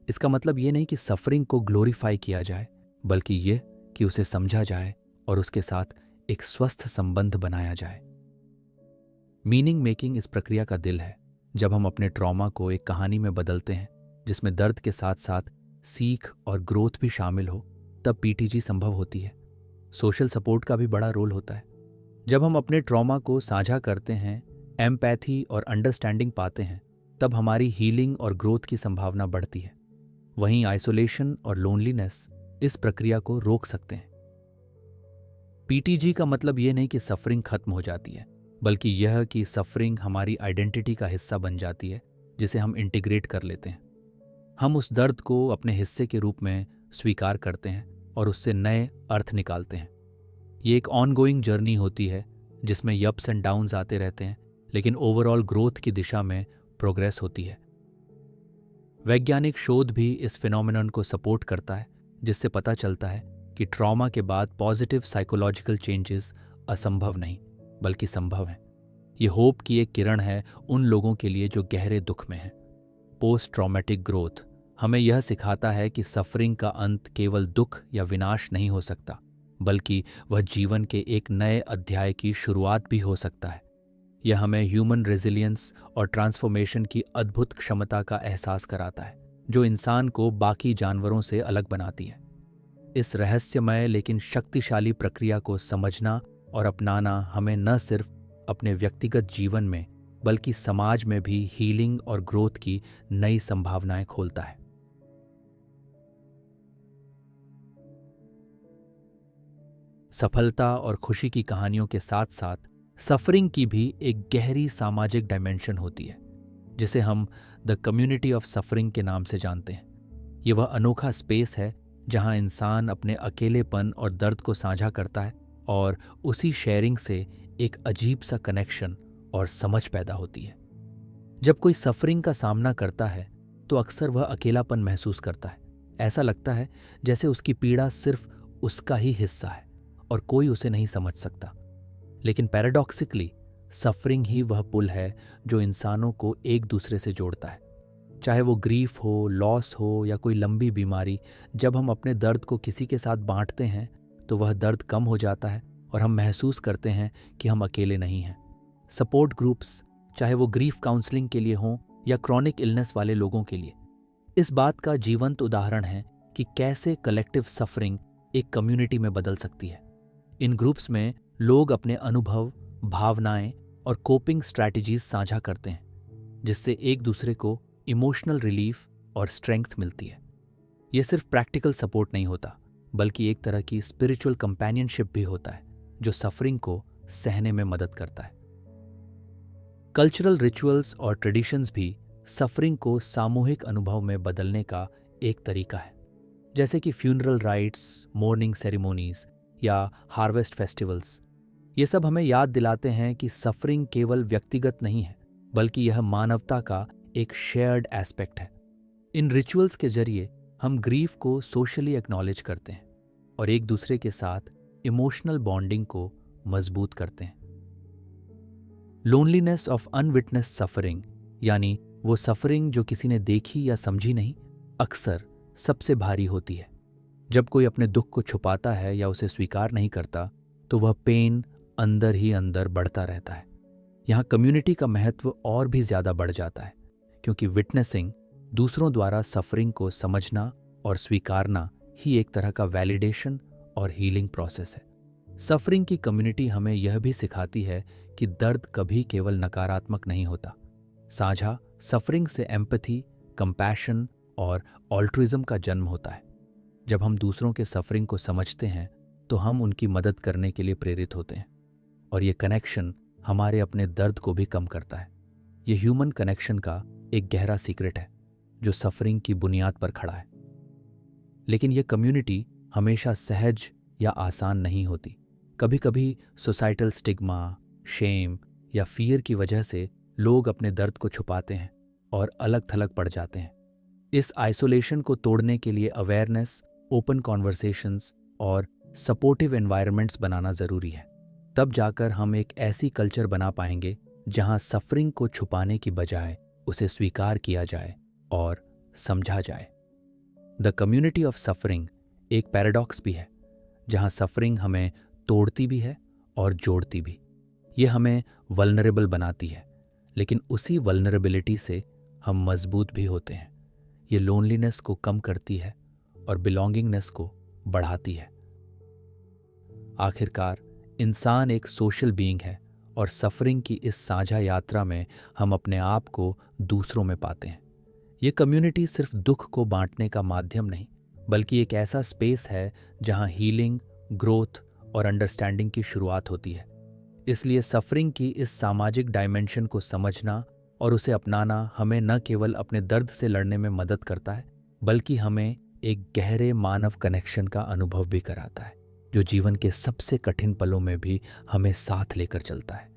S1: इसका मतलब ये नहीं कि सफरिंग को ग्लोरीफाई किया जाए, बल्कि ये कि उसे समझा जाए और उसके साथ एक स्वस्थ संबंध बनाया जाए। मीनिंग मेकिंग इस प्रक्रिया का दिल है। जब हम अपने ट्रॉमा को एक कहानी में बदलते हैं जिसमें दर्द के साथ साथ सीख और ग्रोथ भी शामिल हो, तब पीटीजी संभव होती है। सोशल सपोर्ट का भी बड़ा रोल होता है। जब हम अपने ट्रॉमा को साझा करते हैं, एम्पैथी और अंडरस्टैंडिंग पाते हैं, तब हमारी हीलिंग और ग्रोथ की संभावना बढ़ती है। वहीं आइसोलेशन और लोनलीनेस इस प्रक्रिया को रोक सकते हैं। पीटीजी का मतलब ये नहीं कि सफरिंग खत्म हो जाती है, बल्कि यह कि सफरिंग हमारी आइडेंटिटी का हिस्सा बन जाती है, जिसे हम इंटीग्रेट कर लेते हैं। हम उस दर्द को अपने हिस्से के रूप में स्वीकार करते हैं और उससे नए अर्थ निकालते हैं। ये एक ऑनगोइंग जर्नी होती है जिसमें अप्स एंड डाउन्स आते रहते हैं, लेकिन ओवरऑल ग्रोथ की दिशा में प्रोग्रेस होती है। वैज्ञानिक शोध भी इस फिनोमेनन को सपोर्ट करता है, जिससे पता चलता है कि ट्रॉमा के बाद पॉजिटिव साइकोलॉजिकल चेंजेस असंभव नहीं, बल्कि संभव हैं। ये होप की एक किरण है उन लोगों के लिए जो गहरे दुख में हैं। पोस्ट ट्रॉमेटिक ग्रोथ हमें यह सिखाता है कि सफरिंग का अंत केवल दुख या विनाश नहीं हो सकता, बल्कि वह जीवन के एक नए अध्याय की शुरुआत भी हो सकता है। यह हमें ह्यूमन रेजिलियंस और ट्रांसफॉर्मेशन की अद्भुत क्षमता का एहसास कराता है, जो इंसान को बाकी जानवरों से अलग बनाती है। इस रहस्यमय लेकिन शक्तिशाली प्रक्रिया को समझना और अपनाना हमें न सिर्फ अपने व्यक्तिगत जीवन में, बल्कि समाज में भी हीलिंग और ग्रोथ की नई संभावनाएं खोलता है। सफलता और खुशी की कहानियों के साथ साथ सफरिंग की भी एक गहरी सामाजिक डायमेंशन होती है, जिसे हम द कम्युनिटी ऑफ सफरिंग के नाम से जानते हैं। ये वह अनोखा स्पेस है जहां इंसान अपने अकेलेपन और दर्द को साझा करता है और उसी शेयरिंग से एक अजीब सा कनेक्शन और समझ पैदा होती है। जब कोई सफरिंग का सामना करता है तो अक्सर वह अकेलापन महसूस करता है। ऐसा लगता है जैसे उसकी पीड़ा सिर्फ उसका ही हिस्सा है और कोई उसे नहीं समझ सकता। लेकिन पैराडॉक्सिकली सफरिंग ही वह पुल है जो इंसानों को एक दूसरे से जोड़ता है। चाहे वो ग्रीफ हो, लॉस हो या कोई लंबी बीमारी, जब हम अपने दर्द को किसी के साथ बांटते हैं तो वह दर्द कम हो जाता है और हम महसूस करते हैं कि हम अकेले नहीं हैं। सपोर्ट ग्रुप्स, चाहे वो ग्रीफ काउंसलिंग के लिए हों या क्रॉनिक इलनेस वाले लोगों के लिए, इस बात का जीवंत उदाहरण है कि कैसे कलेक्टिव सफरिंग एक कम्युनिटी में बदल सकती है। इन ग्रुप्स में लोग अपने अनुभव, भावनाएं और कोपिंग स्ट्रैटेजीज साझा करते हैं, जिससे एक दूसरे को इमोशनल रिलीफ और स्ट्रेंथ मिलती है। यह सिर्फ प्रैक्टिकल सपोर्ट नहीं होता, बल्कि एक तरह की स्पिरिचुअल कंपेनियनशिप भी होता है जो सफरिंग को सहने में मदद करता है। कल्चरल रिचुअल्स और ट्रेडिशंस भी सफरिंग को सामूहिक अनुभव में बदलने का एक तरीका है, जैसे कि फ्यूनरल राइट्स, मोर्निंग सेरेमोनीज या हार्वेस्ट फेस्टिवल्स। ये सब हमें याद दिलाते हैं कि सफरिंग केवल व्यक्तिगत नहीं है, बल्कि यह मानवता का एक शेयर्ड एस्पेक्ट है। इन रिचुअल्स के जरिए हम ग्रीफ को सोशली एक्नॉलेज करते हैं और एक दूसरे के साथ इमोशनल बॉन्डिंग को मजबूत करते हैं। लोनलीनेस ऑफ अनविटनेस सफरिंग, यानी वो सफरिंग जो किसी ने देखी या समझी नहीं, अक्सर सबसे भारी होती है। जब कोई अपने दुख को छुपाता है या उसे स्वीकार नहीं करता, तो वह पेन अंदर ही अंदर बढ़ता रहता है। यहाँ कम्युनिटी का महत्व और भी ज्यादा बढ़ जाता है, क्योंकि विटनेसिंग, दूसरों द्वारा सफरिंग को समझना और स्वीकारना ही एक तरह का वैलिडेशन और हीलिंग प्रोसेस है। सफरिंग की कम्युनिटी हमें यह भी सिखाती है कि दर्द कभी केवल नकारात्मक नहीं होता। साझा सफरिंग से एम्पैथी, कंपैशन और ऑल्ट्रुइज्म का जन्म होता है। जब हम दूसरों के सफरिंग को समझते हैं तो हम उनकी मदद करने के लिए प्रेरित होते हैं, और ये कनेक्शन हमारे अपने दर्द को भी कम करता है। ये ह्यूमन कनेक्शन का एक गहरा सीक्रेट है जो सफरिंग की बुनियाद पर खड़ा है। लेकिन ये कम्युनिटी हमेशा सहज या आसान नहीं होती। कभी कभी सोसाइटल स्टिग्मा, शेम या फियर की वजह से लोग अपने दर्द को छुपाते हैं और अलग थलग पड़ जाते हैं। इस आइसोलेशन को तोड़ने के लिए अवेयरनेस, ओपन कॉन्वर्सेशंस और सपोर्टिव एनवायरनमेंट्स बनाना ज़रूरी है। तब जाकर हम एक ऐसी कल्चर बना पाएंगे जहां सफरिंग को छुपाने की बजाय उसे स्वीकार किया जाए और समझा जाए। द कम्युनिटी ऑफ सफरिंग एक पैराडॉक्स भी है, जहां सफरिंग हमें तोड़ती भी है और जोड़ती भी। ये हमें वल्नरेबल बनाती है, लेकिन उसी वल्नरेबिलिटी से हम मजबूत भी होते हैं। ये लोनलीनेस को कम करती है और बिलोंगिंगनेस को बढ़ाती है। आखिरकार इंसान एक सोशल बीइंग है और सफरिंग की इस साझा यात्रा में हम अपने आप को दूसरों में पाते हैं। ये कम्युनिटी सिर्फ दुख को बांटने का माध्यम नहीं, बल्कि एक ऐसा स्पेस है जहां हीलिंग, ग्रोथ और अंडरस्टैंडिंग की शुरुआत होती है। इसलिए सफरिंग की इस सामाजिक डायमेंशन को समझना और उसे अपनाना हमें न केवल अपने दर्द से लड़ने में मदद करता है, बल्कि हमें एक गहरे मानव कनेक्शन का अनुभव भी कराता है, जो जीवन के सबसे कठिन पलों में भी हमें साथ लेकर चलता है।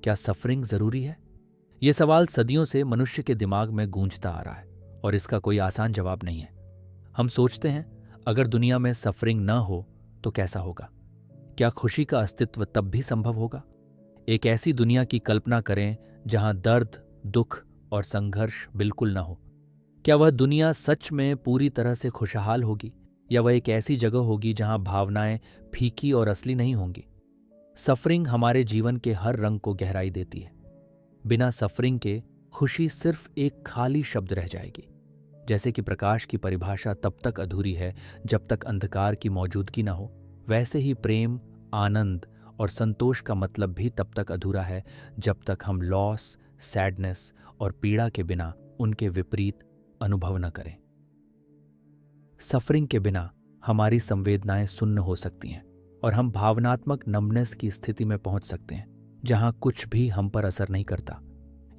S1: क्या सफरिंग जरूरी है? यह सवाल सदियों से मनुष्य के दिमाग में गूंजता आ रहा है और इसका कोई आसान जवाब नहीं है। हम सोचते हैं, अगर दुनिया में सफरिंग न हो तो कैसा होगा? क्या खुशी का अस्तित्व तब भी संभव होगा? एक ऐसी दुनिया की कल्पना करें जहां दर्द, दुख और संघर्ष बिल्कुल न हो। क्या वह दुनिया सच में पूरी तरह से खुशहाल होगी, या वह एक ऐसी जगह होगी जहां भावनाएं फीकी और असली नहीं होंगी? सफरिंग हमारे जीवन के हर रंग को गहराई देती है। बिना सफरिंग के खुशी सिर्फ एक खाली शब्द रह जाएगी। जैसे कि प्रकाश की परिभाषा तब तक अधूरी है जब तक अंधकार की मौजूदगी न हो, वैसे ही प्रेम, आनंद और संतोष का मतलब भी तब तक अधूरा है जब तक हम लॉस, सैडनेस और पीड़ा के बिना उनके विपरीत अनुभव न करें। सफरिंग के बिना हमारी संवेदनाएं सुन्न हो सकती हैं और हम भावनात्मक नमनेस की स्थिति में पहुंच सकते हैं जहां कुछ भी हम पर असर नहीं करता।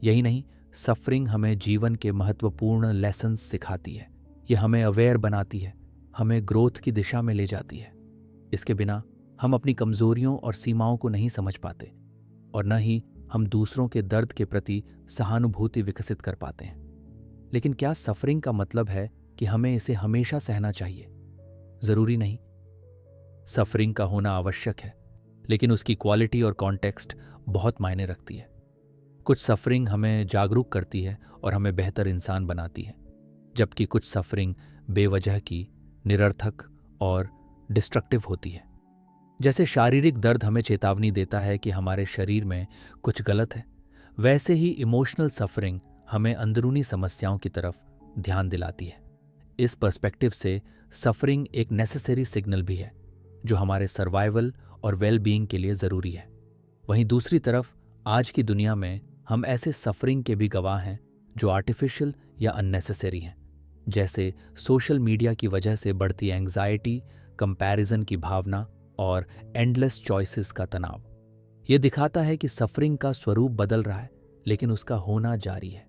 S1: यही नहीं, सफरिंग हमें जीवन के महत्वपूर्ण लेसन्स सिखाती है। यह हमें अवेयर बनाती है, हमें ग्रोथ की दिशा में ले जाती है। इसके बिना हम अपनी कमजोरियों और सीमाओं को नहीं समझ पाते और न ही हम दूसरों के दर्द के प्रति सहानुभूति विकसित कर पाते हैं। लेकिन क्या सफरिंग का मतलब है कि हमें इसे हमेशा सहना चाहिए? जरूरी नहीं। सफरिंग का होना आवश्यक है, लेकिन उसकी क्वालिटी और कॉन्टेक्स्ट बहुत मायने रखती है। कुछ सफरिंग हमें जागरूक करती है और हमें बेहतर इंसान बनाती है, जबकि कुछ सफरिंग बेवजह की, निरर्थक और डिस्ट्रक्टिव होती है। जैसे शारीरिक दर्द हमें चेतावनी देता है कि हमारे शरीर में कुछ गलत है, वैसे ही इमोशनल सफरिंग हमें अंदरूनी समस्याओं की तरफ ध्यान दिलाती है। इस पर्सपेक्टिव से सफरिंग एक नेसेसरी सिग्नल भी है, जो हमारे सर्वाइवल और वेल बीइंग के लिए ज़रूरी है। वहीं दूसरी तरफ आज की दुनिया में हम ऐसे सफरिंग के भी गवाह हैं जो आर्टिफिशियल या अननेसेसरी हैं, जैसे सोशल मीडिया की वजह से बढ़ती एंग्जाइटी, कंपैरिजन की भावना और एंडलेस चॉइसेस का तनाव। ये दिखाता है कि सफरिंग का स्वरूप बदल रहा है, लेकिन उसका होना जारी है।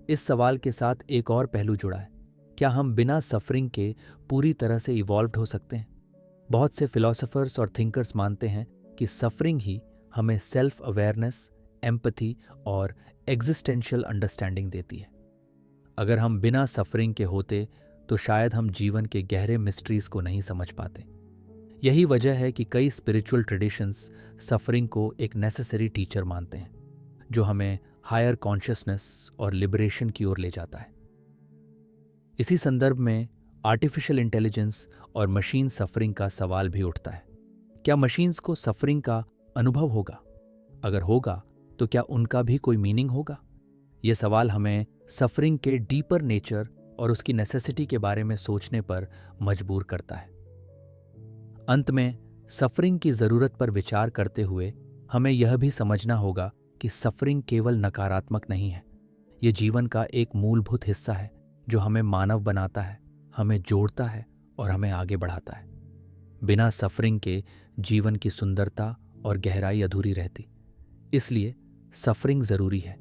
S1: इस सवाल के साथ एक और पहलू जुड़ा है, क्या हम बिना सफरिंग के पूरी तरह से इवॉल्व्ड हो सकते हैं? बहुत से फिलोसोफर्स और थिंकर्स मानते हैं कि सफरिंग ही हमें सेल्फ अवेयरनेस, एम्पैथी और एग्जिस्टेंशियल अंडरस्टैंडिंग देती है। अगर हम बिना सफरिंग के होते तो शायद हम जीवन के गहरे मिस्ट्रीज को नहीं समझ पाते। यही वजह है कि कई स्पिरिचुअल ट्रेडिशंस सफरिंग को एक नेसेसरी टीचर मानते हैं, जो हमें हायर कॉन्शियसनेस और लिबरेशन की ओर ले जाता है। इसी संदर्भ में आर्टिफिशियल इंटेलिजेंस और मशीन सफरिंग का सवाल भी उठता है। क्या मशीन्स को सफरिंग का अनुभव होगा? अगर होगा तो क्या उनका भी कोई मीनिंग होगा? यह सवाल हमें सफरिंग के डीपर नेचर और उसकी नेसेसिटी के बारे में सोचने पर मजबूर करता है। अंत में सफरिंग की जरूरत पर विचार करते हुए हमें यह भी समझना होगा कि सफरिंग केवल नकारात्मक नहीं है। यह जीवन का एक मूलभूत हिस्सा है जो हमें मानव बनाता है, हमें जोड़ता है और हमें आगे बढ़ाता है। बिना सफरिंग के जीवन की सुंदरता और गहराई अधूरी रहती। इसलिए सफरिंग जरूरी है।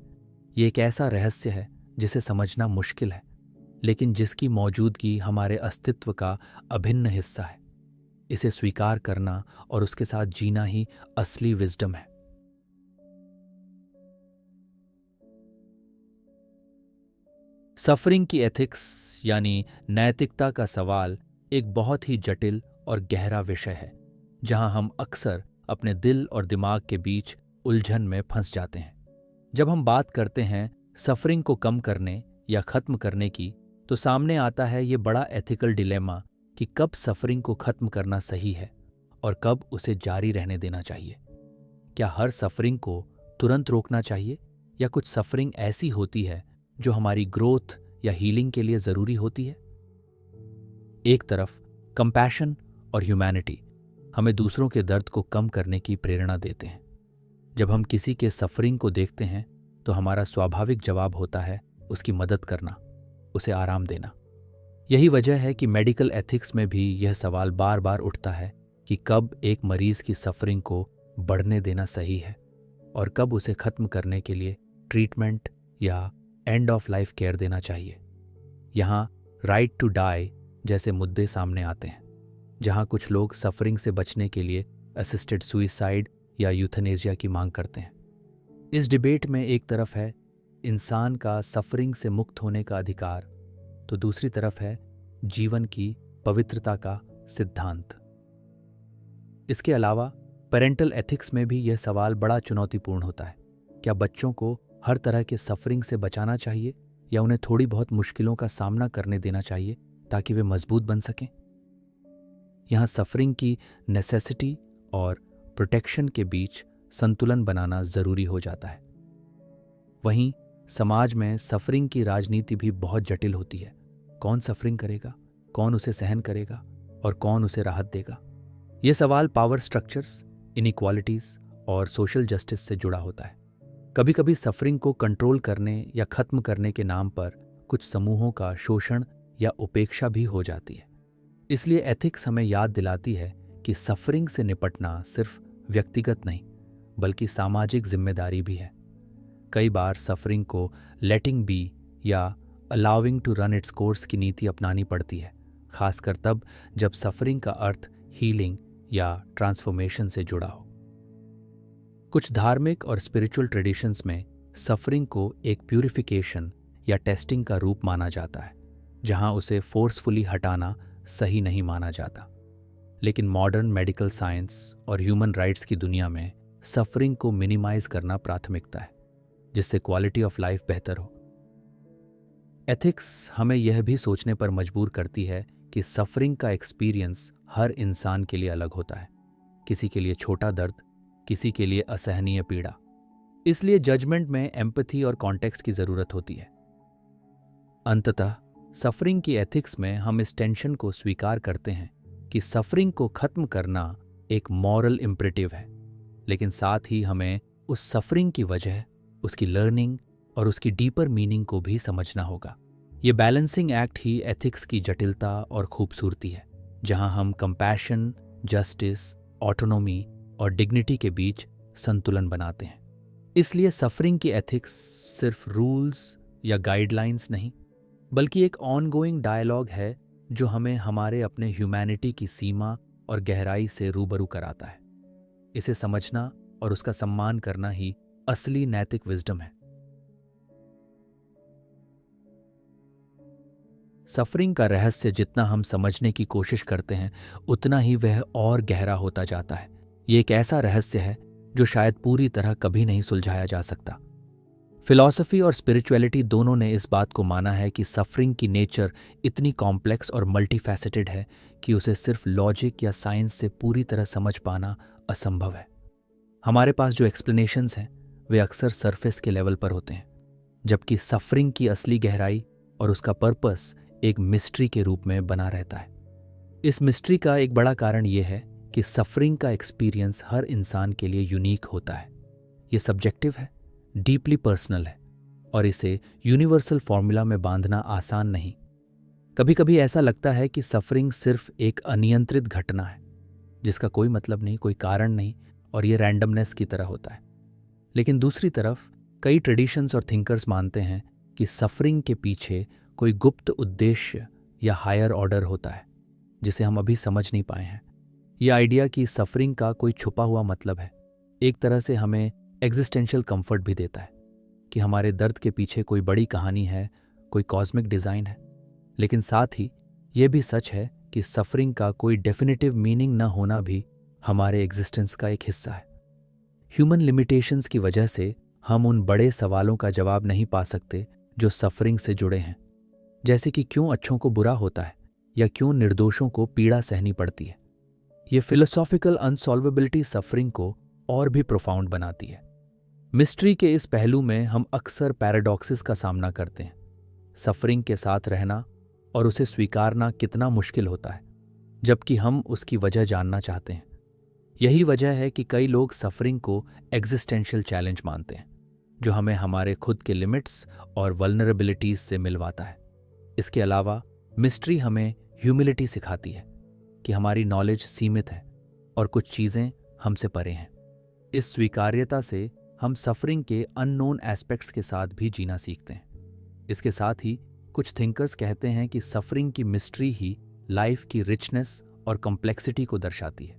S1: ये एक ऐसा रहस्य है जिसे समझना मुश्किल है, लेकिन जिसकी मौजूदगी हमारे अस्तित्व का अभिन्न हिस्सा है। इसे स्वीकार करना और उसके साथ जीना ही असली विजडम है। सफरिंग की एथिक्स यानी नैतिकता का सवाल एक बहुत ही जटिल और गहरा विषय है, जहां हम अक्सर अपने दिल और दिमाग के बीच उलझन में फंस जाते हैं। जब हम बात करते हैं सफरिंग को कम करने या खत्म करने की, तो सामने आता है ये बड़ा एथिकल डिलेमा कि कब सफरिंग को खत्म करना सही है और कब उसे जारी रहने देना चाहिए। क्या हर सफरिंग को तुरंत रोकना चाहिए, या कुछ सफरिंग ऐसी होती है जो हमारी ग्रोथ या हीलिंग के लिए ज़रूरी होती है? एक तरफ कंपैशन और ह्यूमैनिटी हमें दूसरों के दर्द को कम करने की प्रेरणा देते हैं। जब हम किसी के सफरिंग को देखते हैं तो हमारा स्वाभाविक जवाब होता है उसकी मदद करना, उसे आराम देना। यही वजह है कि मेडिकल एथिक्स में भी यह सवाल बार बार उठता है कि कब एक मरीज की सफरिंग को बढ़ने देना सही है और कब उसे खत्म करने के लिए ट्रीटमेंट या एंड ऑफ लाइफ केयर देना चाहिए। यहाँ राइट टू डाई जैसे मुद्दे सामने आते हैं, जहाँ कुछ लोग सफरिंग से बचने के लिए असिस्टेड सुइसाइड या यूथनेशिया की मांग करते हैं। इस डिबेट में एक तरफ है इंसान का सफरिंग से मुक्त होने का अधिकार, तो दूसरी तरफ है जीवन की पवित्रता का सिद्धांत। इसके अलावा पेरेंटल एथिक्स में भी यह सवाल बड़ा चुनौतीपूर्ण होता है। क्या बच्चों को हर तरह के सफरिंग से बचाना चाहिए या उन्हें थोड़ी बहुत मुश्किलों का सामना करने देना चाहिए ताकि वे मजबूत बन सकें? यहाँ सफरिंग की नेसेसिटी और प्रोटेक्शन के बीच संतुलन बनाना जरूरी हो जाता है। वहीं समाज में सफरिंग की राजनीति भी बहुत जटिल होती है। कौन सफरिंग करेगा, कौन उसे सहन करेगा और कौन उसे राहत देगा? यह सवाल पावर स्ट्रक्चर्स, इनइक्वालिटीज और सोशल जस्टिस से जुड़ा होता है। कभी कभी सफरिंग को कंट्रोल करने या खत्म करने के नाम पर कुछ समूहों का शोषण या उपेक्षा भी हो जाती है। इसलिए एथिक्स हमें याद दिलाती है कि सफरिंग से निपटना सिर्फ व्यक्तिगत नहीं बल्कि सामाजिक जिम्मेदारी भी है। कई बार सफरिंग को लेटिंग बी या allowing to run its course की नीति अपनानी पड़ती है, खासकर तब जब सफरिंग का अर्थ हीलिंग या ट्रांसफॉर्मेशन से जुड़ा हो। कुछ धार्मिक और स्पिरिचुअल ट्रेडिशंस में सफरिंग को एक प्यूरिफिकेशन या टेस्टिंग का रूप माना जाता है, जहां उसे फोर्सफुली हटाना सही नहीं माना जाता। लेकिन मॉडर्न मेडिकल साइंस और ह्यूमन राइट्स की दुनिया में सफरिंग को मिनिमाइज करना प्राथमिकता है, जिससे क्वालिटी ऑफ लाइफ बेहतर हो। एथिक्स हमें यह भी सोचने पर मजबूर करती है कि सफरिंग का एक्सपीरियंस हर इंसान के लिए अलग होता है। किसी के लिए छोटा दर्द, किसी के लिए असहनीय पीड़ा। इसलिए जजमेंट में एम्पैथी और कॉन्टेक्स्ट की जरूरत होती है। अंततः सफरिंग की एथिक्स में हम इस टेंशन को स्वीकार करते हैं कि सफरिंग को खत्म करना एक मॉरल इम्परेटिव है, लेकिन साथ ही हमें उस सफरिंग की वजह, उसकी लर्निंग और उसकी डीपर मीनिंग को भी समझना होगा। ये बैलेंसिंग एक्ट ही एथिक्स की जटिलता और खूबसूरती है, जहां हम कंपैशन, जस्टिस, ऑटोनॉमी और डिग्निटी के बीच संतुलन बनाते हैं। इसलिए सफरिंग की एथिक्स सिर्फ रूल्स या गाइडलाइंस नहीं, बल्कि एक ऑनगोइंग डायलॉग है जो हमें हमारे अपने ह्यूमैनिटी की सीमा और गहराई से रूबरू कराता है। इसे समझना और उसका सम्मान करना ही असली नैतिक विजडम है। सफरिंग का रहस्य जितना हम समझने की कोशिश करते हैं, उतना ही वह और गहरा होता जाता है। ये एक ऐसा रहस्य है जो शायद पूरी तरह कभी नहीं सुलझाया जा सकता। फिलॉसफी और स्पिरिचुअलिटी दोनों ने इस बात को माना है कि सफरिंग की नेचर इतनी कॉम्प्लेक्स और मल्टीफैसेटेड है कि उसे सिर्फ लॉजिक या साइंस से पूरी तरह समझ पाना असंभव है। हमारे पास जो एक्सप्लेनेशंस हैं वे अक्सर सरफेस के लेवल पर होते हैं, जबकि सफरिंग की असली गहराई और उसका पर्पस एक मिस्ट्री के रूप में बना रहता है। इस मिस्ट्री का एक बड़ा कारण यह है कि सफरिंग का एक्सपीरियंस हर इंसान के लिए यूनिक होता है। ये सब्जेक्टिव है, डीपली पर्सनल है और इसे यूनिवर्सल फॉर्मूला में बांधना आसान नहीं। कभी कभी ऐसा लगता है कि सफरिंग सिर्फ एक अनियंत्रित घटना है जिसका कोई मतलब नहीं, कोई कारण नहीं, और ये रैंडमनेस की तरह होता है। लेकिन दूसरी तरफ कई ट्रेडिशंस और थिंकर्स मानते हैं कि सफरिंग के पीछे कोई गुप्त उद्देश्य या हायर ऑर्डर होता है जिसे हम अभी समझ नहीं पाए हैं। ये आइडिया कि सफरिंग का कोई छुपा हुआ मतलब है एक तरह से हमें एग्जिस्टेंशियल कंफर्ट भी देता है कि हमारे दर्द के पीछे कोई बड़ी कहानी है, कोई कॉस्मिक डिज़ाइन है। लेकिन साथ ही ये भी सच है कि सफरिंग का कोई डेफिनेटिव मीनिंग न होना भी हमारे एग्जिस्टेंस का एक हिस्सा है। ह्यूमन लिमिटेशंस की वजह से हम उन बड़े सवालों का जवाब नहीं पा सकते जो सफरिंग से जुड़े हैं, जैसे कि क्यों अच्छों को बुरा होता है या क्यों निर्दोषों को पीड़ा सहनी पड़ती है। ये फिलोसॉफिकल अनसॉल्वेबिलिटी सफरिंग को और भी प्रोफाउंड बनाती है। मिस्ट्री के इस पहलू में हम अक्सर पैराडॉक्सिस का सामना करते हैं। सफरिंग के साथ रहना और उसे स्वीकारना कितना मुश्किल होता है, जबकि हम उसकी वजह जानना चाहते हैं। यही वजह है कि कई लोग सफरिंग को एग्जिस्टेंशियल चैलेंज मानते हैं, जो हमें हमारे खुद के लिमिट्स और वल्नरेबिलिटीज से मिलवाता है। इसके अलावा मिस्ट्री हमें ह्यूमिलिटी सिखाती है कि हमारी नॉलेज सीमित है और कुछ चीज़ें हमसे परे हैं। इस स्वीकार्यता से हम सफरिंग के अननोन एस्पेक्ट्स के साथ भी जीना सीखते हैं। इसके साथ ही कुछ थिंकर्स कहते हैं कि सफरिंग की मिस्ट्री ही लाइफ की रिचनेस और कॉम्प्लेक्सिटी को दर्शाती है।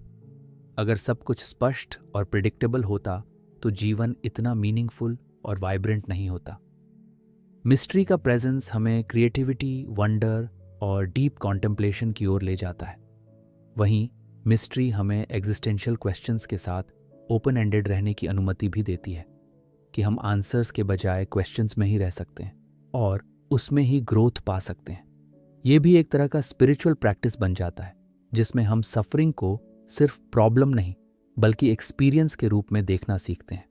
S1: अगर सब कुछ स्पष्ट और प्रिडिक्टेबल होता तो जीवन इतना मीनिंगफुल और वाइब्रेंट नहीं होता। मिस्ट्री का प्रेजेंस हमें क्रिएटिविटी, वंडर और डीप कॉन्टेम्पलेशन की ओर ले जाता है। वहीं मिस्ट्री हमें एग्जिस्टेंशियल क्वेश्चंस के साथ ओपन एंडेड रहने की अनुमति भी देती है कि हम आंसर्स के बजाय क्वेश्चंस में ही रह सकते हैं और उसमें ही ग्रोथ पा सकते हैं। ये भी एक तरह का स्पिरिचुअल प्रैक्टिस बन जाता है, जिसमें हम सफरिंग को सिर्फ प्रॉब्लम नहीं बल्कि एक्सपीरियंस के रूप में देखना सीखते हैं।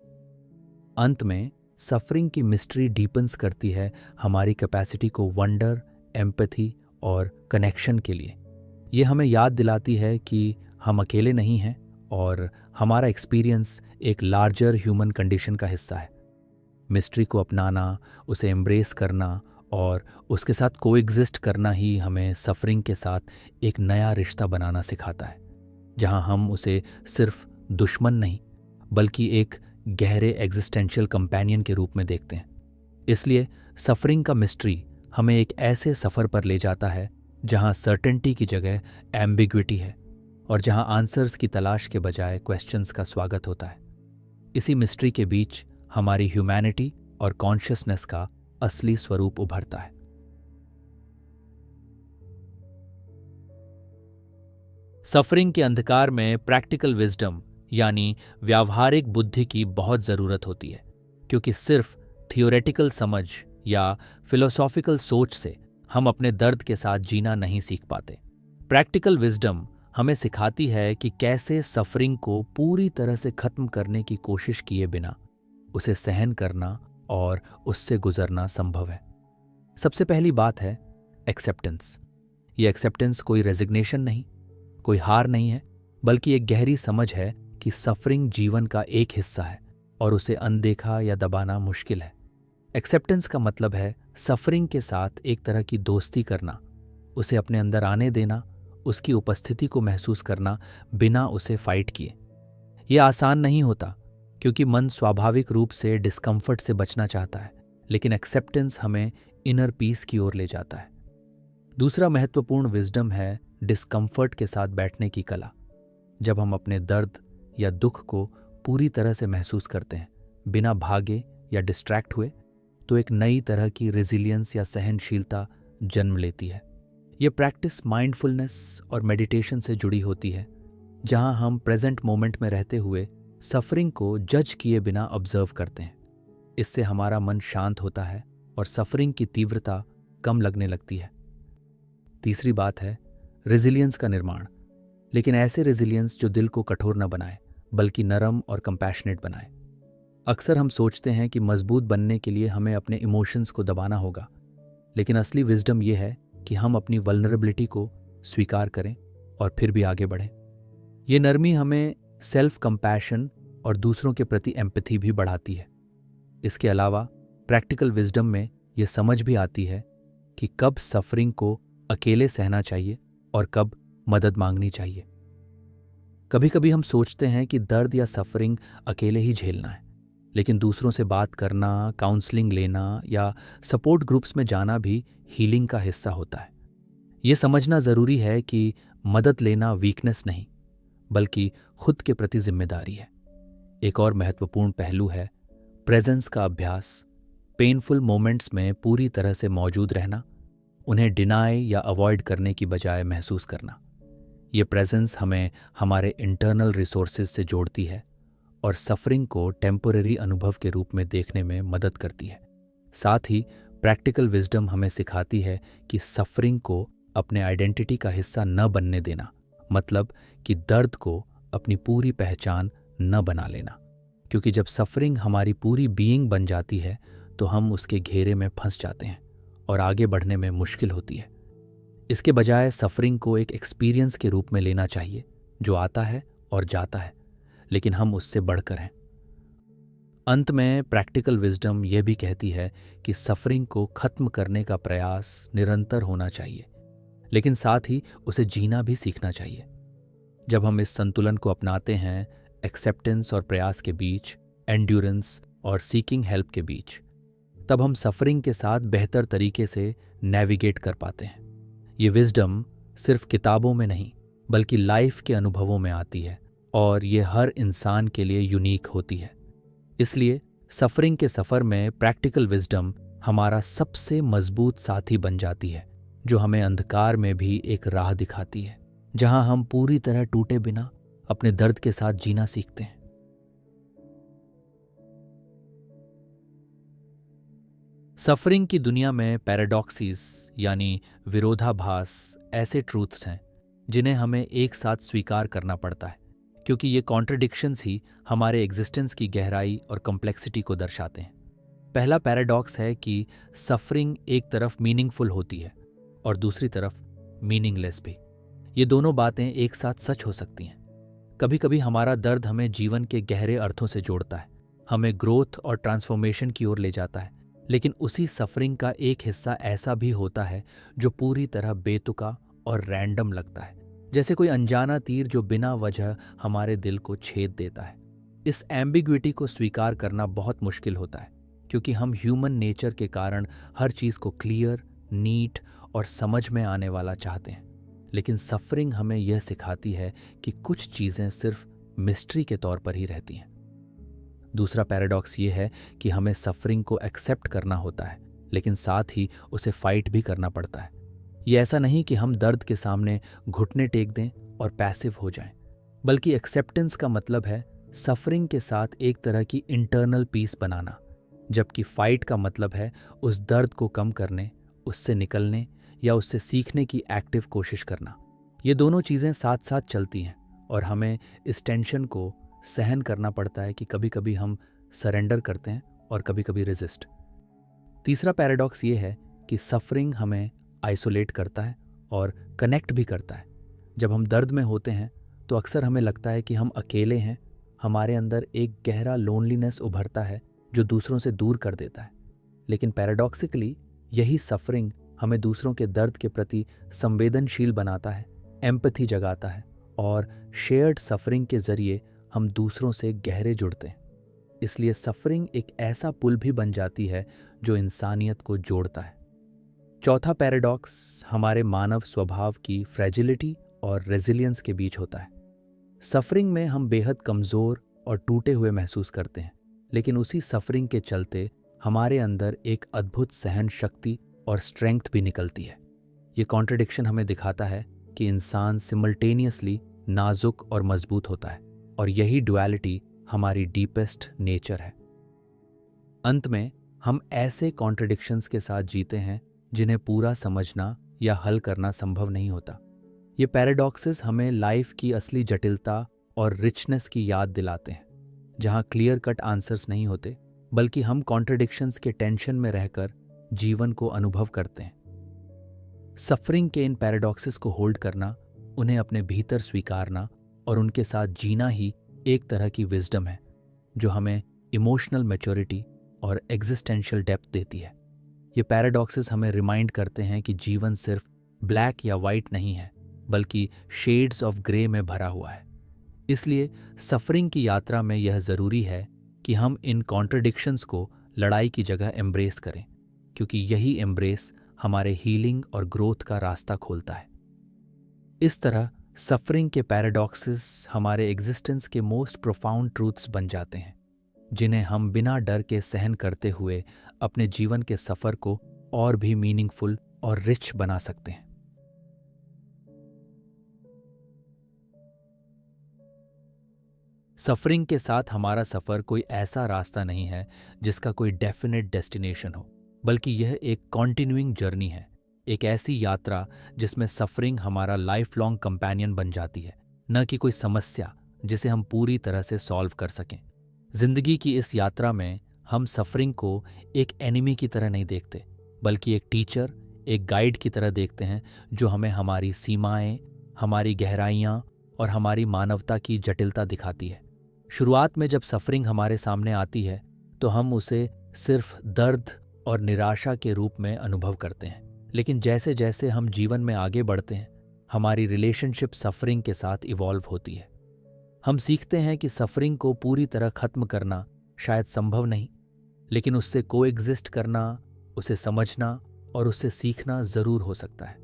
S1: अंत में सफरिंग की मिस्ट्री डीपन्स करती है हमारी कैपेसिटी को वंडर, एम्पैथी और कनेक्शन के लिए। ये हमें याद दिलाती है कि हम अकेले नहीं हैं और हमारा एक्सपीरियंस एक लार्जर ह्यूमन कंडीशन का हिस्सा है। मिस्ट्री को अपनाना, उसे एम्ब्रेस करना और उसके साथ कोएग्जिस्ट करना ही हमें सफरिंग के साथ एक नया रिश्ता बनाना सिखाता है, जहां हम उसे सिर्फ दुश्मन नहीं बल्कि एक गहरे एग्जिस्टेंशियल कंपेनियन के रूप में देखते हैं। इसलिए सफरिंग का मिस्ट्री हमें एक ऐसे सफ़र पर ले जाता है जहां सर्टेनिटी की जगह एम्बिग्विटी है और जहां आंसर्स की तलाश के बजाय क्वेश्चंस का स्वागत होता है। इसी मिस्ट्री के बीच हमारी ह्यूमैनिटी और कॉन्शियसनेस का असली स्वरूप उभरता है। सफरिंग के अंधकार में प्रैक्टिकल विजडम यानी व्यावहारिक बुद्धि की बहुत ज़रूरत होती है, क्योंकि सिर्फ थियोरेटिकल समझ या फिलोसॉफिकल सोच से हम अपने दर्द के साथ जीना नहीं सीख पाते। प्रैक्टिकल विजडम हमें सिखाती है कि कैसे सफरिंग को पूरी तरह से खत्म करने की कोशिश किए बिना उसे सहन करना और उससे गुजरना संभव है। सबसे पहली बात है एक्सेप्टेंस। ये एक्सेप्टेंस कोई रेजिग्नेशन नहीं, कोई हार नहीं है, बल्कि एक गहरी समझ है कि सफरिंग जीवन का एक हिस्सा है और उसे अनदेखा या दबाना मुश्किल है। एक्सेप्टेंस का मतलब है सफरिंग के साथ एक तरह की दोस्ती करना, उसे अपने अंदर आने देना, उसकी उपस्थिति को महसूस करना बिना उसे फाइट किए। यह आसान नहीं होता क्योंकि मन स्वाभाविक रूप से डिस्कम्फर्ट से बचना चाहता है, लेकिन एक्सेप्टेंस हमें इनर पीस की ओर ले जाता है। दूसरा महत्वपूर्ण विजडम है डिस्कम्फर्ट के साथ बैठने की कला। जब हम अपने दर्द या दुख को पूरी तरह से महसूस करते हैं, बिना भागे या डिस्ट्रैक्ट हुए, तो एक नई तरह की रेजिलियंस या सहनशीलता जन्म लेती है। ये प्रैक्टिस माइंडफुलनेस और मेडिटेशन से जुड़ी होती है, जहां हम प्रेजेंट मोमेंट में रहते हुए सफरिंग को जज किए बिना ऑब्जर्व करते हैं। इससे हमारा मन शांत होता है और सफरिंग की तीव्रता कम लगने लगती है। तीसरी बात है रेजिलियंस का निर्माण, लेकिन ऐसे रेजिलियंस जो दिल को कठोर न बनाए बल्कि नरम और कंपैशनेट बनाए। अक्सर हम सोचते हैं कि मजबूत बनने के लिए हमें अपने इमोशंस को दबाना होगा, लेकिन असली विजडम यह है कि हम अपनी वल्नरेबिलिटी को स्वीकार करें और फिर भी आगे बढ़ें। ये नरमी हमें सेल्फ कंपैशन और दूसरों के प्रति एम्पैथी भी बढ़ाती है। इसके अलावा प्रैक्टिकल विजडम में यह समझ भी आती है कि कब सफरिंग को अकेले सहना चाहिए और कब मदद मांगनी चाहिए। कभी कभी हम सोचते हैं कि दर्द या सफरिंग अकेले ही झेलना है, लेकिन दूसरों से बात करना, काउंसलिंग लेना या सपोर्ट ग्रुप्स में जाना भी हीलिंग का हिस्सा होता है। ये समझना ज़रूरी है कि मदद लेना वीकनेस नहीं, बल्कि खुद के प्रति जिम्मेदारी है। एक और महत्वपूर्ण पहलू है प्रेजेंस का अभ्यास। पेनफुल मोमेंट्स में पूरी तरह से मौजूद रहना, उन्हें डिनाय या अवॉइड करने की बजाय महसूस करना। ये प्रेजेंस हमें हमारे इंटरनल रिसोर्सेज से जोड़ती है और सफरिंग को टेम्पोररी अनुभव के रूप में देखने में मदद करती है। साथ ही प्रैक्टिकल विजडम हमें सिखाती है कि सफरिंग को अपने आइडेंटिटी का हिस्सा न बनने देना, मतलब कि दर्द को अपनी पूरी पहचान न बना लेना। क्योंकि जब सफरिंग हमारी पूरी बीइंग बन जाती है तो हम उसके घेरे में फंस जाते हैं और आगे बढ़ने में मुश्किल होती है। इसके बजाय सफरिंग को एक एक्सपीरियंस के रूप में लेना चाहिए जो आता है और जाता है, लेकिन हम उससे बढ़कर हैं। अंत में प्रैक्टिकल विजडम यह भी कहती है कि सफरिंग को खत्म करने का प्रयास निरंतर होना चाहिए, लेकिन साथ ही उसे जीना भी सीखना चाहिए। जब हम इस संतुलन को अपनाते हैं, एक्सेप्टेंस और प्रयास के बीच, एंड्योरेंस और सीकिंग हेल्प के बीच, तब हम सफरिंग के साथ बेहतर तरीके से नेविगेट कर पाते हैं। ये विजडम सिर्फ किताबों में नहीं बल्कि लाइफ के अनुभवों में आती है और ये हर इंसान के लिए यूनिक होती है। इसलिए सफरिंग के सफ़र में प्रैक्टिकल विजडम हमारा सबसे मजबूत साथी बन जाती है, जो हमें अंधकार में भी एक राह दिखाती है, जहां हम पूरी तरह टूटे बिना अपने दर्द के साथ जीना सीखते हैं। सफरिंग की दुनिया में पैराडॉक्सिस यानी विरोधाभास ऐसे ट्रूथ्स हैं जिन्हें हमें एक साथ स्वीकार करना पड़ता है, क्योंकि ये कॉन्ट्रडिक्शंस ही हमारे एग्जिस्टेंस की गहराई और कॉम्प्लेक्सिटी को दर्शाते हैं। पहला पैराडॉक्स है कि सफरिंग एक तरफ मीनिंगफुल होती है और दूसरी तरफ मीनिंगलेस भी। ये दोनों बातें एक साथ सच हो सकती हैं। कभी कभी हमारा दर्द हमें जीवन के गहरे अर्थों से जोड़ता है, हमें ग्रोथ और ट्रांसफॉर्मेशन की ओर ले जाता है, लेकिन उसी सफरिंग का एक हिस्सा ऐसा भी होता है जो पूरी तरह बेतुका और रैंडम लगता है, जैसे कोई अनजाना तीर जो बिना वजह हमारे दिल को छेद देता है। इस एम्बिग्विटी को स्वीकार करना बहुत मुश्किल होता है, क्योंकि हम ह्यूमन नेचर के कारण हर चीज़ को क्लियर, नीट और समझ में आने वाला चाहते हैं। लेकिन सफरिंग हमें यह सिखाती है कि कुछ चीज़ें सिर्फ मिस्ट्री के तौर पर ही रहती हैं। दूसरा पैराडॉक्स ये है कि हमें सफरिंग को एक्सेप्ट करना होता है, लेकिन साथ ही उसे फाइट भी करना पड़ता है। ये ऐसा नहीं कि हम दर्द के सामने घुटने टेक दें और पैसिव हो जाएं, बल्कि एक्सेप्टेंस का मतलब है सफरिंग के साथ एक तरह की इंटरनल पीस बनाना, जबकि फाइट का मतलब है उस दर्द को कम करने, उससे निकलने या उससे सीखने की एक्टिव कोशिश करना। ये दोनों चीज़ें साथ साथ चलती हैं और हमें इस टेंशन को सहन करना पड़ता है कि कभी कभी हम सरेंडर करते हैं और कभी कभी रेजिस्ट। तीसरा पैराडॉक्स ये है कि सफरिंग हमें आइसोलेट करता है और कनेक्ट भी करता है। जब हम दर्द में होते हैं तो अक्सर हमें लगता है कि हम अकेले हैं। हमारे अंदर एक गहरा लोनलीनेस उभरता है जो दूसरों से दूर कर देता है। लेकिन पैराडॉक्सिकली यही सफरिंग हमें दूसरों के दर्द के प्रति संवेदनशील बनाता है, एम्पैथी जगाता है और शेयर्ड सफरिंग के जरिए हम दूसरों से गहरे जुड़ते हैं। इसलिए सफरिंग एक ऐसा पुल भी बन जाती है जो इंसानियत को जोड़ता है। चौथा पैराडॉक्स हमारे मानव स्वभाव की फ्रेजिलिटी और रेजिलियंस के बीच होता है। सफरिंग में हम बेहद कमज़ोर और टूटे हुए महसूस करते हैं, लेकिन उसी सफरिंग के चलते हमारे अंदर एक अद्भुत सहन शक्ति और स्ट्रेंथ भी निकलती है। ये कॉन्ट्रडिक्शन हमें दिखाता है कि इंसान सिमल्टेनियसली नाजुक और मजबूत होता है, और यही डुअलिटी हमारी डीपेस्ट नेचर है। अंत में हम ऐसे कॉन्ट्रडिक्शंस के साथ जीते हैं जिन्हें पूरा समझना या हल करना संभव नहीं होता। ये पैराडॉक्सेस हमें लाइफ की असली जटिलता और रिचनेस की याद दिलाते हैं, जहाँ क्लियर कट आंसर्स नहीं होते, बल्कि हम कॉन्ट्रडिक्शंस के टेंशन में रहकर जीवन को अनुभव करते हैं। सफरिंग के इन पैराडॉक्सेस को होल्ड करना, उन्हें अपने भीतर स्वीकारना और उनके साथ जीना ही एक तरह की विजडम है जो हमें इमोशनल मैच्योरिटी और एग्जिस्टेंशियल डेप्थ देती है। ये पैराडॉक्सेस हमें रिमाइंड करते हैं कि जीवन सिर्फ ब्लैक या वाइट नहीं है, बल्कि शेड्स ऑफ ग्रे में भरा हुआ है। इसलिए सफरिंग की यात्रा में यह ज़रूरी है कि हम इन कॉन्ट्रडिक्शंस को लड़ाई की जगह एम्ब्रेस करें, क्योंकि यही एम्ब्रेस हमारे हीलिंग और ग्रोथ का रास्ता खोलता है। इस तरह सफरिंग के पैराडॉक्सेस हमारे एग्जिस्टेंस के मोस्ट प्रोफाउंड ट्रूथ्स बन जाते हैं, जिन्हें हम बिना डर के सहन करते हुए अपने जीवन के सफ़र को और भी मीनिंगफुल और रिच बना सकते हैं। सफरिंग के साथ हमारा सफ़र कोई ऐसा रास्ता नहीं है जिसका कोई डेफिनेट डेस्टिनेशन हो, बल्कि यह एक कॉन्टिन्यूइंग जर्नी है, एक ऐसी यात्रा जिसमें सफरिंग हमारा लाइफ लॉन्ग कंपेनियन बन जाती है, न कि कोई समस्या जिसे हम पूरी तरह से सॉल्व कर सकें। जिंदगी की इस यात्रा में हम सफरिंग को एक एनिमी की तरह नहीं देखते, बल्कि एक टीचर, एक गाइड की तरह देखते हैं जो हमें हमारी सीमाएं, हमारी गहराइयां और हमारी मानवता की जटिलता दिखाती है। शुरुआत में जब सफरिंग हमारे सामने आती है तो हम उसे सिर्फ दर्द और निराशा के रूप में अनुभव करते हैं, लेकिन जैसे जैसे हम जीवन में आगे बढ़ते हैं, हमारी रिलेशनशिप सफरिंग के साथ इवॉल्व होती है। हम सीखते हैं कि सफरिंग को पूरी तरह खत्म करना शायद संभव नहीं, लेकिन उससे कोएग्जिस्ट करना, उसे समझना और उससे सीखना जरूर हो सकता है।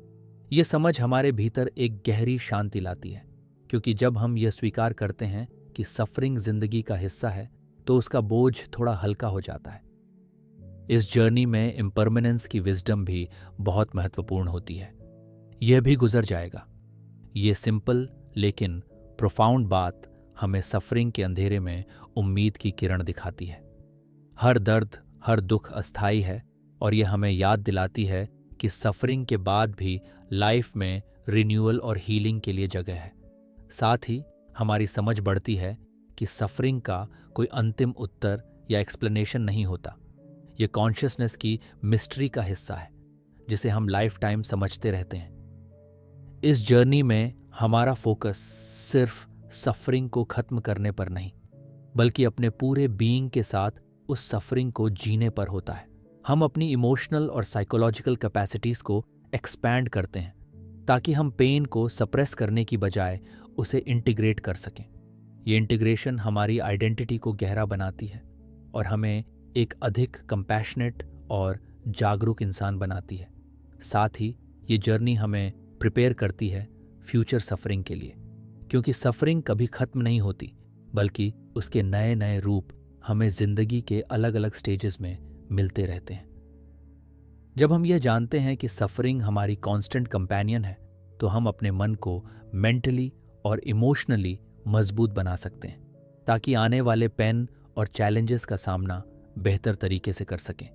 S1: यह समझ हमारे भीतर एक गहरी शांति लाती है, क्योंकि जब हम यह स्वीकार करते हैं कि सफरिंग जिंदगी का हिस्सा है तो उसका बोझ थोड़ा हल्का हो जाता है। इस जर्नी में इम्परमानेंस की विजडम भी बहुत महत्वपूर्ण होती है। यह भी गुजर जाएगा। ये सिंपल लेकिन प्रोफाउंड बात हमें सफरिंग के अंधेरे में उम्मीद की किरण दिखाती है। हर दर्द, हर दुख अस्थायी है और यह हमें याद दिलाती है कि सफरिंग के बाद भी लाइफ में रिन्यूअल और हीलिंग के लिए जगह है। साथ ही हमारी समझ बढ़ती है कि सफरिंग का कोई अंतिम उत्तर या एक्सप्लेनेशन नहीं होता। ये कॉन्शियसनेस की मिस्ट्री का हिस्सा है जिसे हम लाइफ टाइम समझते रहते हैं। इस जर्नी में हमारा फोकस सिर्फ सफरिंग को खत्म करने पर नहीं, बल्कि अपने पूरे बीइंग के साथ उस सफरिंग को जीने पर होता है। हम अपनी इमोशनल और साइकोलॉजिकल कैपेसिटीज को एक्सपैंड करते हैं ताकि हम पेन को सप्रेस करने की बजाय उसे इंटीग्रेट कर सकें। ये इंटीग्रेशन हमारी आइडेंटिटी को गहरा बनाती है और हमें एक अधिक कंपैशनेट और जागरूक इंसान बनाती है। साथ ही ये जर्नी हमें प्रिपेयर करती है फ्यूचर सफरिंग के लिए, क्योंकि सफरिंग कभी खत्म नहीं होती, बल्कि उसके नए नए रूप हमें जिंदगी के अलग अलग स्टेजेस में मिलते रहते हैं। जब हम यह जानते हैं कि सफरिंग हमारी कांस्टेंट कंपेनियन है, तो हम अपने मन को मेंटली और इमोशनली मजबूत बना सकते हैं, ताकि आने वाले पेन और चैलेंजेस का सामना बेहतर तरीके से कर सकें।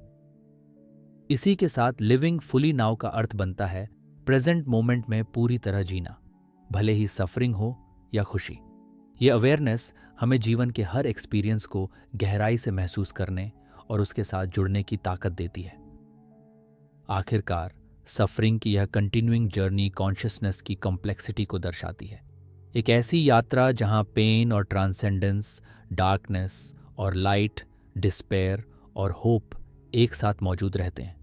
S1: इसी के साथ लिविंग फुली नाउ का अर्थ बनता है प्रेजेंट मोमेंट में पूरी तरह जीना, भले ही सफरिंग हो या खुशी। ये अवेयरनेस हमें जीवन के हर एक्सपीरियंस को गहराई से महसूस करने और उसके साथ जुड़ने की ताकत देती है। आखिरकार सफरिंग की यह कंटिन्यूइंग जर्नी कॉन्शियसनेस की कॉम्प्लेक्सिटी को दर्शाती है। एक ऐसी यात्रा जहां पेन और ट्रांसेंडेंस, डार्कनेस और लाइट, डिस्पेयर और होप एक साथ मौजूद रहते हैं।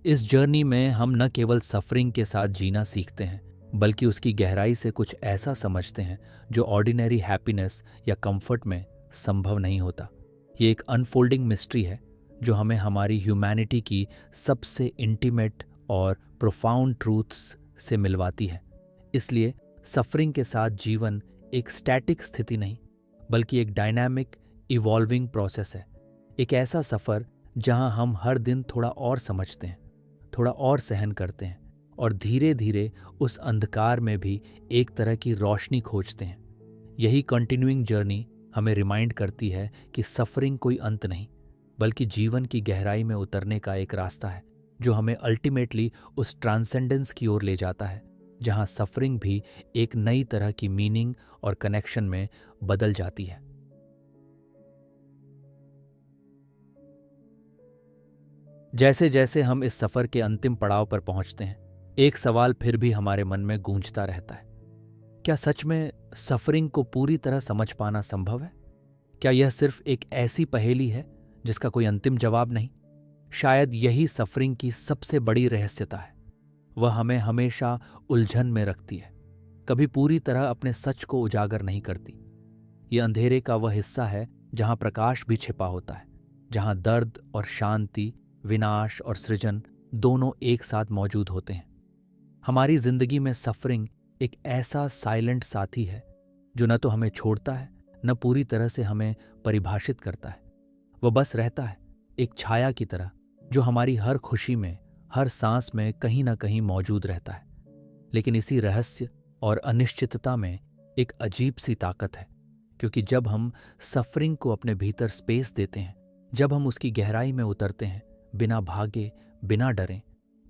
S1: इस जर्नी में हम न केवल सफरिंग के साथ जीना सीखते हैं, बल्कि उसकी गहराई से कुछ ऐसा समझते हैं जो ऑर्डिनरी हैप्पीनेस या कंफर्ट में संभव नहीं होता। ये एक अनफोल्डिंग मिस्ट्री है जो हमें हमारी ह्यूमैनिटी की सबसे इंटीमेट और प्रोफाउंड ट्रूथ्स से मिलवाती है। इसलिए सफरिंग के साथ जीवन एक स्टैटिक स्थिति नहीं, बल्कि एक डायनामिक इवॉल्विंग प्रोसेस है। एक ऐसा सफ़र जहां हम हर दिन थोड़ा और समझते हैं, थोड़ा और सहन करते हैं और धीरे धीरे उस अंधकार में भी एक तरह की रोशनी खोजते हैं। यही कंटिन्यूइंग जर्नी हमें रिमाइंड करती है कि सफरिंग कोई अंत नहीं, बल्कि जीवन की गहराई में उतरने का एक रास्ता है जो हमें अल्टीमेटली उस ट्रांसेंडेंस की ओर ले जाता है, जहां सफरिंग भी एक नई तरह की मीनिंग और कनेक्शन में बदल जाती है। जैसे जैसे हम इस सफर के अंतिम पड़ाव पर पहुंचते हैं, एक सवाल फिर भी हमारे मन में गूंजता रहता है। क्या सच में सफरिंग को पूरी तरह समझ पाना संभव है? क्या यह सिर्फ एक ऐसी पहेली है जिसका कोई अंतिम जवाब नहीं? शायद यही सफरिंग की सबसे बड़ी रहस्यता है। वह हमें हमेशा उलझन में रखती है, कभी पूरी तरह अपने सच को उजागर नहीं करती। यह अंधेरे का वह हिस्सा है जहां प्रकाश भी छिपा होता है, जहां दर्द और शांति, विनाश और सृजन दोनों एक साथ मौजूद होते हैं। हमारी जिंदगी में सफरिंग एक ऐसा साइलेंट साथी है जो न तो हमें छोड़ता है, न पूरी तरह से हमें परिभाषित करता है। वह बस रहता है, एक छाया की तरह, जो हमारी हर खुशी में, हर सांस में कहीं ना कहीं मौजूद रहता है। लेकिन इसी रहस्य और अनिश्चितता में एक अजीब सी ताकत है, क्योंकि जब हम सफरिंग को अपने भीतर स्पेस देते हैं, जब हम उसकी गहराई में उतरते हैं, बिना भागे, बिना डरे,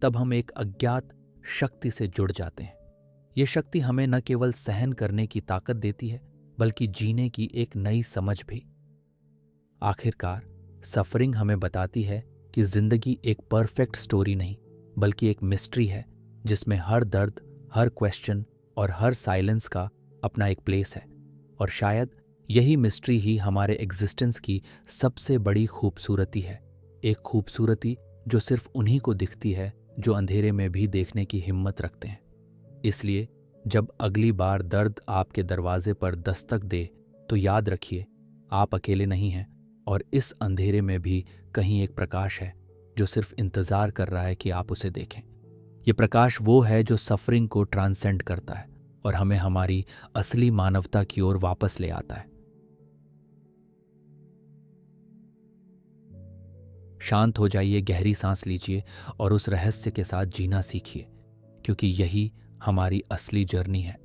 S1: तब हम एक अज्ञात शक्ति से जुड़ जाते हैं। ये शक्ति हमें न केवल सहन करने की ताकत देती है, बल्कि जीने की एक नई समझ भी। आखिरकार सफरिंग हमें बताती है कि जिंदगी एक परफेक्ट स्टोरी नहीं, बल्कि एक मिस्ट्री है, जिसमें हर दर्द, हर क्वेश्चन और हर साइलेंस का अपना एक प्लेस है। और शायद यही मिस्ट्री ही हमारे एग्जिस्टेंस की सबसे बड़ी खूबसूरती है, एक खूबसूरती जो सिर्फ उन्हीं को दिखती है जो अंधेरे में भी देखने की हिम्मत रखते हैं। इसलिए जब अगली बार दर्द आपके दरवाजे पर दस्तक दे, तो याद रखिए, आप अकेले नहीं हैं, और इस अंधेरे में भी कहीं एक प्रकाश है जो सिर्फ इंतजार कर रहा है कि आप उसे देखें। ये प्रकाश वो है जो सफरिंग को ट्रांसेंड करता है और हमें हमारी असली मानवता की ओर वापस ले आता है। शांत हो जाइए, गहरी सांस लीजिए और उस रहस्य के साथ जीना सीखिए, क्योंकि यही हमारी असली जर्नी है।